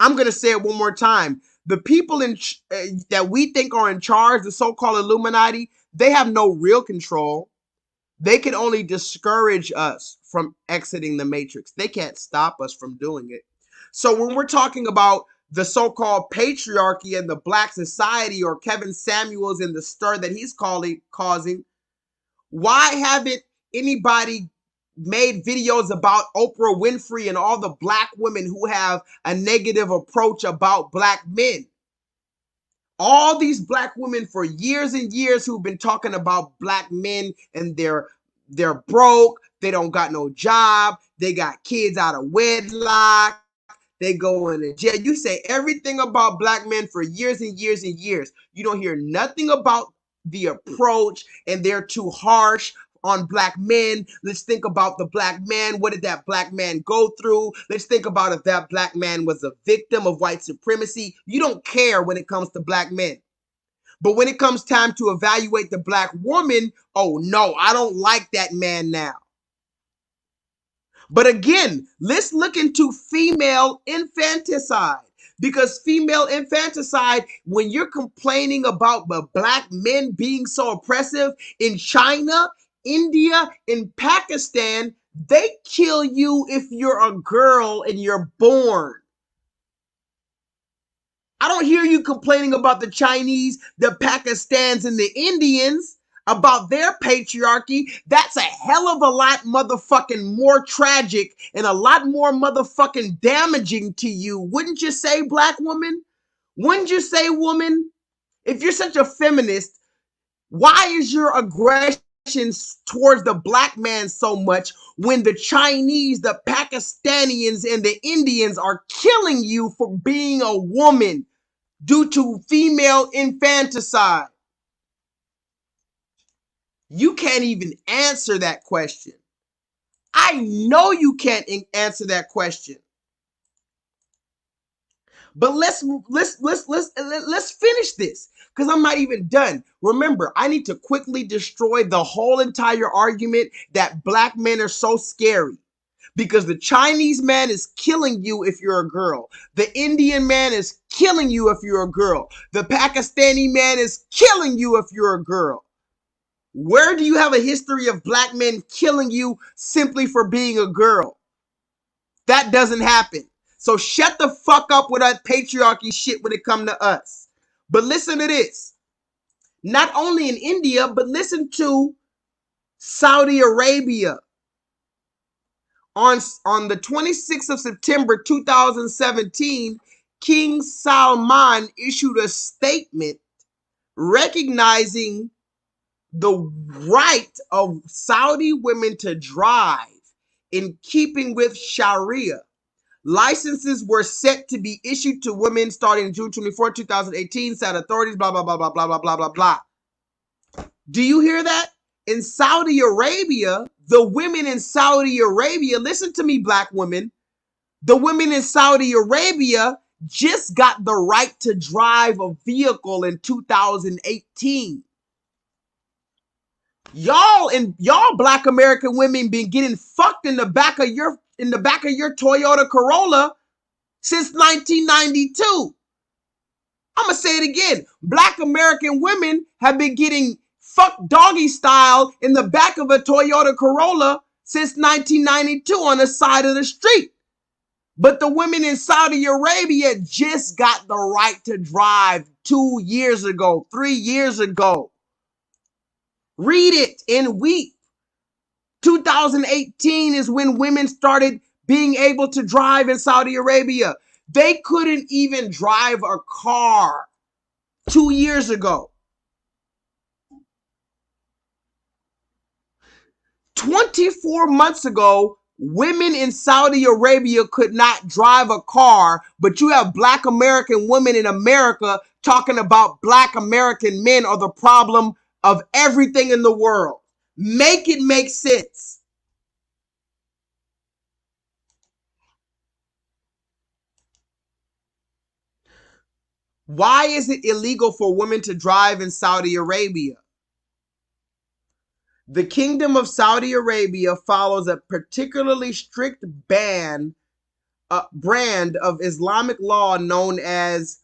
I'm going to say it one more time. The people that we think are in charge, the so-called Illuminati, they have no real control. They can only discourage us from exiting the matrix. They can't stop us from doing it. So when we're talking about the so-called patriarchy and the black society, or Kevin Samuels and the stir that he's causing, why haven't anybody made videos about Oprah Winfrey and all the black women who have a negative approach about black men? All these black women for years and years who've been talking about black men and they're broke, they don't got no job, they got kids out of wedlock, they go into jail. You say everything about black men for years and years and years. You don't hear nothing about the approach, and they're too harsh on black men. Let's think about the black man. What did that black man go through? Let's think about if that black man was a victim of white supremacy. You don't care when it comes to black men. But when it comes time to evaluate the black woman, oh no, I don't like that man now. But again, let's look into female infanticide. Because female infanticide, when you're complaining about the black men being so oppressive in China, India, and Pakistan, they kill you if you're a girl and you're born. I don't hear you complaining about the Chinese, the Pakistans, and the Indians. about their patriarchy, that's a hell of a lot motherfucking more tragic and a lot more motherfucking damaging to you. Wouldn't you say, black woman? Wouldn't you say, woman? If you're such a feminist, why is your aggression towards the black man so much when the Chinese, the Pakistanians, and the Indians are killing you for being a woman due to female infanticide? You can't even answer that question. I know you can't answer that question. But let's finish this, because I'm not even done. Remember, I need to quickly destroy the whole entire argument that black men are so scary. Because the Chinese man is killing you if you're a girl. The Indian man is killing you if you're a girl. The Pakistani man is killing you if you're a girl. Where do you have a history of black men killing you simply for being a girl? That doesn't happen. So shut the fuck up with that patriarchy shit when it comes to us. But listen to this. Not only in India, but listen to Saudi Arabia. On the 26th of September 2017, King Salman issued a statement recognizing the right of Saudi women to drive in keeping with Sharia. Licenses were set to be issued to women starting June 24, 2018, said authorities, blah, blah, blah, blah, blah, blah, blah, blah, blah. Do you hear that? In Saudi Arabia, the women in Saudi Arabia, listen to me, black women, the women in Saudi Arabia just got the right to drive a vehicle in 2018. Y'all black American women been getting fucked in the back of your Toyota Corolla since 1992. I'm gonna say it again. Black American women have been getting fucked doggy style in the back of a Toyota Corolla since 1992 on the side of the street. But the women in Saudi Arabia just got the right to drive 2 years ago, 3 years ago. Read it and weep. 2018 is when women started being able to drive in Saudi Arabia. They couldn't even drive a car 2 years ago. 24 months ago, women in Saudi Arabia could not drive a car, but you have black American women in America talking about black American men are the problem of everything in the world. Make it make sense. Why is it illegal for women to drive in Saudi Arabia? The Kingdom of Saudi Arabia follows a particularly strict brand of Islamic law known as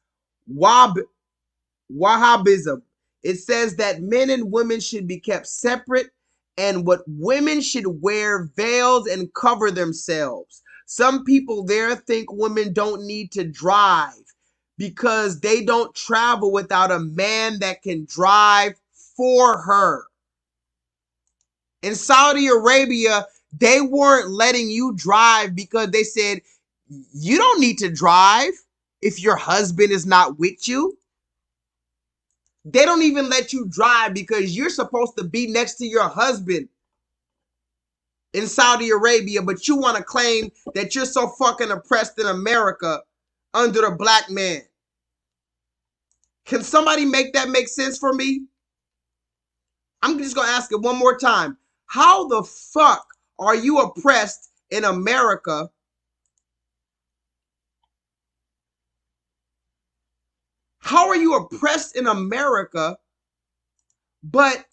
Wahhabism. It says that men and women should be kept separate and what women should wear veils and cover themselves. Some people there think women don't need to drive because they don't travel without a man that can drive for her. In Saudi Arabia, they weren't letting you drive because they said, you don't need to drive if your husband is not with you. They don't even let you drive because you're supposed to be next to your husband in Saudi Arabia, but you want to claim that you're so fucking oppressed in America under the black man. Can somebody make that make sense for me? I'm just going to ask it one more time. How the fuck are you oppressed in America? How are you oppressed in America, but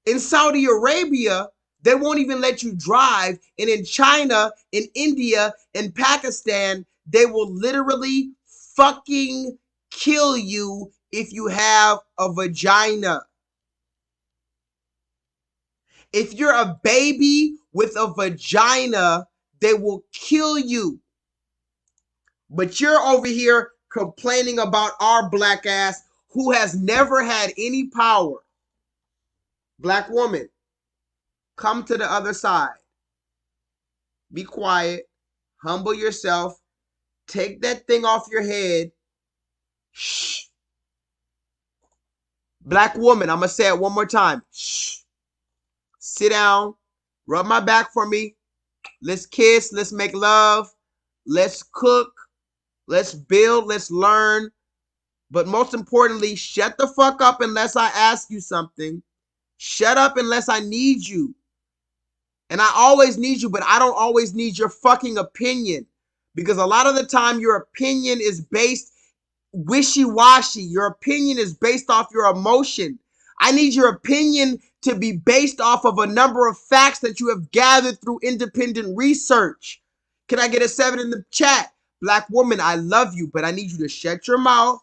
in Saudi Arabia, they won't even let you drive. And in China, in India, in Pakistan, they will literally fucking kill you if you have a vagina. If you're a baby with a vagina, they will kill you. But you're over here complaining about our black ass who has never had any power. Black woman, come to the other side. Be quiet. Humble yourself. Take that thing off your head. Shh. Black woman, I'm going to say it one more time. Shh. Sit down. Rub my back for me. Let's kiss. Let's make love. Let's cook. Let's build. Let's learn. But most importantly, shut the fuck up unless I ask you something. Shut up unless I need you. And I always need you, but I don't always need your fucking opinion. Because a lot of the time, your opinion is based wishy-washy. Your opinion is based off your emotion. I need your opinion to be based off of a number of facts that you have gathered through independent research. Can I get a 7 in the chat? Black woman, I love you, but I need you to shut your mouth.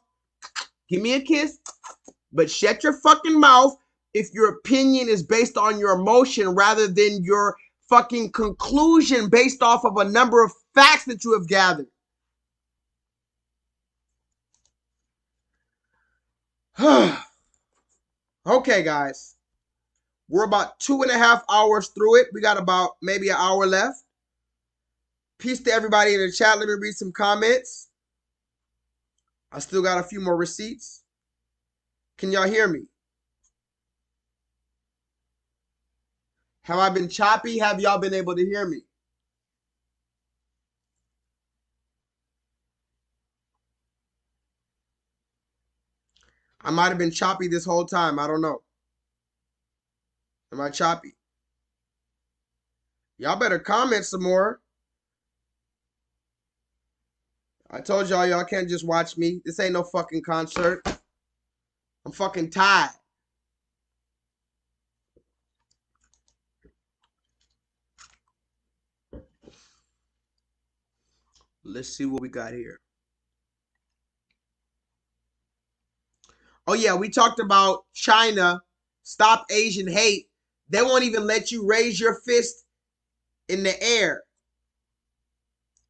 Give me a kiss, but shut your fucking mouth if your opinion is based on your emotion rather than your fucking conclusion based off of a number of facts that you have gathered. Okay, guys. We're about 2.5 hours through it. We got about maybe an hour left. Peace to everybody in the chat. Let me read some comments. I still got a few more receipts. Can y'all hear me? Have I been choppy? Have y'all been able to hear me? I might have been choppy this whole time. I don't know. Am I choppy? Y'all better comment some more. I told y'all can't just watch me. This ain't no fucking concert. I'm fucking tired. Let's see what we got here. Oh yeah, we talked about China. Stop Asian hate. They won't even let you raise your fist in the air.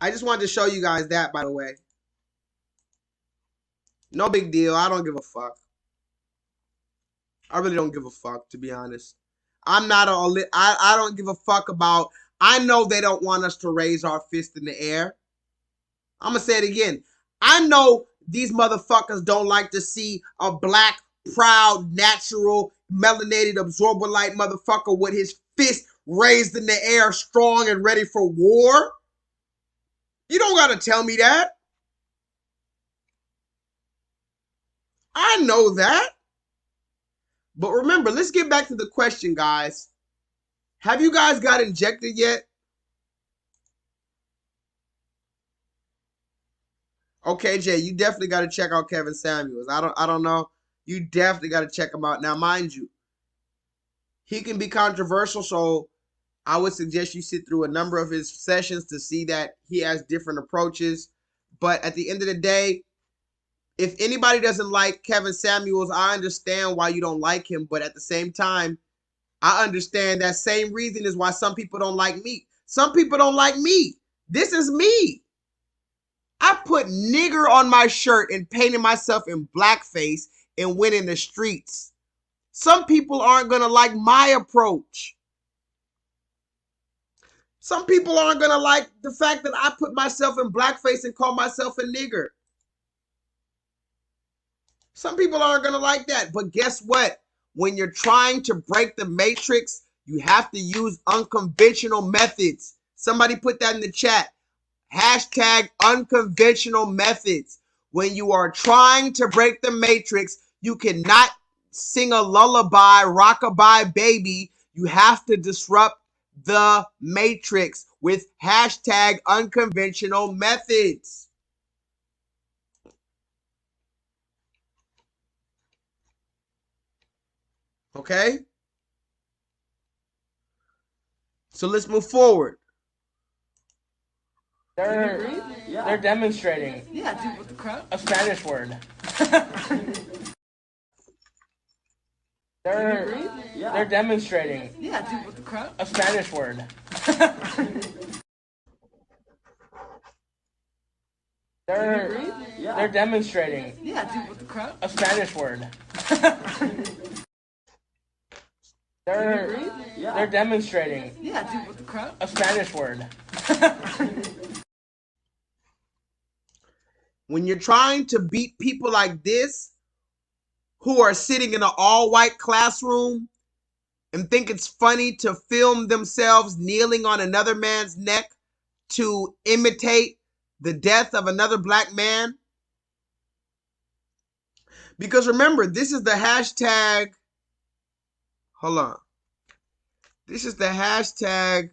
I just wanted to show you guys that, by the way. No big deal. I don't give a fuck. I really don't give a fuck, to be honest. I'm not I don't give a fuck about. I know they don't want us to raise our fist in the air. I'm going to say it again. I know these motherfuckers don't like to see a black, proud, natural, melanated, absorber light motherfucker with his fist raised in the air, strong and ready for war. You don't got to tell me that. I know that. But remember, let's get back to the question, guys. Have you guys got injected yet? Okay, Jay, you definitely got to check out Kevin Samuels. I don't know. You definitely got to check him out. Now, mind you, he can be controversial, so I would suggest you sit through a number of his sessions to see that he has different approaches. But at the end of the day, if anybody doesn't like Kevin Samuels, I understand why you don't like him. But at the same time, I understand that same reason is why some people don't like me. Some people don't like me. This is me. I put nigger on my shirt and painted myself in blackface and went in the streets. Some people aren't going to like my approach. Some people aren't going to like the fact that I put myself in blackface and call myself a nigger. Some people aren't going to like that. But guess what? When you're trying to break the matrix, you have to use unconventional methods. Somebody put that in the chat. Hashtag unconventional methods. When you are trying to break the matrix, you cannot sing a lullaby, rock-a-bye baby. You have to disrupt the matrix with hashtag unconventional methods. Okay? So let's move forward. They're demonstrating. Yeah, dude, with the crowd. A Spanish word. They're demonstrating. Yeah, dude, with the crowd. A Spanish word. They're demonstrating. Yeah, dude, with the crowd. A Spanish word. They're demonstrating. Yeah, dude, what the crap? A Spanish word. When you're trying to beat people like this, who are sitting in an all-white classroom and think it's funny to film themselves kneeling on another man's neck to imitate the death of another black man. Because remember, this is the hashtag, hold on. This is the hashtag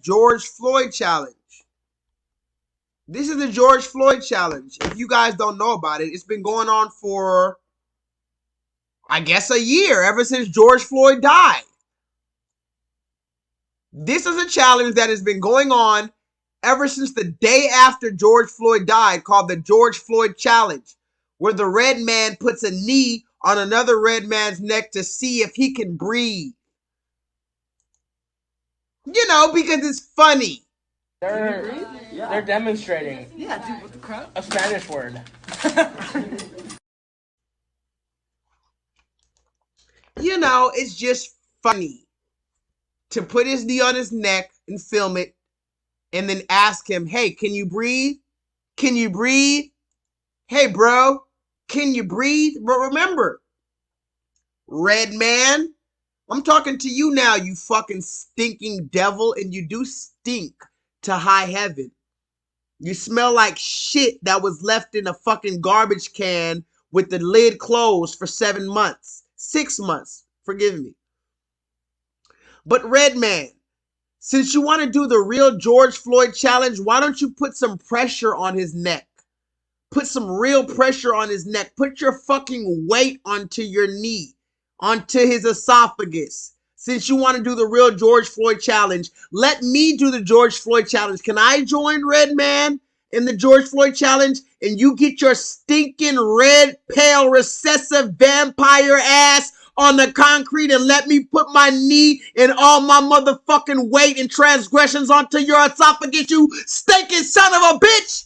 George Floyd challenge. This is the George Floyd challenge. If you guys don't know about it, it's been going on for, I guess, a year, ever since George Floyd died. This is a challenge that has been going on ever since the day after George Floyd died, called the George Floyd Challenge, where the red man puts a knee on another red man's neck to see if he can breathe. You know, because it's funny. They're demonstrating. Yeah, dude, what the crap? A Spanish word. You know, it's just funny to put his knee on his neck and film it and then ask him, hey, can you breathe? Can you breathe? Hey, bro, can you breathe? But remember, red man, I'm talking to you now, you fucking stinking devil, and you do stink to high heaven. You smell like shit that was left in a fucking garbage can with the lid closed for 7 months. 6 months, forgive me. But red man, since you want to do the real George Floyd challenge, why don't you put some pressure on his neck? Put some real pressure on his neck. Put your fucking weight onto your knee, onto his esophagus. Since you want to do the real George Floyd challenge, let me do the George Floyd challenge. Can I join red man in the George Floyd challenge? And you get your stinking red, pale, recessive vampire ass on the concrete and let me put my knee and all my motherfucking weight and transgressions onto your esophagus, you stinking son of a bitch!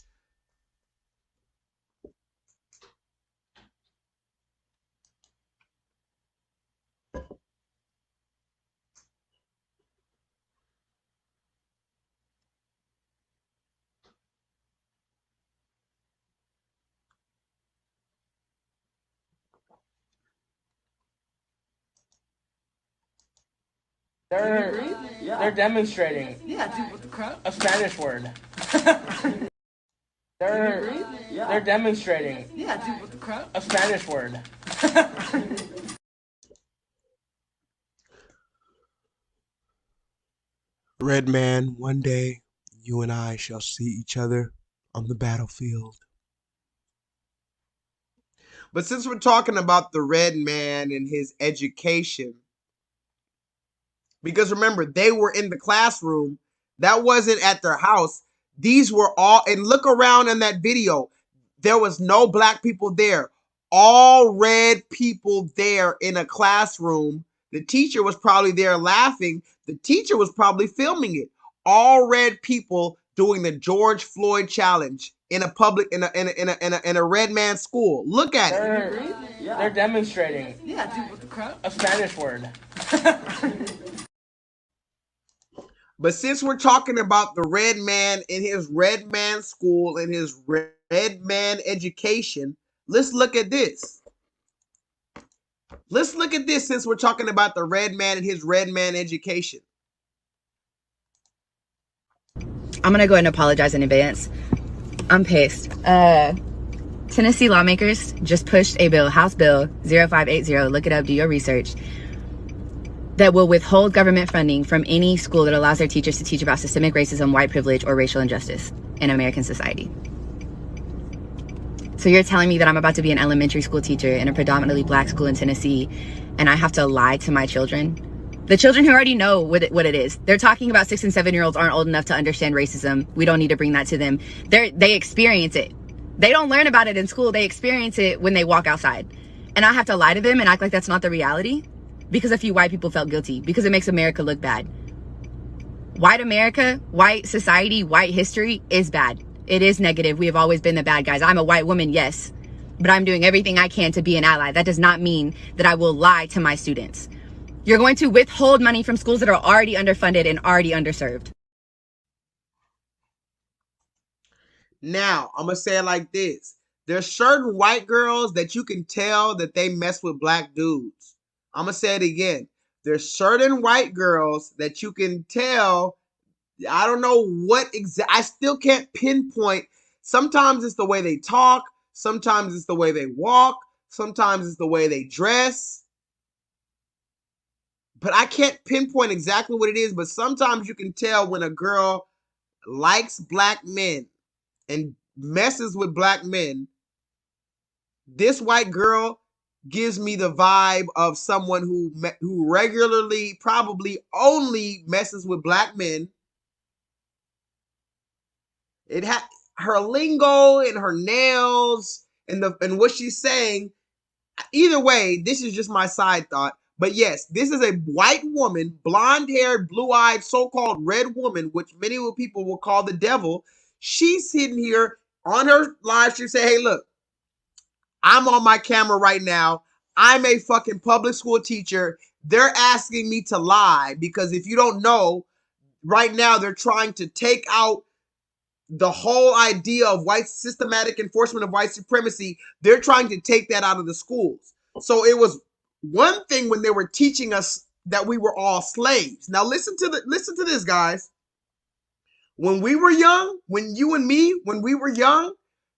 They're demonstrating. Yeah, dude, what the crap? A Spanish word. They're demonstrating. Yeah, dude, what the crap? A Spanish word. Red man, one day you and I shall see each other on the battlefield. But since we're talking about the red man and his education, because remember, they were in the classroom. That wasn't at their house. These were all, and look around in that video. There was no black people there. All red people there in a classroom. The teacher was probably there laughing. The teacher was probably filming it. All red people doing the George Floyd challenge in a public, in a red man school. Look at it. They're demonstrating. Yeah, dude, what the crap? A Spanish word. But since we're talking about the red man in his red man school and his red man education, let's look at this. Let's look at this since we're talking about the red man and his red man education. I'm going to go ahead and apologize in advance. I'm pissed. Tennessee lawmakers just pushed a bill, House Bill 0580, look it up, do your research, that will withhold government funding from any school that allows their teachers to teach about systemic racism, white privilege, or racial injustice in American society. So you're telling me that I'm about to be an elementary school teacher in a predominantly black school in Tennessee, and I have to lie to my children? The children who already know what it is. They're talking about 6 and 7-year-olds aren't old enough to understand racism. We don't need to bring that to them. They experience it. They don't learn about it in school. They experience it when they walk outside. And I have to lie to them and act like that's not the reality? Because a few white people felt guilty, because it makes America look bad. White America, white society, white history is bad. It is negative. We have always been the bad guys. I'm a white woman, yes, but I'm doing everything I can to be an ally. That does not mean that I will lie to my students. You're going to withhold money from schools that are already underfunded and already underserved. Now, I'm going to say it like this. There's certain white girls that you can tell that they mess with black dudes. I'm going to say it again. There's certain white girls that you can tell, I don't know what I still can't pinpoint. Sometimes it's the way they talk. Sometimes it's the way they walk. Sometimes it's the way they dress. But I can't pinpoint exactly what it is. But sometimes you can tell when a girl likes black men and messes with black men. This white girl gives me the vibe of someone who regularly, probably only messes with black men. It had her lingo and her nails and what she's saying. Either way, this is just my side thought. But yes, this is a white woman, blonde-haired, blue-eyed, so-called red woman, which many people will call the devil. She's sitting here on her live stream saying, hey, look, I'm on my camera right now. I'm a fucking public school teacher. They're asking me to lie because if you don't know, right now they're trying to take out the whole idea of white systematic enforcement of white supremacy. They're trying to take that out of the schools. So it was one thing when they were teaching us that we were all slaves. Now listen to this, guys. When we were young, when you and me, when we were young,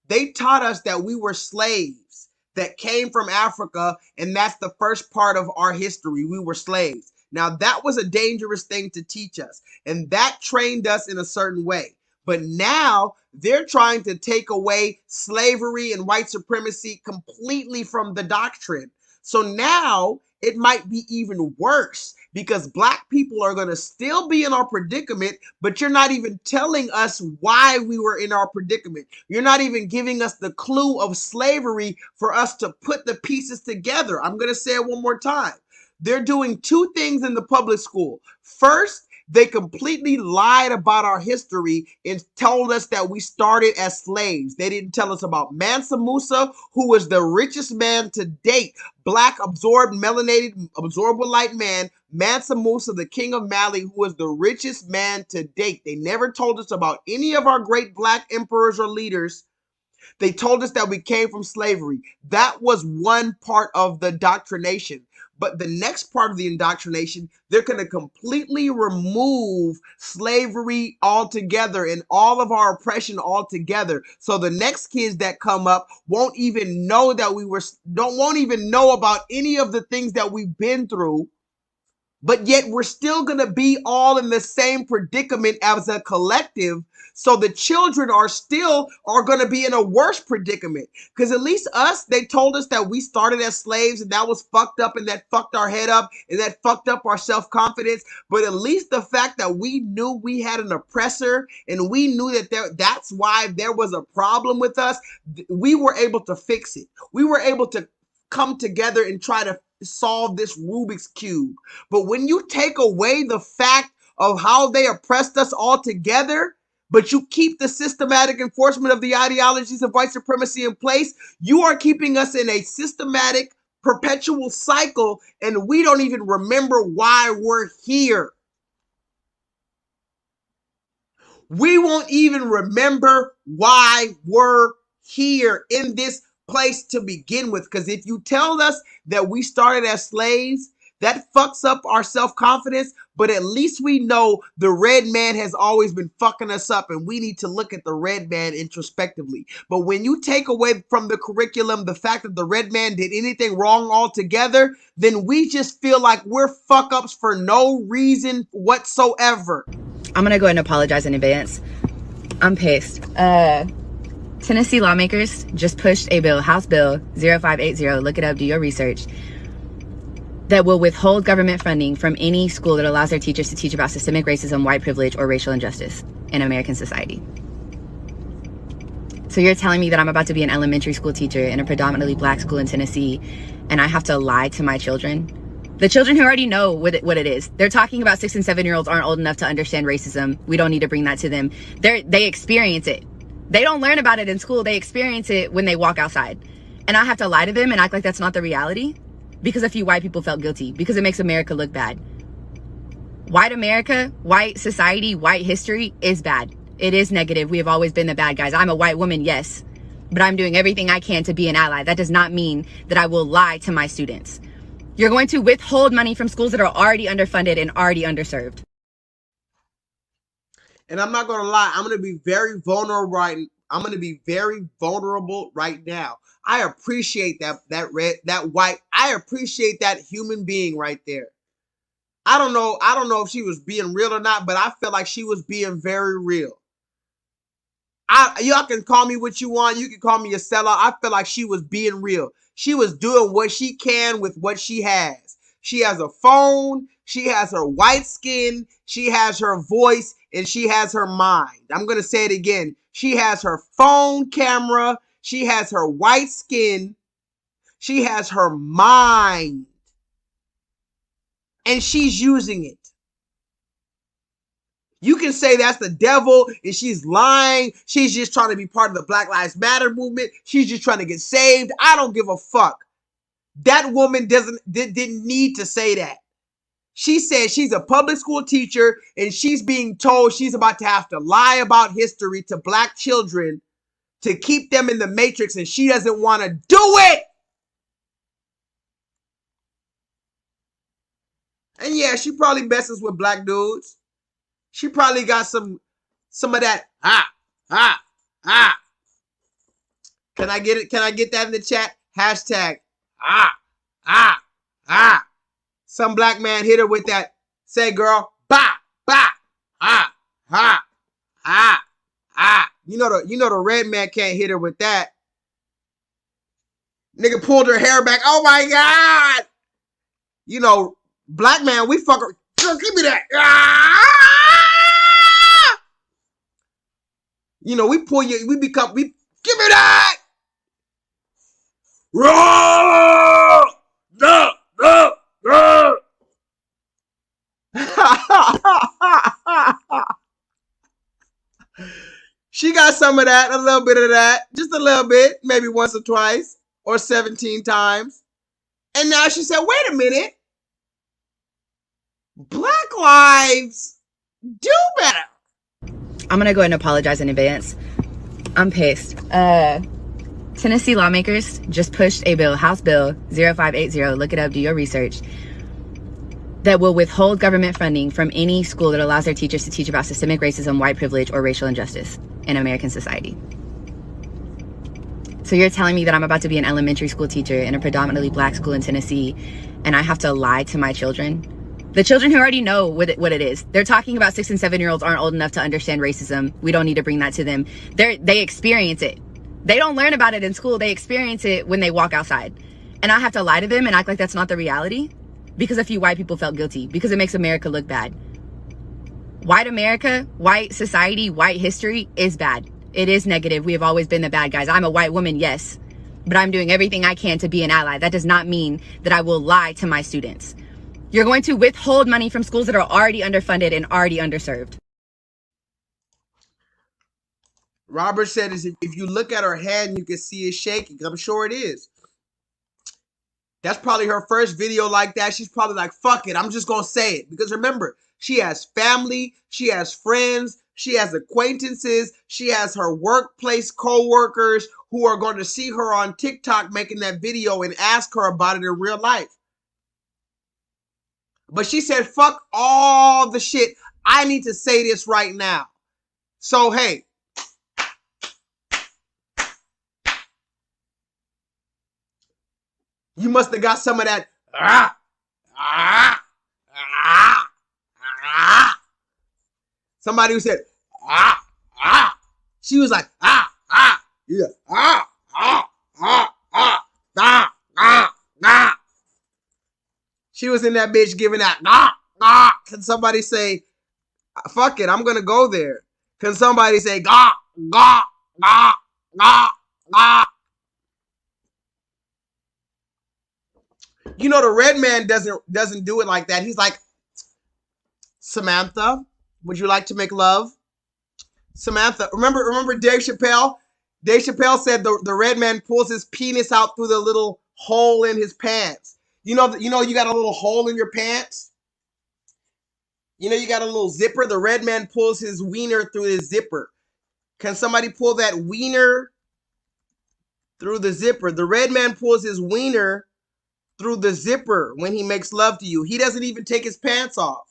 they taught us that we were slaves that came from Africa, and that's the first part of our history. We were slaves. Now that was a dangerous thing to teach us, and that trained us in a certain way. But now they're trying to take away slavery and white supremacy completely from the doctrine. So now it might be even worse because black people are going to still be in our predicament, but you're not even telling us why we were in our predicament. You're not even giving us the clue of slavery for us to put the pieces together. I'm going to say it one more time. They're doing two things in the public school. First, they completely lied about our history and told us that we started as slaves. They didn't tell us about Mansa Musa, who was the richest man to date. Black, absorbed, melanated, absorbed with light man. Mansa Musa, the king of Mali, who was the richest man to date. They never told us about any of our great black emperors or leaders. They told us that we came from slavery. That was one part of the indoctrination. But the next part of the indoctrination, they're going to completely remove slavery altogether and all of our oppression altogether. So the next kids that come up won't even know that won't even know about any of the things that we've been through. But yet we're still going to be all in the same predicament as a collective. So the children are going to be in a worse predicament. Because at least us, they told us that we started as slaves and that was fucked up and that fucked our head up and that fucked up our self-confidence. But at least the fact that we knew we had an oppressor and we knew that that's why there was a problem with us, we were able to fix it. We were able to come together and try to solve this Rubik's Cube. But when you take away the fact of how they oppressed us all together, but you keep the systematic enforcement of the ideologies of white supremacy in place, you are keeping us in a systematic, perpetual cycle, and we don't even remember why we're here. We won't even remember why we're here in this place to begin with. Because if you tell us that we started as slaves, that fucks up our self-confidence, but at least we know the red man has always been fucking us up and we need to look at the red man introspectively. But when you take away from the curriculum the fact that the red man did anything wrong altogether, then we just feel like we're fuck-ups for no reason whatsoever. I'm going to go ahead and apologize in advance. I'm pissed. Tennessee lawmakers just pushed a bill, House Bill 0580, look it up, do your research, that will withhold government funding from any school that allows their teachers to teach about systemic racism, white privilege, or racial injustice in American society. So you're telling me that I'm about to be an elementary school teacher in a predominantly black school in Tennessee, and I have to lie to my children? The children who already know what it is. They're talking about 6- and 7-year-olds aren't old enough to understand racism. We don't need to bring that to them. They experience it. They don't learn about it in school. They experience it when they walk outside. And I have to lie to them and act like that's not the reality because a few white people felt guilty, because it makes America look bad. White America, white society, white history is bad. It is negative. We have always been the bad guys. I'm a white woman, yes, but I'm doing everything I can to be an ally. That does not mean that I will lie to my students. You're going to withhold money from schools that are already underfunded and already underserved. And I'm not gonna lie, I'm gonna be very vulnerable right now. I appreciate that white. I appreciate that human being right there. I don't know if she was being real or not, but I feel like she was being very real. Y'all can call me what you want. You can call me a sellout. I feel like she was being real. She was doing what she can with what she has. She has a phone. She has her white skin. She has her voice, and she has her mind. I'm going to say it again. She has her phone camera. She has her white skin. She has her mind. And she's using it. You can say that's the devil and she's lying. She's just trying to be part of the Black Lives Matter movement. She's just trying to get saved. I don't give a fuck. That woman didn't need to say that. She said she's a public school teacher and she's being told she's about to have to lie about history to black children to keep them in the matrix, and she doesn't want to do it. And yeah, she probably messes with black dudes. She probably got some of that. Can I get it? Can I get that in the chat? Hashtag Some black man hit her with that. Say, girl, You know the red man can't hit her with that. Nigga pulled her hair back. Oh my God. You know, black man, we fuck her. Girl, give me that. You know, we pull you, give me that. She got some of that, a little bit of that, just a little bit, maybe once or twice or 17 times. And now she said, wait a minute. Black lives do better. I'm going to go ahead and apologize in advance. I'm pissed. Tennessee lawmakers just pushed a bill, House Bill 0580, look it up, do your research, that will withhold government funding from any school that allows their teachers to teach about systemic racism, white privilege, or racial injustice in American society. So you're telling me that I'm about to be an elementary school teacher in a predominantly black school in Tennessee, and I have to lie to my children? The children who already know what it is. They're talking about 6 and 7 year olds aren't old enough to understand racism. We don't need to bring that to them. They experience it. They don't learn about it in school. They experience it when they walk outside. And I have to lie to them and act like that's not the reality because a few white people felt guilty, because it makes America look bad. White America, white society, white history is bad. It is negative. We have always been the bad guys. I'm a white woman, yes, but I'm doing everything I can to be an ally. That does not mean that I will lie to my students. You're going to withhold money from schools that are already underfunded and already underserved. Robert said, if you look at her hand, you can see it shaking. I'm sure it is. That's probably her first video like that. She's probably like, fuck it, I'm just going to say it. Because remember, she has family, she has friends, she has acquaintances, she has her workplace co-workers who are going to see her on TikTok making that video and ask her about it in real life. But she said, fuck all the shit. I need to say this right now. So, hey. You must have got some of that. Somebody who said, she was like, yeah, She was in that bitch giving that, Can somebody say, fuck it, I'm going to go there? Can somebody say, You know, the red man doesn't do it like that. He's like, Samantha, would you like to make love? Samantha, remember Dave Chappelle? Dave Chappelle said the red man pulls his penis out through the little hole in his pants. You know you got a little hole in your pants? You know you got a little zipper? The red man pulls his wiener through his zipper. Can somebody pull that wiener through the zipper? The red man pulls his wiener through the zipper when he makes love to you. He doesn't even take his pants off.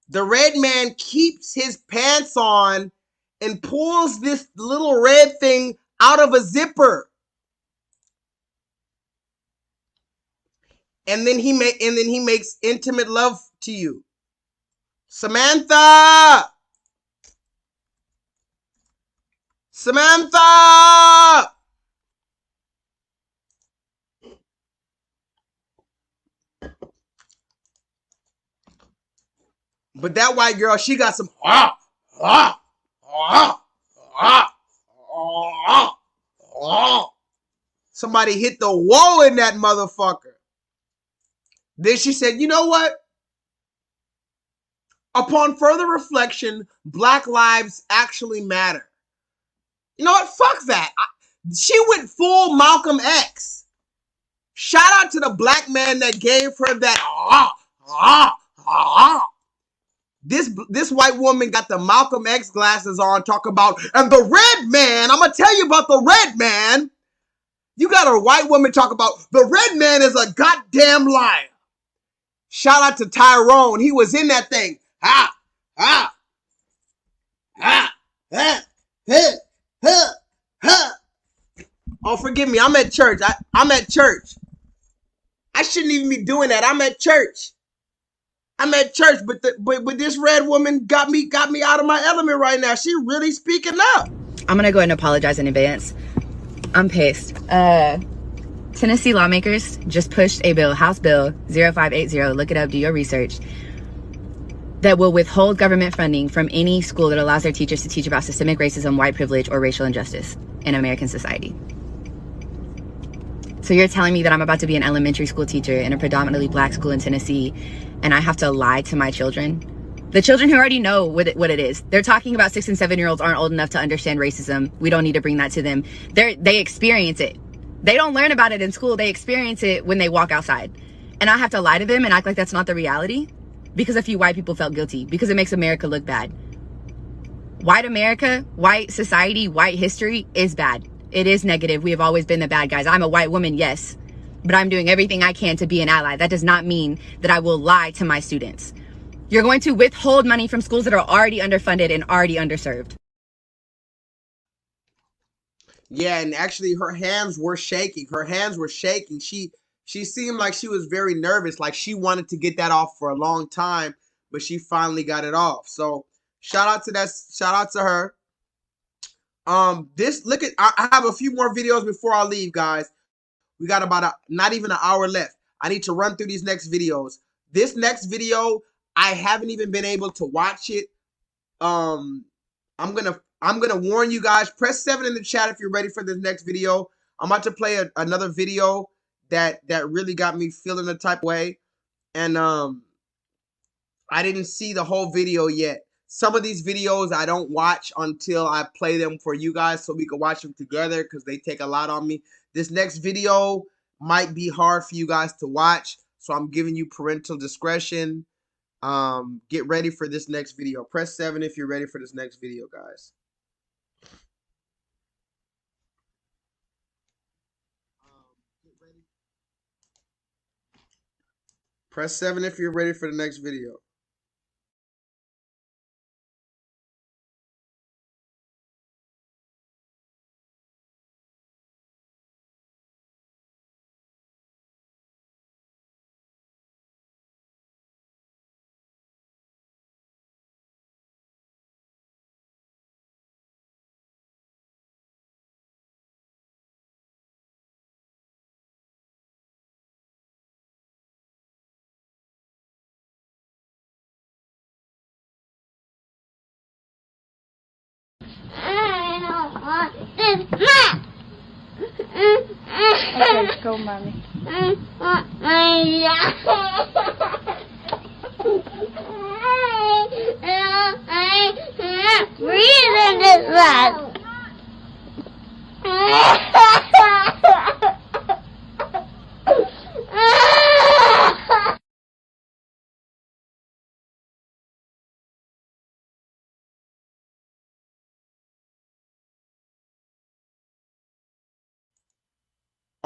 The red man keeps his pants on and pulls this little red thing out of a zipper. And then he makes intimate love to you. Samantha! Samantha! But that white girl, she got some somebody hit the wall in that motherfucker. Then she said, you know what? Upon further reflection, black lives actually matter. You know what? Fuck that. She went full Malcolm X. Shout out to the black man that gave her that. This white woman got the Malcolm X glasses on, talk about, and the red man, I'm going to tell you about the red man. You got a white woman talk about, the red man is a goddamn liar. Shout out to Tyrone. He was in that thing. Oh, forgive me. I'm at church. I'm at church. I shouldn't even be doing that. I'm at church. But this red woman got me out of my element right now. She really speaking up. I'm gonna go ahead and apologize in advance. I'm pissed. Tennessee lawmakers just pushed a bill, House Bill 0580, look it up, do your research, that will withhold government funding from any school that allows their teachers to teach about systemic racism, white privilege, or racial injustice in American society. So you're telling me that I'm about to be an elementary school teacher in a predominantly black school in Tennessee, and I have to lie to my children? The children who already know what it is. They're talking about 6 and 7-year-olds aren't old enough to understand racism. We don't need to bring that to them. They experience it. They don't learn about it in school. They experience it when they walk outside. And I have to lie to them and act like that's not the reality because a few white people felt guilty, because it makes America look bad. White America, white society, white history is bad. It is negative. We have always been the bad guys. I'm a white woman, yes, but I'm doing everything I can to be an ally. That does not mean that I will lie to my students. You're going to withhold money from schools that are already underfunded and already underserved. Yeah, and actually her hands were shaking. She seemed like she was very nervous, like she wanted to get that off for a long time, but she finally got it off. So shout out to her. I have a few more videos before I leave, guys. We got about not even an hour left. I need to run through these next videos. This next video, I haven't even been able to watch it. I'm gonna warn you guys. Press 7 in the chat if you're ready for this next video. I'm about to play another video that really got me feeling a type of way, and I didn't see the whole video yet. Some of these videos I don't watch until I play them for you guys so we can watch them together because they take a lot on me. This next video might be hard for you guys to watch, so I'm giving you parental discretion. Get ready for this next video. Press 7 if you're ready for this next video, guys. Press 7 if you're ready for the next video. Okay, let's go, mommy. Breathe in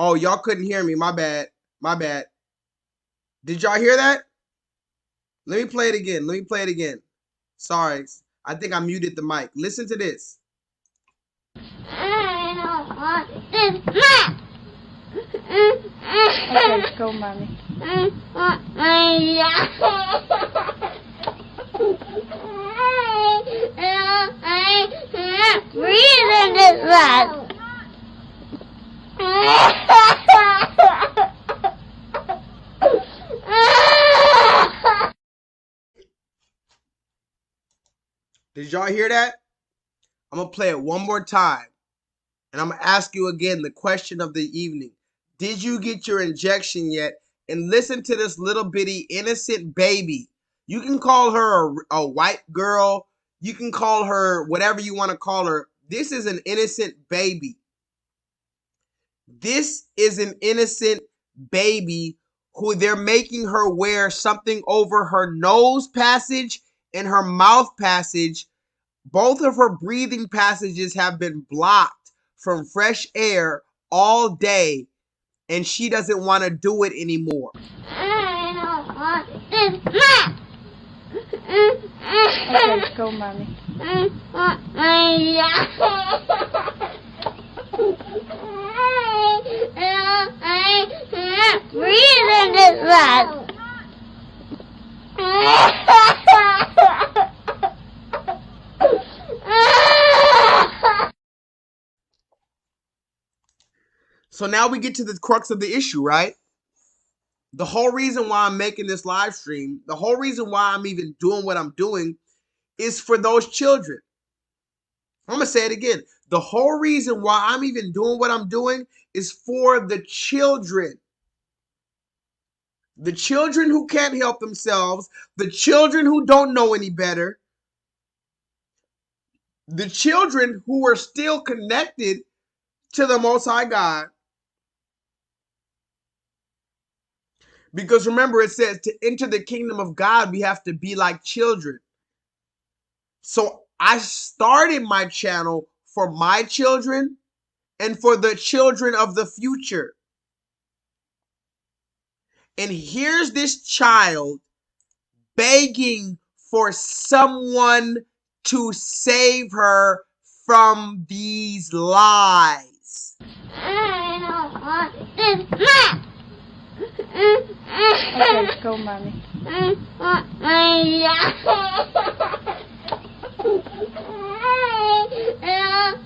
Oh, y'all couldn't hear me. My bad. My bad. Did y'all hear that? Let me play it again. Let me play it again. Sorry. I think I muted the mic. Listen to this. I don't want this map. Okay, go, mommy. I want my I breathe in this map. Did y'all hear that? I'm going to play it one more time. And I'm going to ask you again the question of the evening. Did you get your injection yet? And listen to this little bitty innocent baby. You can call her a white girl. You can call her whatever you want to call her. This is an innocent baby. This is an innocent baby who they're making her wear something over her nose passage and her mouth passage. Both of her breathing passages have been blocked from fresh air all day, and she doesn't want to do it anymore. I don't want this map. Okay, go, mommy. I want my I breathe in this map. So now we get to the crux of the issue, right? The whole reason why I'm making this live stream, the whole reason why I'm even doing what I'm doing is for those children. I'm going to say it again. The whole reason why I'm even doing what I'm doing is for the children. The children who can't help themselves, the children who don't know any better, the children who are still connected to the Most High God. Because remember, it says to enter the kingdom of God, we have to be like children. So I started my channel for my children and for the children of the future. And here's this child begging for someone to save her from these lies. I don't want this map. Okay, go, mommy. I want my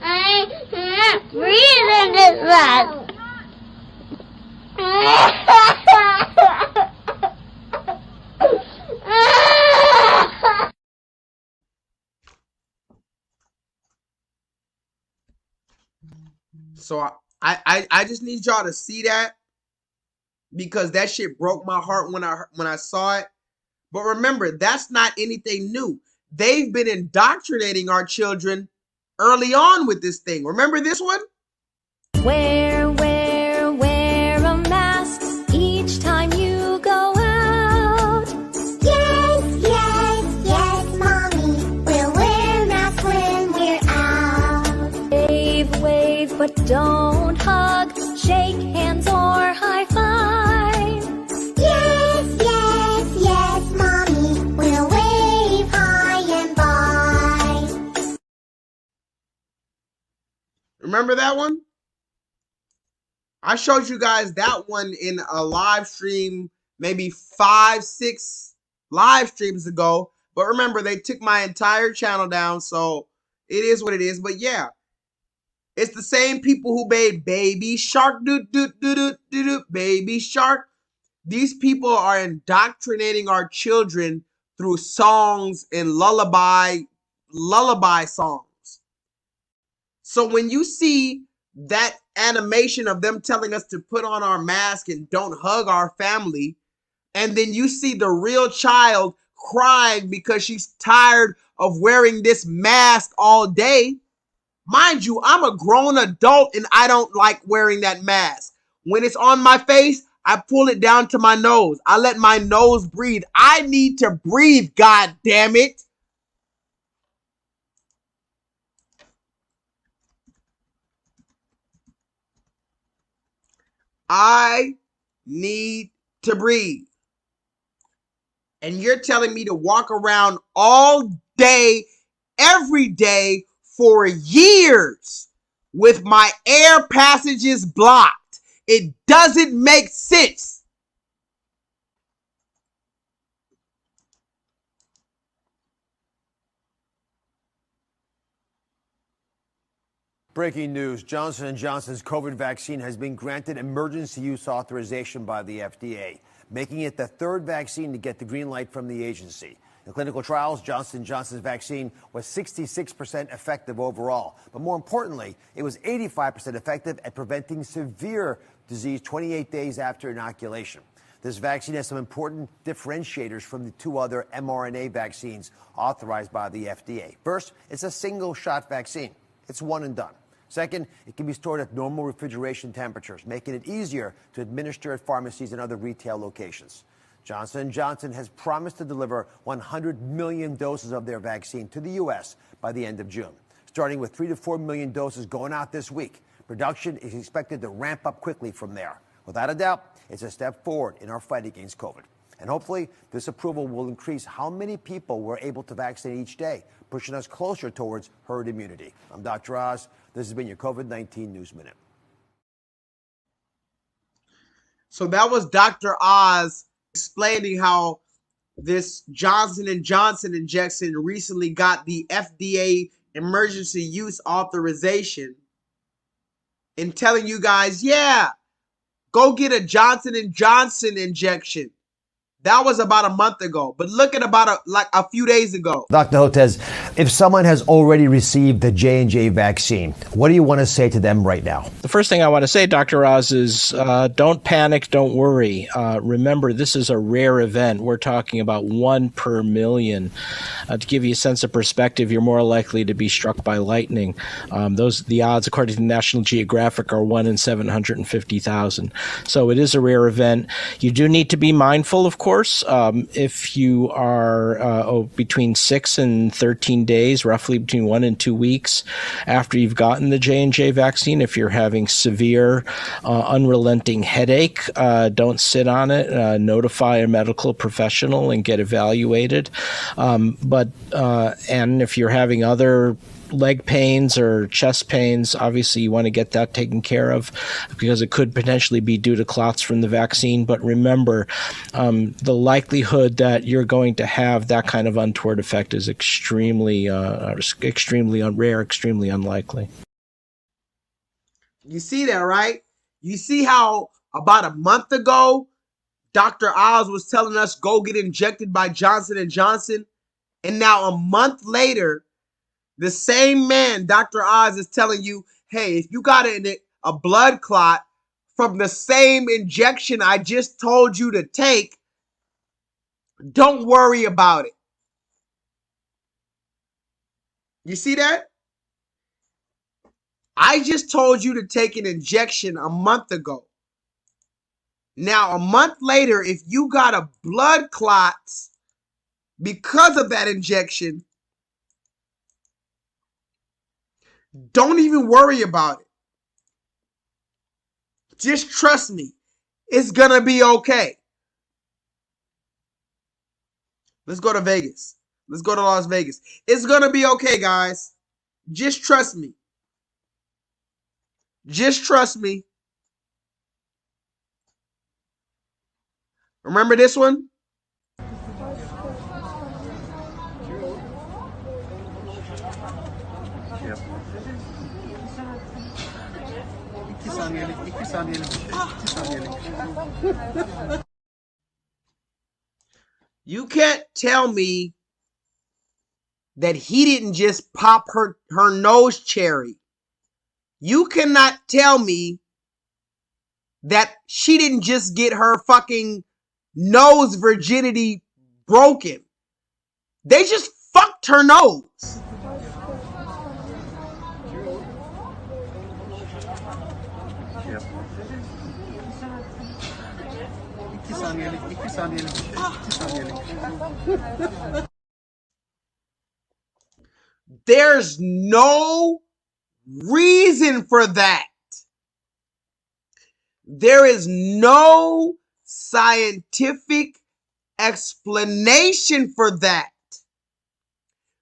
I breathe in this map. So I just need y'all to see that, because that shit broke my heart when I saw it. But remember, that's not anything new. They've been indoctrinating our children early on with this thing. Remember this one? Wear a mask each time you go out. Yes, mommy. We'll wear masks when we're out. Wave, but don't hug. Shake hands or high five. Yes, mommy. We'll wave high and bye. Remember that one? I showed you guys that one in a live stream maybe 5-6 live streams ago. But remember, they took my entire channel down, so it is what it is. But yeah, it's the same people who made Baby Shark, Baby Shark. These people are indoctrinating our children through songs and lullaby songs. So when you see that animation of them telling us to put on our mask and don't hug our family, and then you see the real child crying because she's tired of wearing this mask all day. Mind you, I'm a grown adult and I don't like wearing that mask. When it's on my face, I pull it down to my nose. I let my nose breathe. I need to breathe, god damn it. I need to breathe. And you're telling me to walk around all day, every day for years with my air passages blocked. It doesn't make sense. Breaking news, Johnson & Johnson's COVID vaccine has been granted emergency use authorization by the FDA, making it the third vaccine to get the green light from the agency. In clinical trials, Johnson & Johnson's vaccine was 66% effective overall. But more importantly, it was 85% effective at preventing severe disease 28 days after inoculation. This vaccine has some important differentiators from the two other mRNA vaccines authorized by the FDA. First, it's a single-shot vaccine. It's one and done. Second, it can be stored at normal refrigeration temperatures, making it easier to administer at pharmacies and other retail locations. Johnson & Johnson has promised to deliver 100 million doses of their vaccine to the U.S. by the end of June, starting with 3 to 4 million doses going out this week. Production is expected to ramp up quickly from there. Without a doubt, it's a step forward in our fight against COVID. And hopefully, this approval will increase how many people we're able to vaccinate each day, pushing us closer towards herd immunity. I'm Dr. Oz. This has been your COVID-19 News Minute. So that was Dr. Oz explaining how this Johnson & Johnson injection recently got the FDA emergency use authorization, and telling you guys, yeah, go get a Johnson & Johnson injection. That was about a month ago, but look at about a few days ago. Dr. Hotez, if someone has already received the J&J vaccine, what do you want to say to them right now? The first thing I want to say, Dr. Oz, is don't panic, don't worry. Remember, this is a rare event. We're talking about 1 per million. To give you a sense of perspective, you're more likely to be struck by lightning. The odds, according to National Geographic, are 1 in 750,000. So it is a rare event. You do need to be mindful, of course. If you are between 6 and 13 days, roughly between 1 and 2 weeks after you've gotten the J&J vaccine, if you're having severe, unrelenting headache, don't sit on it. Notify a medical professional and get evaluated. And if you're having other leg pains or chest pains, obviously you want to get that taken care of because it could potentially be due to clots from the vaccine. But remember, the likelihood that you're going to have that kind of untoward effect is extremely rare, extremely unlikely. You see that, right? You see how about a month ago, Dr. Oz was telling us go get injected by Johnson & Johnson, and now a month later, the same man, Dr. Oz, is telling you, hey, if you got a blood clot from the same injection I just told you to take, don't worry about it. You see that? I just told you to take an injection a month ago. Now, a month later, if you got a blood clot because of that injection, don't even worry about it. Just trust me. It's going to be okay. Let's go to Vegas. Let's go to Las Vegas. It's going to be okay, guys. Just trust me. Just trust me. Remember this one? You can't tell me that he didn't just pop her nose cherry. You cannot tell me that she didn't just get her fucking nose virginity broken. They just fucked her nose. There's no reason for that. There is no scientific explanation for that.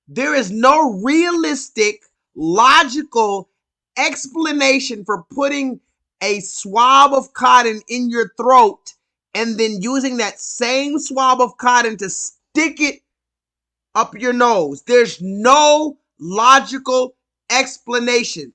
There is no realistic, logical explanation for putting a swab of cotton in your throat and then using that same swab of cotton to stick it up your nose. There's no logical explanation.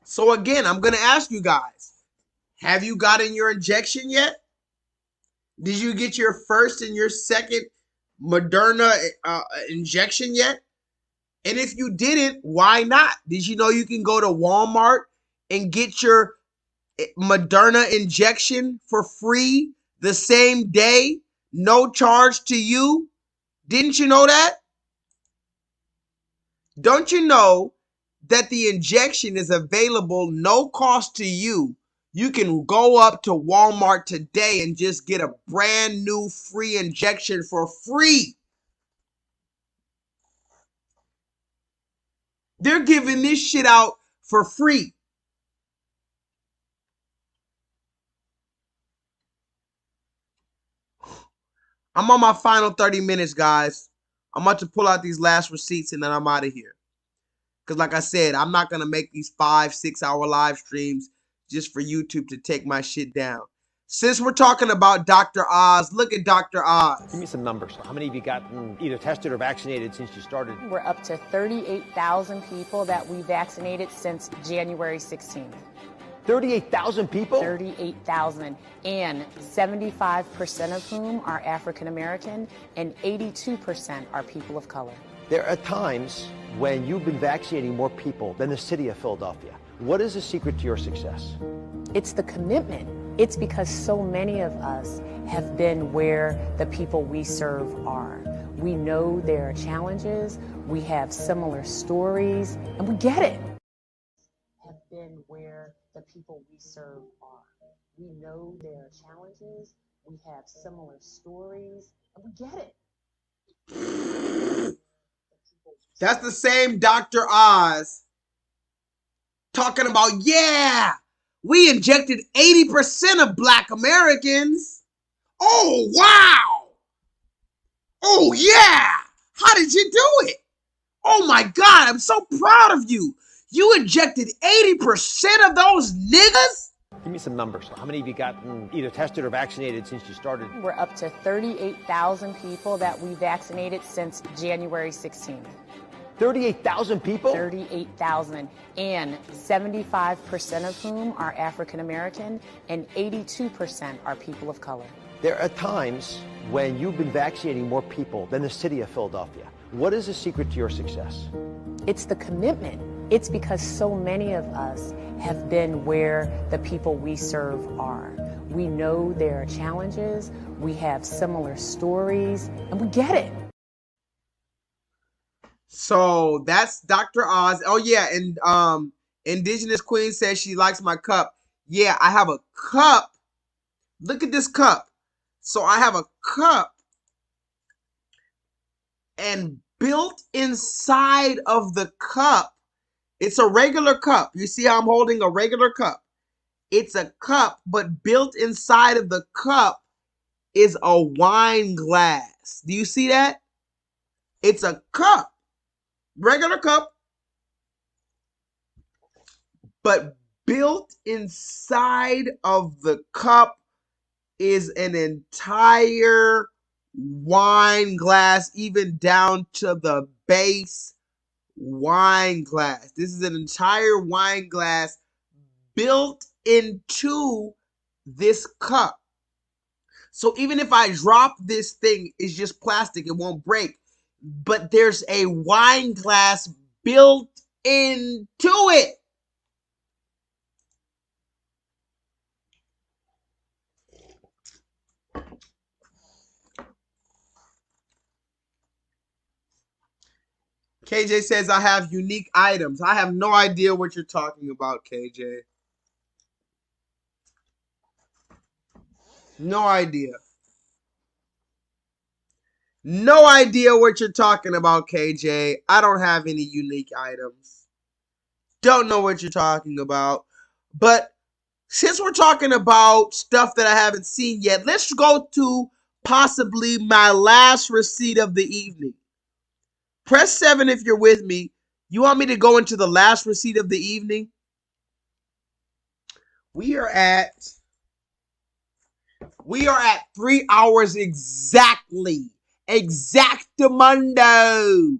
So again, I'm going to ask you guys, have you gotten your injection yet? Did you get your first and your second Moderna injection yet? And if you didn't, why not? Did you know you can go to Walmart and get your Moderna injection for free the same day, no charge to you? Didn't you know that? Don't you know that the injection is available no cost to you? You can go up to Walmart today and just get a brand new free injection for free. They're giving this shit out for free. I'm on my final 30 minutes, guys. I'm about to pull out these last receipts and then I'm out of here. Because like I said, I'm not going to make these 5-6 hour live streams just for YouTube to take my shit down. Since we're talking about Dr. Oz, look at Dr. Oz. Give me some numbers. How many have you gotten either tested or vaccinated since you started? We're up to 38,000 people that we vaccinated since January 16th. 38,000 people? 38,000, and 75% of whom are African American, and 82% are people of color. There are times when you've been vaccinating more people than the city of Philadelphia. What is the secret to your success? It's the commitment. It's because so many of us have been where the people we serve are. We know there are challenges, we have similar stories, and we get it. Have been where the people we serve are. We know there are challenges, we have similar stories, and we get it. That's the same Dr. Oz talking about, yeah, we injected 80% of Black Americans. Oh, wow. Oh, yeah. How did you do it? Oh, my God, I'm so proud of you. You injected 80% of those niggas? Give me some numbers. How many have you gotten either tested or vaccinated since you started? We're up to 38,000 people that we vaccinated since January 16th. 38,000 people? 38,000, and 75% of whom are African American, and 82% are people of color. There are times when you've been vaccinating more people than the city of Philadelphia. What is the secret to your success? It's the commitment. It's because so many of us have been where the people we serve are. We know there are challenges, we have similar stories, and we get it. So that's Dr. Oz. Oh yeah, and Indigenous Queen says she likes my cup. Yeah, I have a cup. Look at this cup. So I have a cup, and built inside of the cup, it's a regular cup. You see how I'm holding a regular cup? It's a cup, but built inside of the cup is a wine glass. Do you see that? It's a cup. Regular cup, but built inside of the cup is an entire wine glass, even down to the base wine glass. This is an entire wine glass built into this cup. So even if I drop this thing, it's just plastic, it won't break. But there's a wine glass built into it. KJ says I have unique items. I have no idea what you're talking about, KJ. No idea. No idea what you're talking about, KJ. I don't have any unique items. Don't know what you're talking about. But since we're talking about stuff that I haven't seen yet, let's go to possibly my last receipt of the evening. Press 7 if you're with me. You want me to go into the last receipt of the evening? We are at 3 hours exactly. Exactamundo.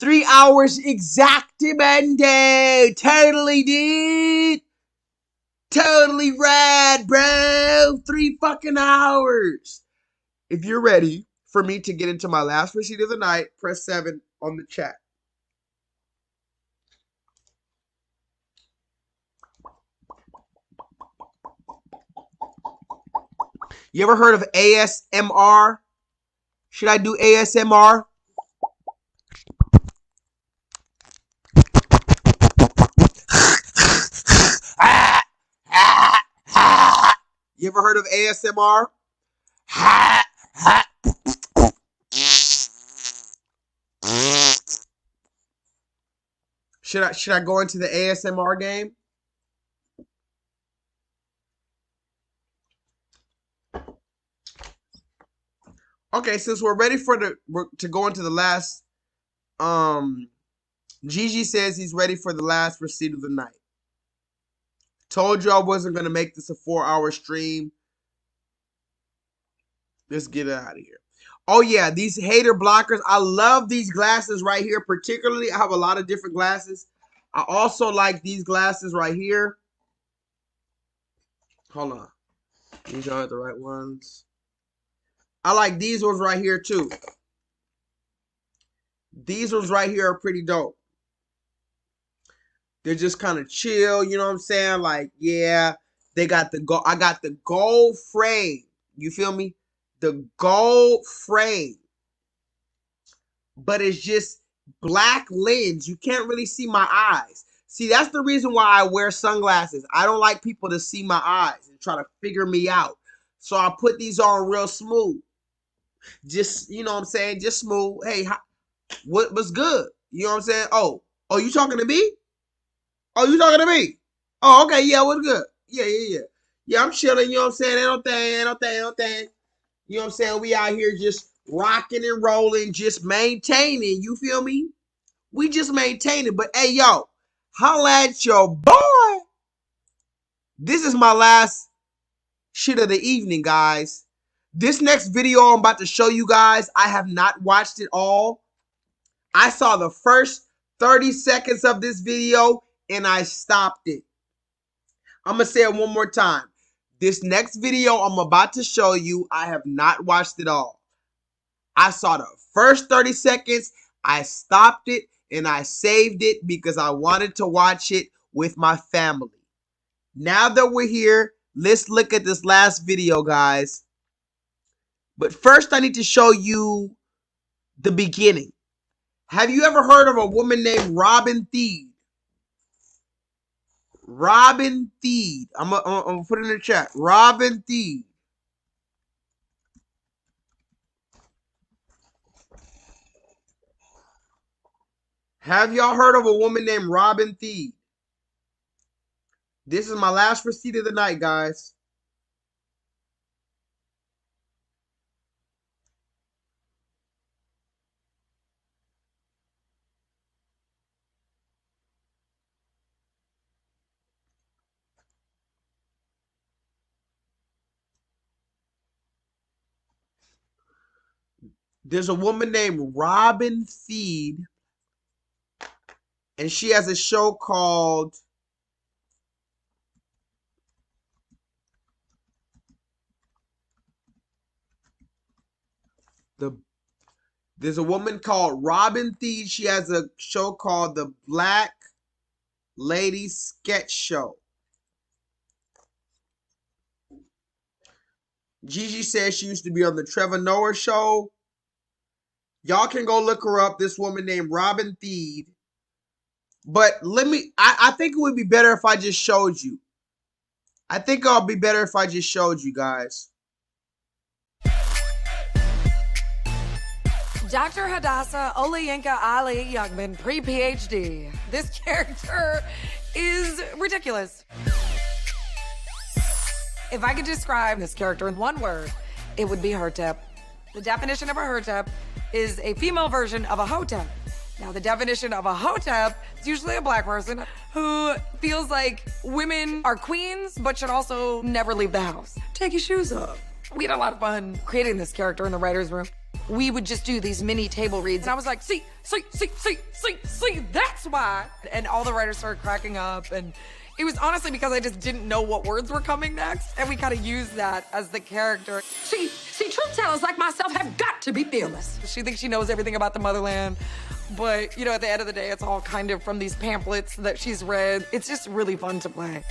3 hours exactamundo. Totally, dude. Totally rad, bro. 3 fucking hours. If you're ready for me to get into my last receipt of the night, press 7 on the chat. You ever heard of ASMR? Should I do ASMR? You ever heard of ASMR? Should I go into the ASMR game? Okay, since we're ready to go into the last, Gigi says he's ready for the last receipt of the night. Told you I wasn't gonna make this a 4-hour stream. Let's get it out of here. Oh yeah, these hater blockers. I love these glasses right here. Particularly, I have a lot of different glasses. I also like these glasses right here. Hold on. These aren't the right ones. I like these ones right here too. These ones right here are pretty dope. They're just kind of chill, you know what I'm saying? Like, yeah, they got the gold. I got the gold frame. You feel me? The gold frame. But it's just black lens. You can't really see my eyes. See, that's the reason why I wear sunglasses. I don't like people to see my eyes and try to figure me out. So I put these on real smooth. Just, you know what I'm saying? Just smooth. Hey, what's good? You know what I'm saying? Oh, you talking to me? Oh, you talking to me? Oh, okay, yeah, what's good? Yeah. Yeah, I'm chilling, you know what I'm saying? Ain't no thing. You know what I'm saying? We out here just rocking and rolling, just maintaining, you feel me? We just maintaining, but hey, yo, holla at your boy. This is my last shit of the evening, guys. This next video I'm about to show you guys, I have not watched it all. I saw the first 30 seconds of this video and I stopped it. I'm going to say it one more time. This next video I'm about to show you, I have not watched it all. I saw the first 30 seconds, I stopped it, and I saved it because I wanted to watch it with my family. Now that we're here, let's look at this last video, guys. But first, I need to show you the beginning. Have you ever heard of a woman named Robin Thede? Robin Thede. I'm gonna put it in the chat. Robin Thede. Have y'all heard of a woman named Robin Thede? This is my last receipt of the night, guys. There's a woman named Robin Thede, and she has a show called There's a woman called Robin Thede. She has a show called The Black Lady Sketch Show. Gigi says she used to be on the Trevor Noah show. Y'all can go look her up. This woman named Robin Thede. But I think it would be better if I just showed you. I think it'll be better if I just showed you guys. Dr. Hadassah Olayinka Ali Youngman, pre-PhD. This character is ridiculous. If I could describe this character in one word, it would be Hotep. The definition of a Hotep is a female version of a Hotep. Now, the definition of a Hotep is usually a black person who feels like women are queens, but should also never leave the house. Take your shoes off. We had a lot of fun creating this character in the writer's room. We would just do these mini table reads. And I was like, see, that's why. And all the writers started cracking up. And it was honestly because I just didn't know what words were coming next. And we kind of used that as the character. See, truth tellers like myself have got to be fearless. She thinks she knows everything about the motherland. But, you know, at the end of the day, it's all kind of from these pamphlets that she's read. It's just really fun to play.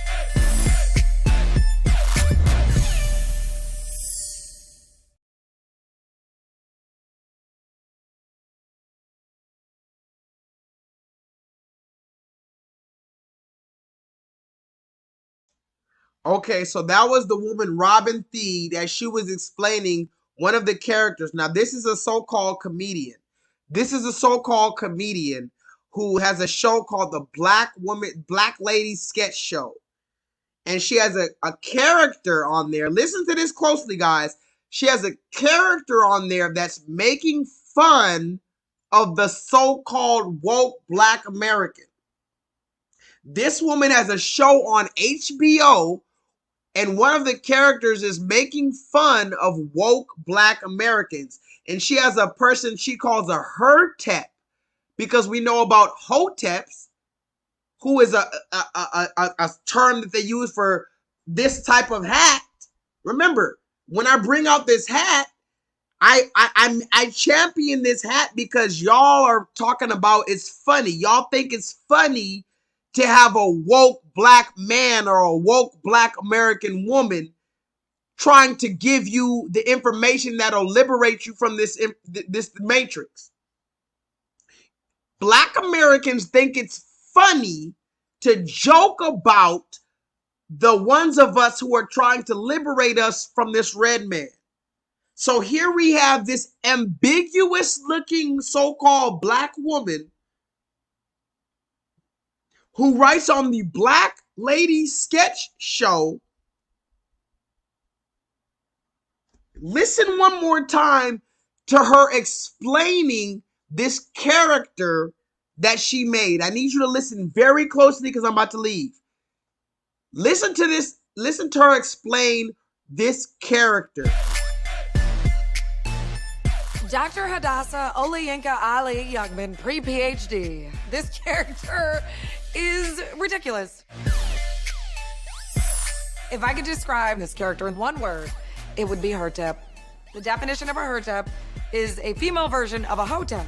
Okay, so that was the woman Robin Thede as she was explaining one of the characters. Now, this is a so-called comedian. This is a so-called comedian who has a show called the Black Lady Sketch Show. And she has a character on there. Listen to this closely, guys. She has a character on there that's making fun of the so-called woke Black American. This woman has a show on HBO, and one of the characters is making fun of woke Black Americans. And she has a person she calls a Hertep, because we know about Hoteps, who is a term that they use for this type of hat. Remember, when I bring out this hat, I champion this hat because y'all are talking about it's funny. Y'all think it's funny to have a woke Black man or a woke Black American woman trying to give you the information that'll liberate you from this matrix. Black Americans think it's funny to joke about the ones of us who are trying to liberate us from this red man. So here we have this ambiguous looking so-called Black woman who writes on the Black Lady Sketch Show. Listen one more time to her explaining this character that she made. I need you to listen very closely because I'm about to leave. Listen to this. Listen to her explain this character. Dr. Hadassah Olayinka Ali Youngman, pre-PhD. This character is ridiculous. If I could describe this character in one word, it would be Hotep. The definition of a Hotep is a female version of a Hotep.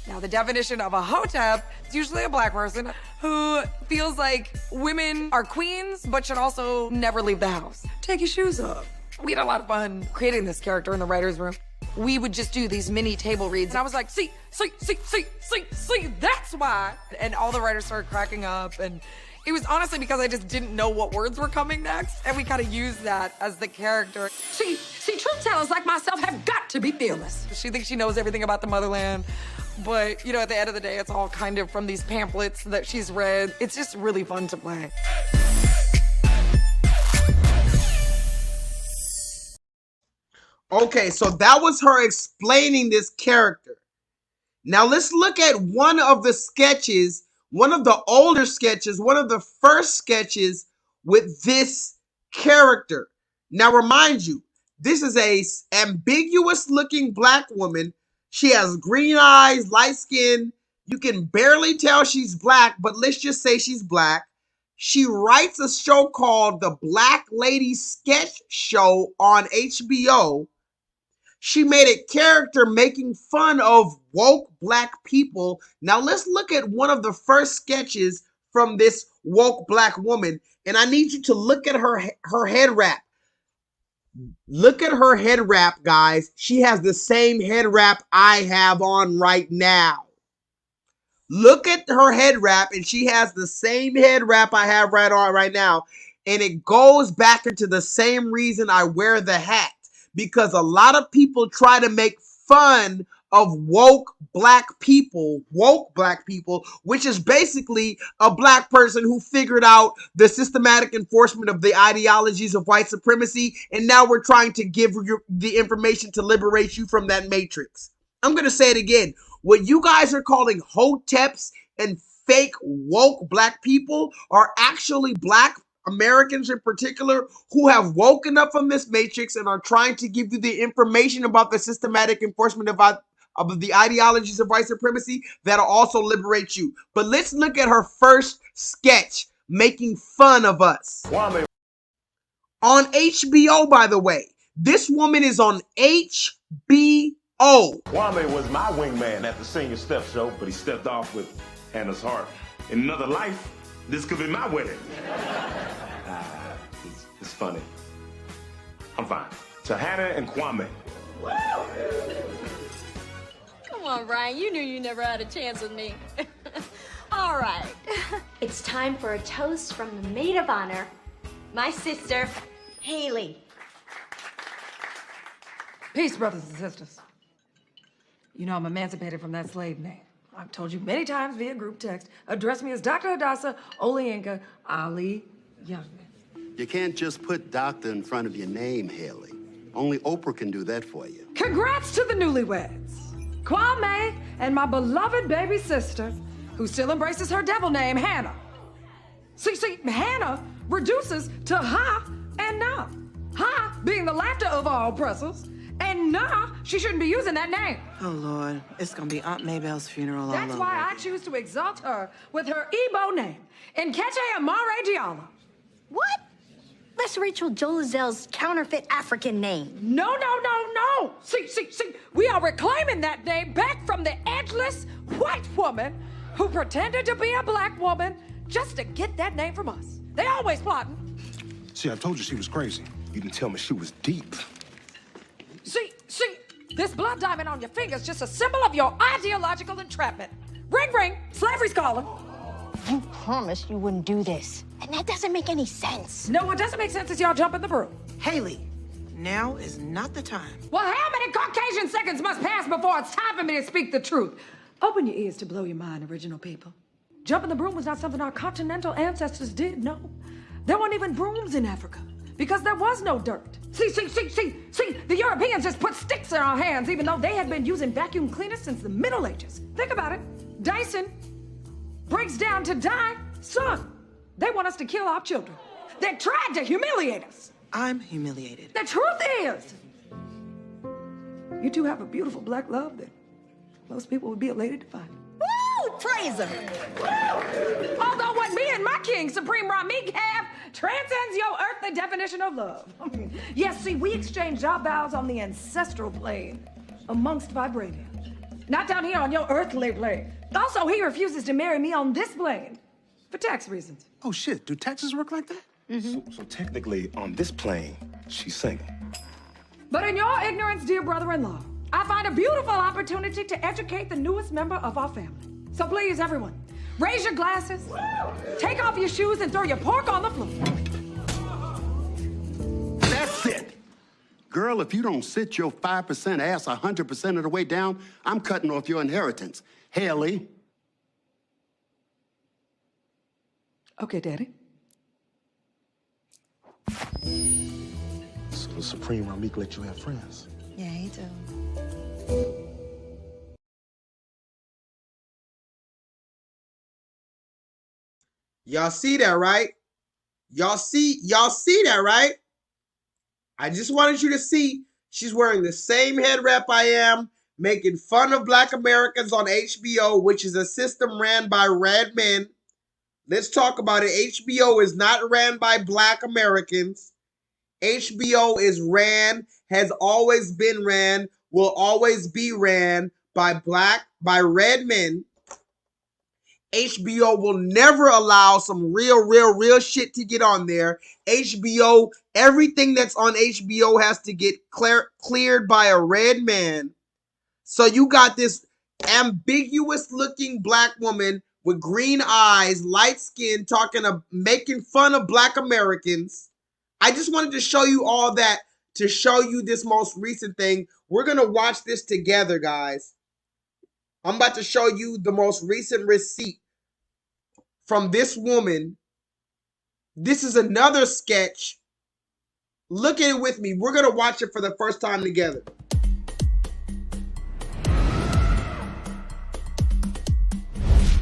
Now, the definition of a Hotep is usually a Black person who feels like women are queens, but should also never leave the house. Take your shoes off. We had a lot of fun creating this character in the writer's room. We would just do these mini table reads. And I was like, see, that's why. And all the writers started cracking up. And it was honestly because I just didn't know what words were coming next. And we kind of used that as the character. See, truth tellers like myself have got to be fearless. She thinks she knows everything about the motherland. But, you know, at the end of the day, it's all kind of from these pamphlets that she's read. It's just really fun to play. Okay, so that was her explaining this character. Now let's look at one of the sketches, one of the older sketches, one of the first sketches with this character. Now remind you, this is a ambiguous looking Black woman. She has green eyes, light skin. You can barely tell she's Black, but let's just say she's Black. She writes a show called the Black Lady Sketch Show on HBO. She made a character making fun of woke Black people. Now let's look at one of the first sketches from this woke Black woman. And I need you to look at her head wrap. Look at her head wrap, guys. She has the same head wrap I have on right now. Look at her head wrap, and she has the same head wrap I have right on right now. And it goes back into the same reason I wear the hat. Because a lot of people try to make fun of woke black people, which is basically a black person who figured out the systematic enforcement of the ideologies of white supremacy, and now we're trying to give you the information to liberate you from that matrix. I'm going to say it again. What you guys are calling hoteps and fake woke black people are actually black Americans in particular who have woken up from this matrix and are trying to give you the information about the systematic enforcement of the ideologies of white supremacy that'll also liberate you. But let's look at her first sketch making fun of us. On HBO, by the way. This woman is on HBO. Kwame was my wingman at the senior step show, but he stepped off with Hannah's heart. In another life, this could be my wedding. It's funny. I'm fine. To Hannah and Kwame. Come on, Ryan. You knew you never had a chance with me. All right. It's time for a toast from the maid of honor, my sister, Haley. Peace, brothers and sisters. You know I'm emancipated from that slave name. I've told you many times via group text, address me as Dr. Hadassah Olayinka Ali Youngman. You can't just put doctor in front of your name, Haley. Only Oprah can do that for you. Congrats to the newlyweds. Kwame and my beloved baby sister, who still embraces her devil name, Hannah. See, Hannah reduces to ha and na. Ha being the laughter of all oppressors, and nah, she shouldn't be using that name. Oh, Lord. It's gonna be Aunt Maybell's funeral all over. That's why I choose to exalt her with her Igbo name, Nkechi Amare Diallo. What? That's Rachel Dolezal's counterfeit African name. No. See, we are reclaiming that name back from the edgeless white woman who pretended to be a black woman just to get that name from us. They always plotting. See, I told you she was crazy. You didn't tell me she was deep. See, this blood diamond on your finger is just a symbol of your ideological entrapment. Ring, slavery's calling. You promised you wouldn't do this, and that doesn't make any sense. No, what doesn't make sense is y'all jumping the broom. Haley, now is not the time. Well, how many Caucasian seconds must pass before it's time for me to speak the truth? Open your ears to blow your mind, original people. Jumping the broom was not something our continental ancestors did, no. There weren't even brooms in Africa because there was no dirt. See, the Europeans just put sticks in our hands even though they had been using vacuum cleaners since the Middle Ages. Think about it. Dyson breaks down to die. Son, they want us to kill our children. They tried to humiliate us. I'm humiliated. The truth is, you two have a beautiful black love that most people would be elated to find. Woo! Praise him. Although what me and my king, Supreme Ramik, have transcends your earthly definition of love. Yes, see, we exchanged our vows on the ancestral plane amongst vibranium. Not down here on your earthly plane. Also, he refuses to marry me on this plane for tax reasons. Oh, shit. Do taxes work like that? Mm-hmm. So technically, on this plane, she's single. But in your ignorance, dear brother-in-law, I find a beautiful opportunity to educate the newest member of our family. So please, everyone, raise your glasses, take off your shoes, and throw your pork on the floor. That's it. Girl, if you don't sit your 5% ass 100% of the way down, I'm cutting off your inheritance. Haley. Okay, Daddy. So the Supreme Ramik let you have friends? Yeah, he do. Y'all see that, right? Y'all see that, right? I just wanted you to see she's wearing the same head wrap I am, making fun of Black Americans on HBO, which is a system ran by red men. Let's talk about it. HBO is not ran by Black Americans. HBO is ran, has always been ran, will always be ran by red men. HBO will never allow some real shit to get on there. HBO, everything that's on HBO has to get cleared by a red man. So you got this ambiguous looking black woman with green eyes, light skin, making fun of Black Americans. I just wanted to show you all that to show you this most recent thing. We're going to watch this together, guys. I'm about to show you the most recent receipt from this woman. This is another sketch. Look at it with me. We're going to watch it for the first time together.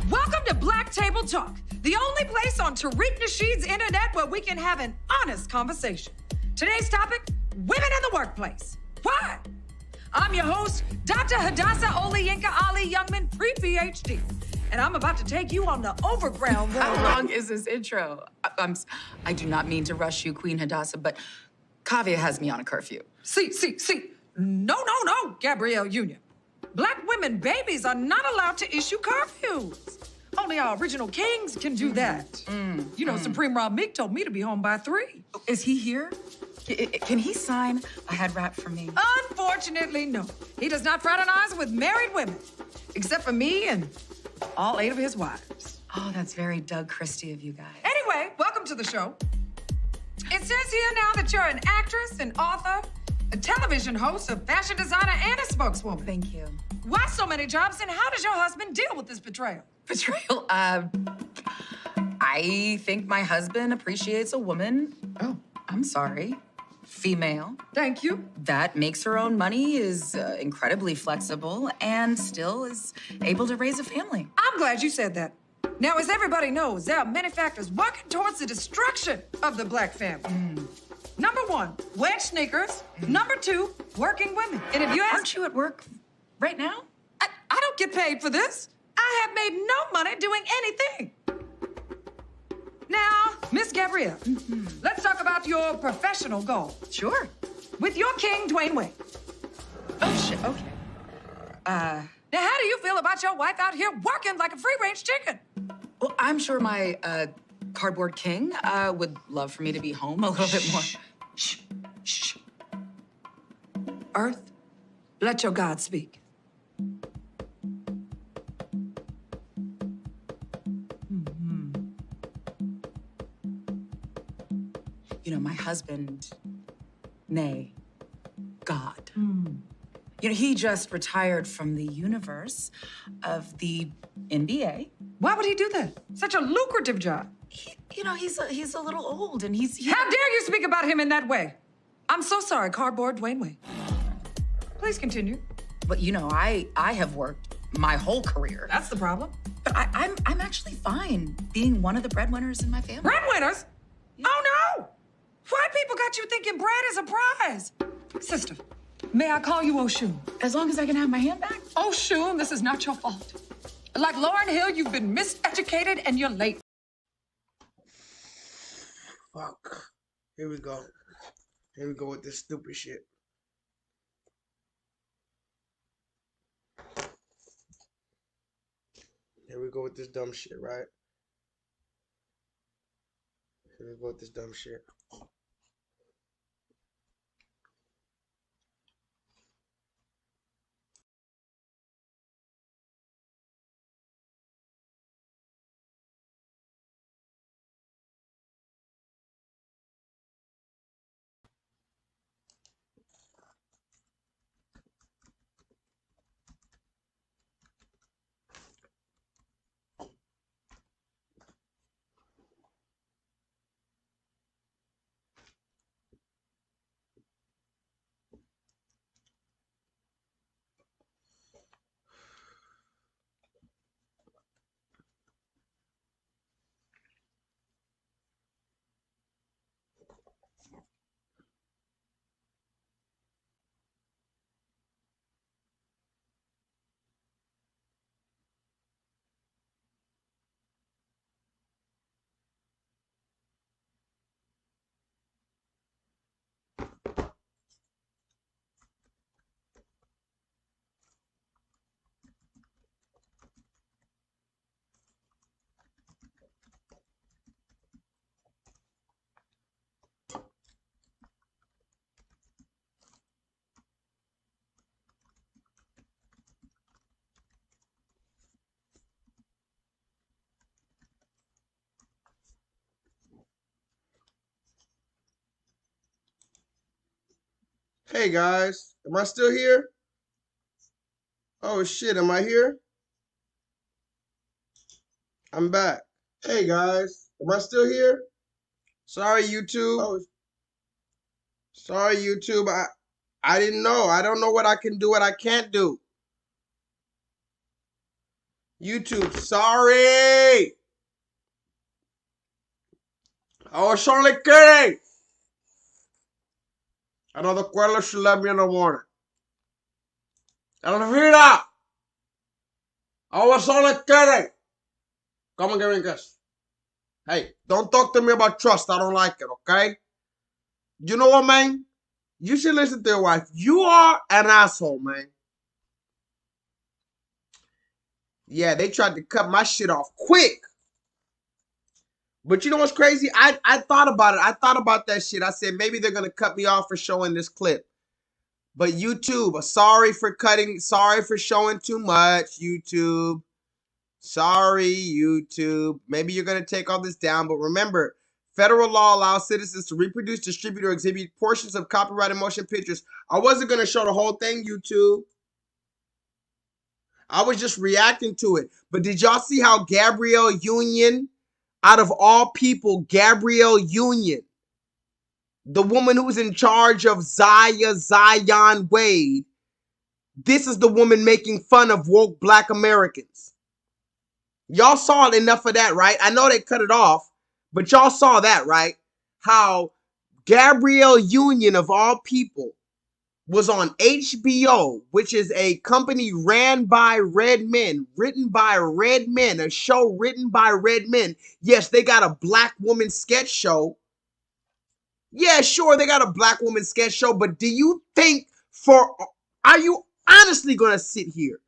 Welcome to Black Table Talk, the only place on Tariq Nasheed's internet where we can have an honest conversation. Today's topic, women in the workplace. Why? I'm your host, Dr. Hadassah Oliyinka Ali Youngman, pre-PhD. And I'm about to take you on the overground road. How long is this intro? I do not mean to rush you, Queen Hadassah, but Kavya has me on a curfew. See. No, Gabrielle Union. Black women babies are not allowed to issue curfews. Only our original kings can do that. Supreme Rob Meek told me to be home by 3. Is he here? Can he sign a head wrap for me? Unfortunately, no. He does not fraternize with married women, except for me and all 8 of his wives. Oh, that's very Doug Christie of you guys. Anyway, welcome to the show. It says here now that you're an actress, an author, a television host, a fashion designer, and a spokeswoman. Thank you. Why so many jobs, and how does your husband deal with this betrayal? Betrayal? I think my husband appreciates a woman. Oh, I'm sorry. Female. Thank you. That makes her own money, is incredibly flexible, and still is able to raise a family. I'm glad you said that. Now, as everybody knows, there are many factors working towards the destruction of the black family. Number 1, wedge sneakers. Number 2, working women. And if you ask... Aren't you at work right now? I don't get paid for this. I have made no money doing anything. Now, Miss Gabrielle, let's talk about your professional goal. Sure. With your king, Dwayne Wade. Oh, shit, okay. Now, how do you feel about your wife out here working like a free-range chicken? Well, I'm sure my cardboard king would love for me to be home a little bit more. Shh. Earth, let your God speak. My husband, nay, God. He just retired from the universe of the NBA. Why would he do that? Such a lucrative job. He's a little old, and he's... How dare you speak about him in that way? I'm so sorry, cardboard Dwayne Wade. Please continue. But I have worked my whole career. That's the problem. But I'm actually fine being one of the breadwinners in my family. Breadwinners? Yeah. Oh no! White people got you thinking bread is a prize. Sister, may I call you Oshun? As long as I can have my hand back. Oshun, this is not your fault. Like Lauryn Hill, you've been miseducated and you're late. Fuck. Here we go. Here we go with this stupid shit. Here we go with this dumb shit, right? Here we go with this dumb shit. Hey guys, am I still here? Oh shit, am I here? I'm back. Hey guys, am I still here? Sorry, YouTube. Oh, sorry, YouTube. I didn't know. I don't know what I can do, what I can't do. YouTube, sorry. I was only kidding. I know the Quella should let me in the morning. Elvira, I was only kidding. Come and give me a kiss. Hey, don't talk to me about trust. I don't like it, okay? You know what, man? You should listen to your wife. You are an asshole, man. Yeah, they tried to cut my shit off quick. But you know what's crazy? I thought about it. I thought about that shit. I said, maybe they're going to cut me off for showing this clip. But YouTube, sorry for showing too much, YouTube. Sorry, YouTube. Maybe you're going to take all this down. But remember, federal law allows citizens to reproduce, distribute, or exhibit portions of copyrighted motion pictures. I wasn't going to show the whole thing, YouTube. I was just reacting to it. But did y'all see how Gabrielle Union, out of all people, Gabrielle Union, the woman who's in charge of Zion Wade, this is the woman making fun of woke black Americans. Y'all saw enough of that, right? I know they cut it off, but y'all saw that, right? How Gabrielle Union, of all people, was on HBO, which is a company ran by red men, written by red men, a show written by red men. Yes, they got a black woman sketch show. Yeah, sure, they got a black woman sketch show, but do you think are you honestly going to sit here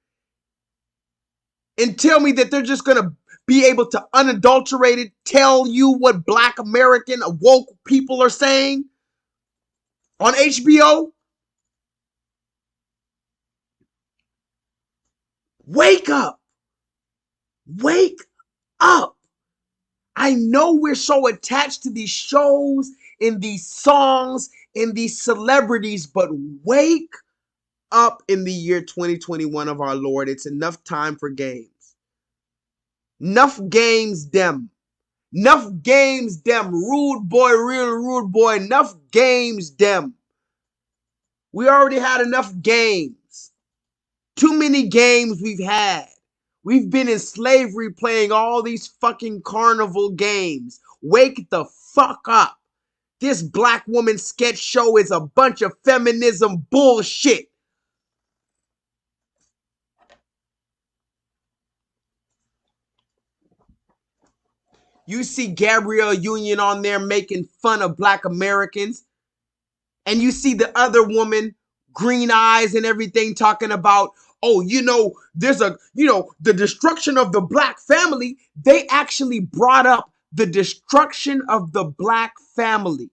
and tell me that they're just going to be able to unadulterated tell you what black American woke people are saying on HBO? Wake up. Wake up. I know we're so attached to these shows and these songs and these celebrities, but wake up in the year 2021 of our Lord. It's enough time for games. Enough games, them. Enough games, them. Rude boy, real rude boy. Enough games, them. We already had enough games. Too many games we've had. We've been in slavery playing all these fucking carnival games. Wake the fuck up. This black woman sketch show is a bunch of feminism bullshit. You see Gabrielle Union on there making fun of black Americans. And you see the other woman, green eyes and everything, talking about, oh, there's the destruction of the black family. They actually brought up the destruction of the black family.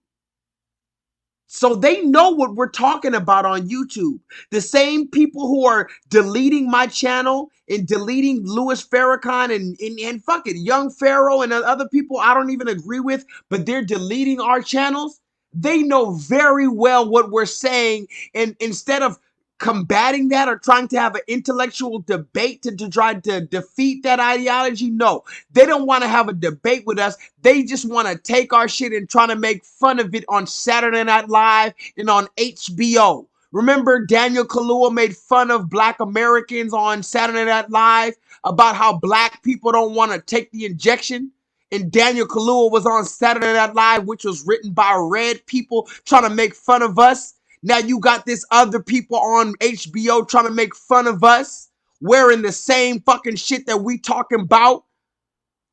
So they know what we're talking about on YouTube. The same people who are deleting my channel and deleting Louis Farrakhan and fuck it, Young Pharaoh and other people I don't even agree with, but they're deleting our channels. They know very well what we're saying, and instead of combating that or trying to have an intellectual debate to try to defeat that ideology, no, they don't want to have a debate with us. They just want to take our shit and try to make fun of it on Saturday Night Live and on HBO. Remember Daniel Kaluuya made fun of black Americans on Saturday Night Live about how black people don't want to take the injection? And Daniel Kaluuya was on Saturday Night Live, which was written by red people trying to make fun of us. Now you got this other people on HBO trying to make fun of us, wearing the same fucking shit that we talking about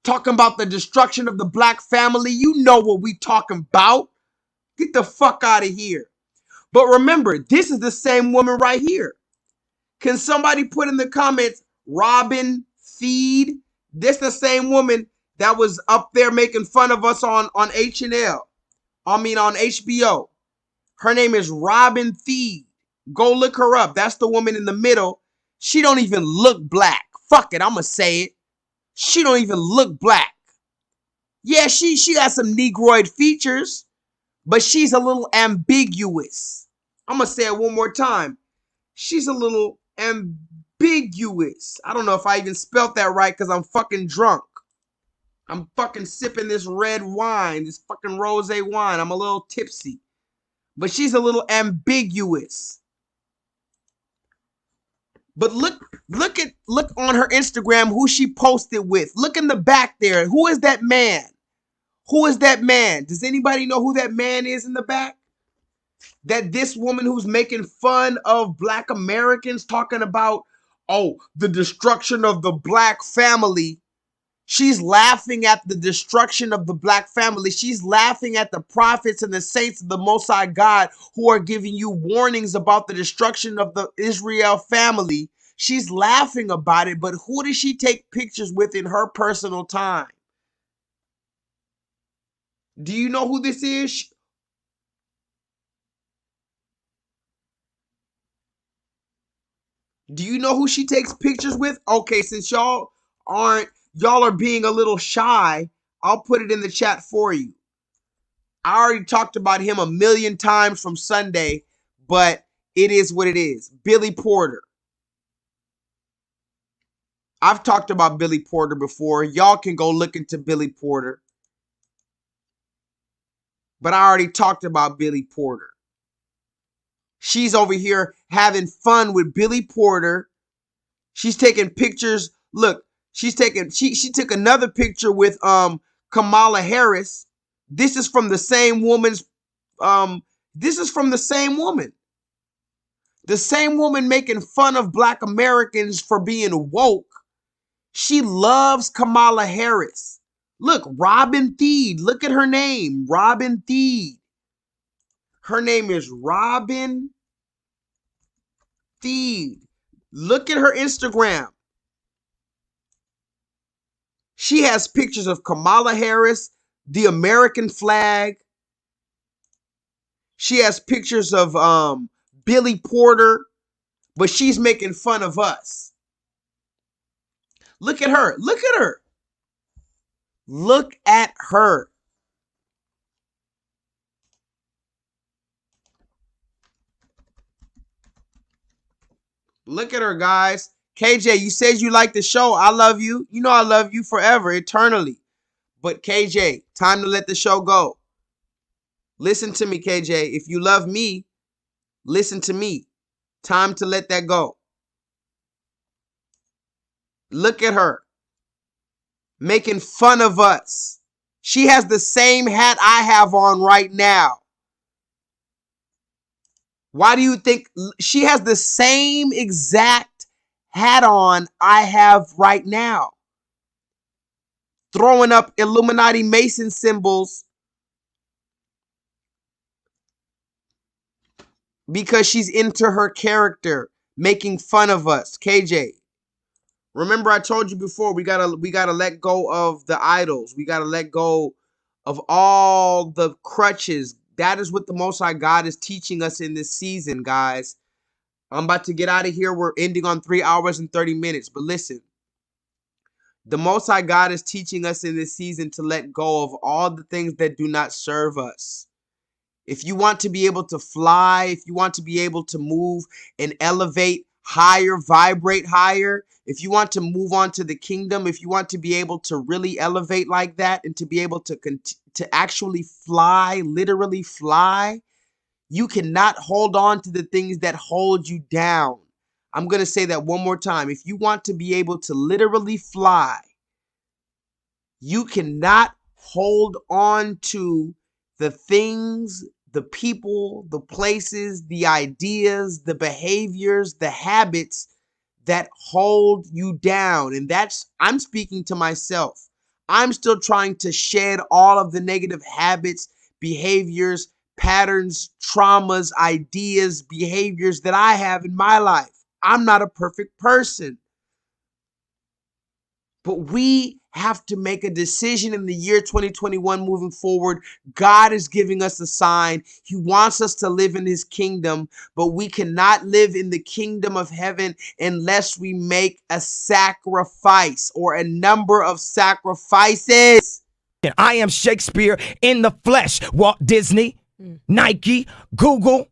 the destruction of the black family. You know what we talking about. Get the fuck out of here. But remember, this is the same woman right here. Can somebody put in the comments, Robin Feed? This the same woman that was up there making fun of us on HBO. Her name is Robin Thede. Go look her up. That's the woman in the middle. She don't even look black. Fuck it, I'ma say it. She don't even look black. Yeah, she got some negroid features, but she's a little ambiguous. I'ma say it one more time. She's a little ambiguous. I don't know if I even spelt that right because I'm fucking drunk. I'm fucking sipping this red wine, this fucking rosé wine. I'm a little tipsy. But she's a little ambiguous. But look on her Instagram who she posted with. Look in the back there. Who is that man? Who is that man? Does anybody know who that man is in the back? That this woman who's making fun of Black Americans, talking about, oh, the destruction of the Black family. She's laughing at the destruction of the Black family. She's laughing at the prophets and the saints of the Most High God who are giving you warnings about the destruction of the Israel family. She's laughing about it, but who does she take pictures with in her personal time? Do you know who this is? Do you know who she takes pictures with? Okay, since y'all are being a little shy, I'll put it in the chat for you. I already talked about him a million times from Sunday, but it is what it is. Billy Porter. I've talked about Billy Porter before. Y'all can go look into Billy Porter. But I already talked about Billy Porter. She's over here having fun with Billy Porter. She's taking pictures. Look, she took another picture with Kamala Harris. This is from the same woman's this is from the same woman. The same woman making fun of Black Americans for being woke. She loves Kamala Harris. Look, Robin Thede. Look at her name. Robin Thede. Her name is Robin Thede. Look at her Instagram. She has pictures of Kamala Harris, the American flag. She has pictures of Billy Porter, but she's making fun of us. Look at her. Look at her. Look at her. Look at her, guys. KJ, you said you like the show. I love you. You know I love you forever, eternally. But KJ, time to let the show go. Listen to me, KJ. If you love me, listen to me. Time to let that go. Look at her. Making fun of us. She has the same hat I have on right now. Why do you think she has the same exact hat on I have right now? Throwing up Illuminati Mason symbols because she's into her character, making fun of us. KJ, remember I told you before, we gotta let go of the idols. We gotta let go of all the crutches. That is what the Most High God is teaching us in this season, guys. I'm about to get out of here. We're ending on 3 hours and 30 minutes. But listen, the Most High God is teaching us in this season to let go of all the things that do not serve us. If you want to be able to fly, if you want to be able to move and elevate higher, vibrate higher, if you want to move on to the kingdom, if you want to be able to really elevate like that and to be able to actually fly, literally fly, you cannot hold on to the things that hold you down. I'm going to say that one more time. If you want to be able to literally fly, you cannot hold on to the things, the people, the places, the ideas, the behaviors, the habits that hold you down. And I'm speaking to myself. I'm still trying to shed all of the negative habits, behaviors, patterns, traumas, ideas, behaviors that I have in my life. I'm not a perfect person. But we have to make a decision in the year 2021 moving forward. God is giving us a sign. He wants us to live in his kingdom, but we cannot live in the kingdom of heaven unless we make a sacrifice or a number of sacrifices. I am Shakespeare in the flesh. Walt Disney, Nike, Google.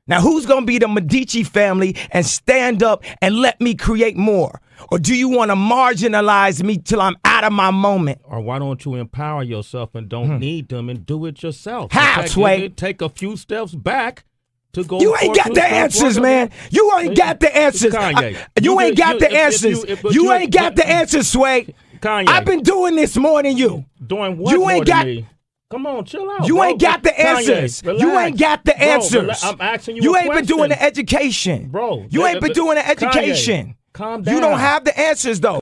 Now, who's going to be the Medici family and stand up and let me create more? Or do you want to marginalize me till I'm out of my moment? Or why don't you empower yourself and don't need them and do it yourself? How, Sway? Take a few steps back to go. You ain't got the answers, man. You ain't got the answers. Kanye. You ain't got the answers. You ain't got the answers, Sway. Kanye. I've been doing this more than you. Doing what you more ain't than got, me? Come on, chill out. You bro. ain't got the answers. Kanye, you ain't got the answers. I'm asking you. You a ain't question. been doing the education, bro. You ain't been doing the education. Kanye, calm down. You don't have the answers, though.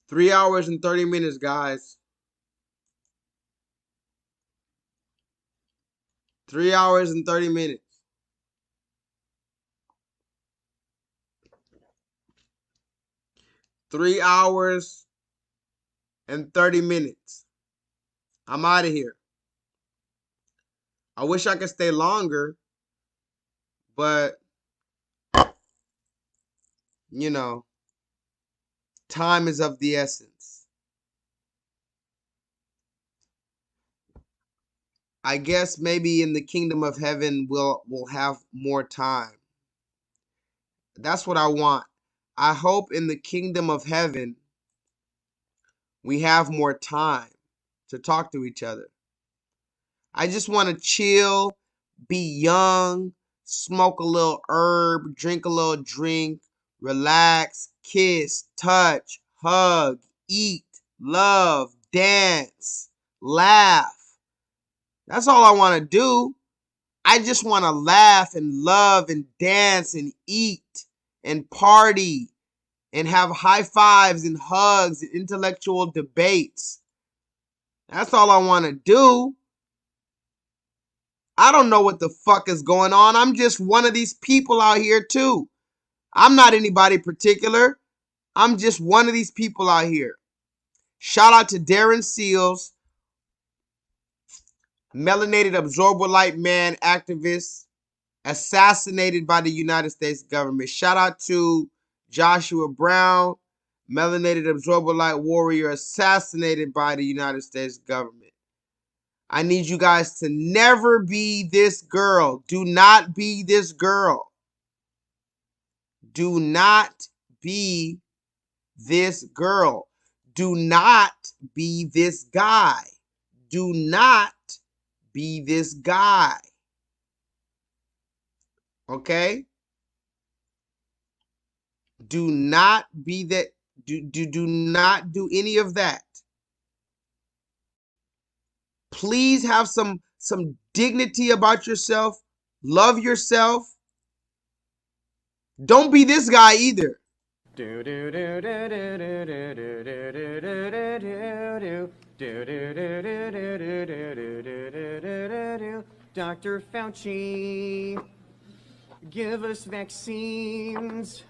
Three hours and 30 minutes, guys. 3 hours and 30 minutes. Three hours and 30 minutes. I'm out of here. I wish I could stay longer, but, you know, time is of the essence. I guess maybe in the kingdom of heaven we'll have more time. That's what I want. I hope in the kingdom of heaven we have more time to talk to each other. I just want to chill, be young, smoke a little herb, drink a little drink, relax, kiss, touch, hug, eat, love, dance, laugh. That's all I want to do. I just want to laugh and love and dance and eat and party and have high fives and hugs and intellectual debates. That's all I want to do. I don't know what the fuck is going on. I'm just one of these people out here too. I'm not anybody particular. I'm just one of these people out here. Shout out to Darren Seals, melanated absorbable light man activist, assassinated by the United States government. Shout out to Joshua Brown, melanated absorbable light warrior, assassinated by the United States government. I need you guys to never be this girl. Do not be this girl. Do not be this girl. Do not be this guy. Do not be this guy. Okay? Do not be that. Do not do any of that. Please have some dignity about yourself. Love yourself. Don't be this guy either. Dr. Fauci, give us vaccines.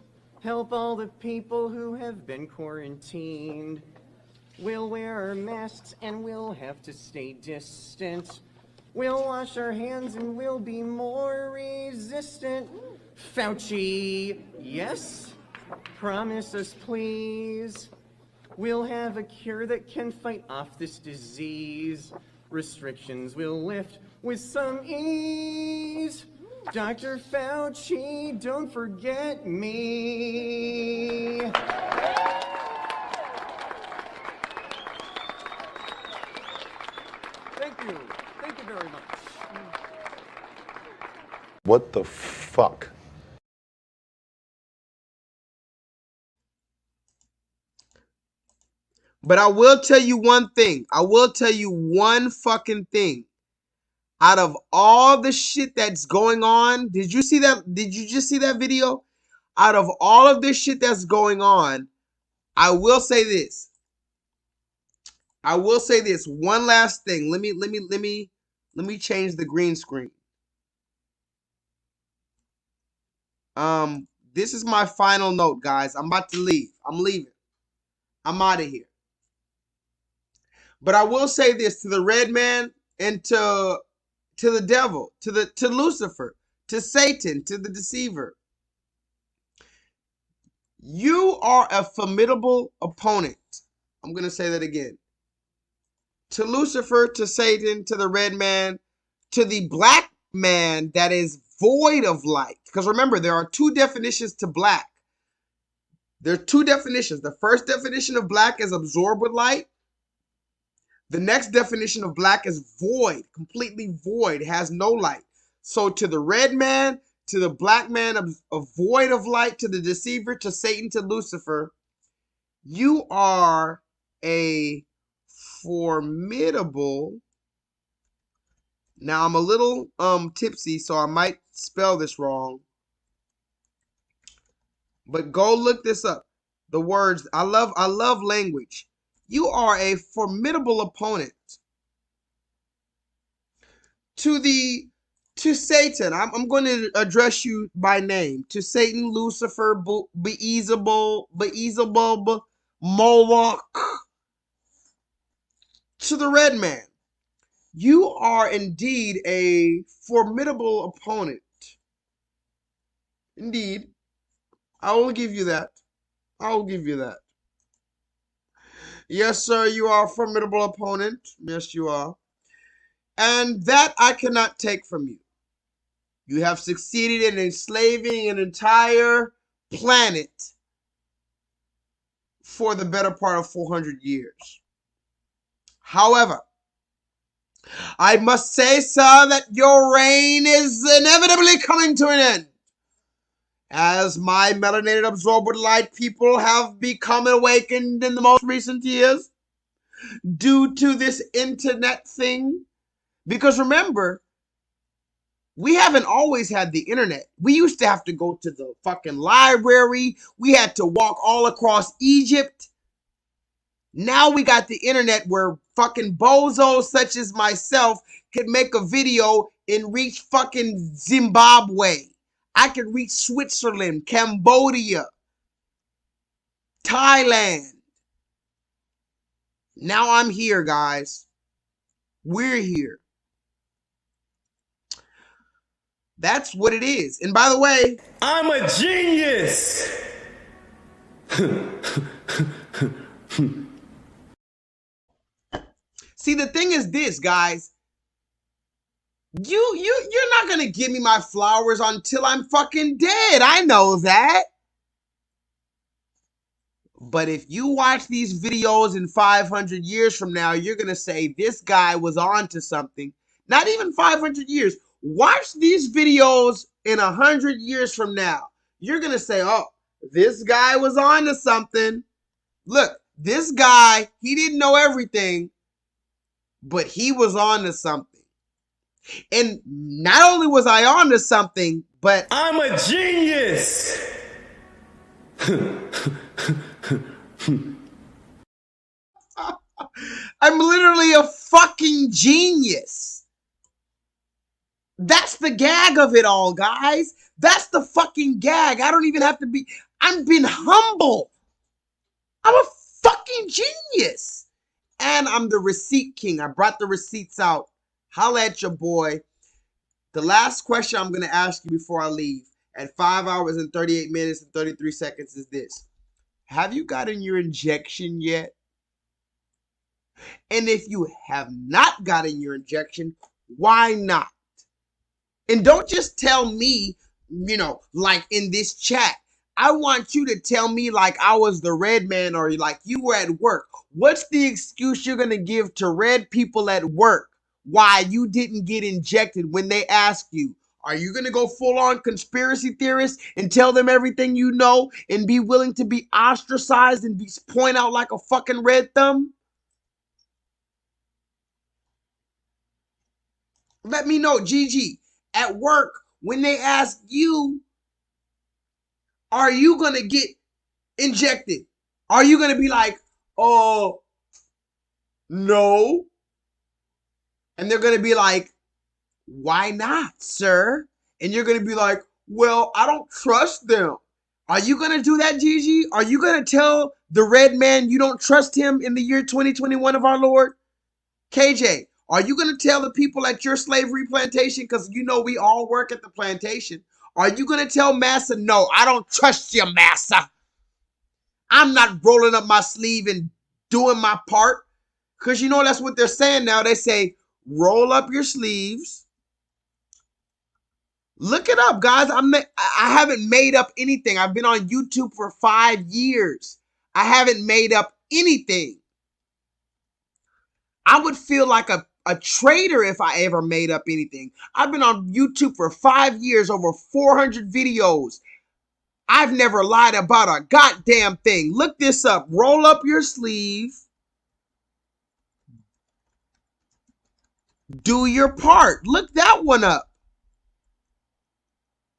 Help all the people who have been quarantined. We'll wear our masks and we'll have to stay distant. We'll wash our hands and we'll be more resistant. Fauci, yes? Promise us, please. We'll have a cure that can fight off this disease. Restrictions will lift with some ease. Dr. Fauci, don't forget me. Thank you. Thank you very much. What the fuck? But I will tell you one thing. I will tell you one fucking thing. Out of all the shit that's going on, did you see that? Did you just see that video? Out of all of this shit that's going on, I will say this. I will say this one last thing. Let me change the green screen. This is my final note, guys. I'm about to leave. I'm leaving. I'm out of here. But I will say this to the red man and to the devil, to Lucifer, to Satan, to the deceiver. You are a formidable opponent. I'm going to say that again. To Lucifer, to Satan, to the red man, to the black man that is void of light. Because remember, there are two definitions to black. There are two definitions. The first definition of black is absorbed with light. The next definition of black is void, completely void, has no light. So to the red man, to the black man, a void of light, to the deceiver, to Satan, to Lucifer, you are a formidable. Now I'm a little tipsy, so I might spell this wrong. But go look this up. The words, I love language. You are a formidable opponent. To Satan, I'm going to address you by name. To Satan, Lucifer, Beelzebub, Moloch. To the red man, you are indeed a formidable opponent. Indeed. I will give you that. I will give you that. Yes, sir, you are a formidable opponent. Yes, you are. And that I cannot take from you. You have succeeded in enslaving an entire planet for the better part of 400 years. However, I must say, sir, that your reign is inevitably coming to an end. As my melanated absorbed light people have become awakened in the most recent years due to this internet thing. Because remember, we haven't always had the internet. We used to have to go to the fucking library. We had to walk all across Egypt. Now we got the internet where fucking bozos such as myself could make a video and reach fucking Zimbabwe. I could reach Switzerland, Cambodia, Thailand. Now I'm here, guys. We're here. That's what it is. And by the way, I'm a genius. See, the thing is this, guys. You're not gonna give me my flowers until I'm fucking dead. I know that. But if you watch these videos in 500 years from now, you're gonna say this guy was on to something. Not even 500 years. Watch these videos in 100 years from now. You're gonna say, oh, this guy was on to something. Look, this guy, he didn't know everything, but he was on to something. And not only was I on to something, but I'm a genius. I'm literally a fucking genius. That's the gag of it all, guys. That's the fucking gag. I don't even have to be. I'm being humble. I'm a fucking genius. And I'm the receipt king. I brought the receipts out. Holla at your boy. The last question I'm going to ask you before I leave at 5 hours and 38 minutes and 33 seconds is this. Have you gotten your injection yet? And if you have not gotten your injection, why not? And don't just tell me, like in this chat. I want you to tell me like I was the red man or like you were at work. What's the excuse you're going to give to red people at work why you didn't get injected when they ask you? Are you going to go full on conspiracy theorist and tell them everything you know and be willing to be ostracized and point out like a fucking red thumb? Let me know, Gigi, at work, when they ask you, are you going to get injected? Are you going to be like, oh, no? And they're going to be like, why not, sir? And you're going to be like, well, I don't trust them. Are you going to do that, Gigi? Are you going to tell the red man you don't trust him in the year 2021 of our Lord? KJ, are you going to tell the people at your slavery plantation, because you know we all work at the plantation, are you going to tell Massa, no, I don't trust you, Massa. I'm not rolling up my sleeve and doing my part? Because you know that's what they're saying now. They say, roll up your sleeves. Look it up, guys. I haven't made up anything. I've been on YouTube for 5 years. I haven't made up anything. I would feel like a traitor if I ever made up anything. I've been on YouTube for 5 years, over 400 videos. I've never lied about a goddamn thing. Look this up. Roll up your sleeve. Do your part. Look that one up.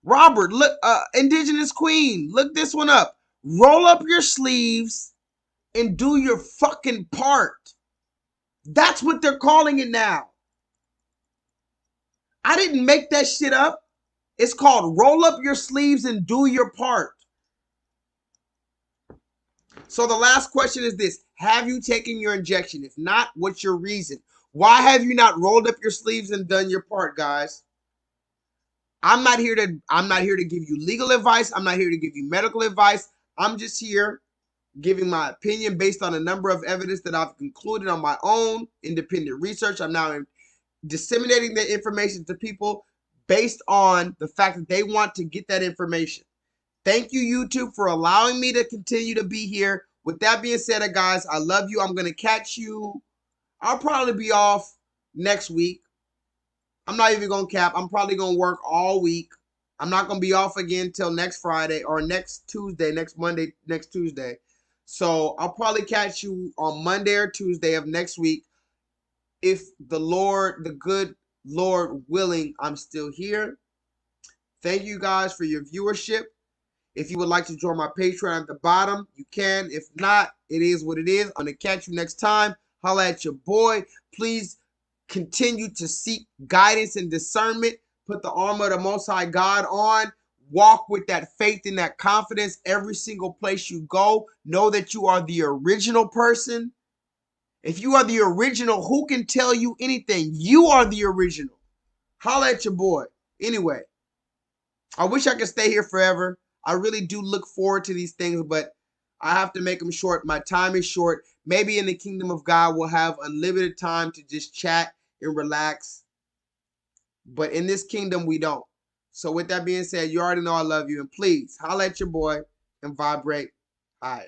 Robert, look, Indigenous Queen, look this one up. Roll up your sleeves and do your fucking part. That's what they're calling it now. I didn't make that shit up. It's called roll up your sleeves and do your part. So the last question is this. Have you taken your injection? If not, what's your reason? Why have you not rolled up your sleeves and done your part, guys? I'm not here to give you legal advice. I'm not here to give you medical advice. I'm just here giving my opinion based on a number of evidence that I've concluded on my own independent research. I'm now disseminating that information to people based on the fact that they want to get that information. Thank you, YouTube, for allowing me to continue to be here. With that being said, guys, I love you. I'm going to catch you. I'll probably be off next week. I'm not even going to cap. I'm probably going to work all week. I'm not going to be off again till next Friday or next Tuesday, next Monday, next Tuesday. So I'll probably catch you on Monday or Tuesday of next week. If the Lord, the good Lord willing, I'm still here. Thank you guys for your viewership. If you would like to join my Patreon at the bottom, you can. If not, it is what it is. I'm going to catch you next time. Holla at your boy. Please continue to seek guidance and discernment. Put the armor of the Most High God on. Walk with that faith and that confidence every single place you go. Know that you are the original person. If you are the original, who can tell you anything? You are the original. Holla at your boy. Anyway, I wish I could stay here forever. I really do look forward to these things, but I have to make them short. My time is short. Maybe in the kingdom of God, we'll have unlimited time to just chat and relax. But in this kingdom, we don't. So with that being said, you already know I love you. And please, holla at your boy and vibrate higher.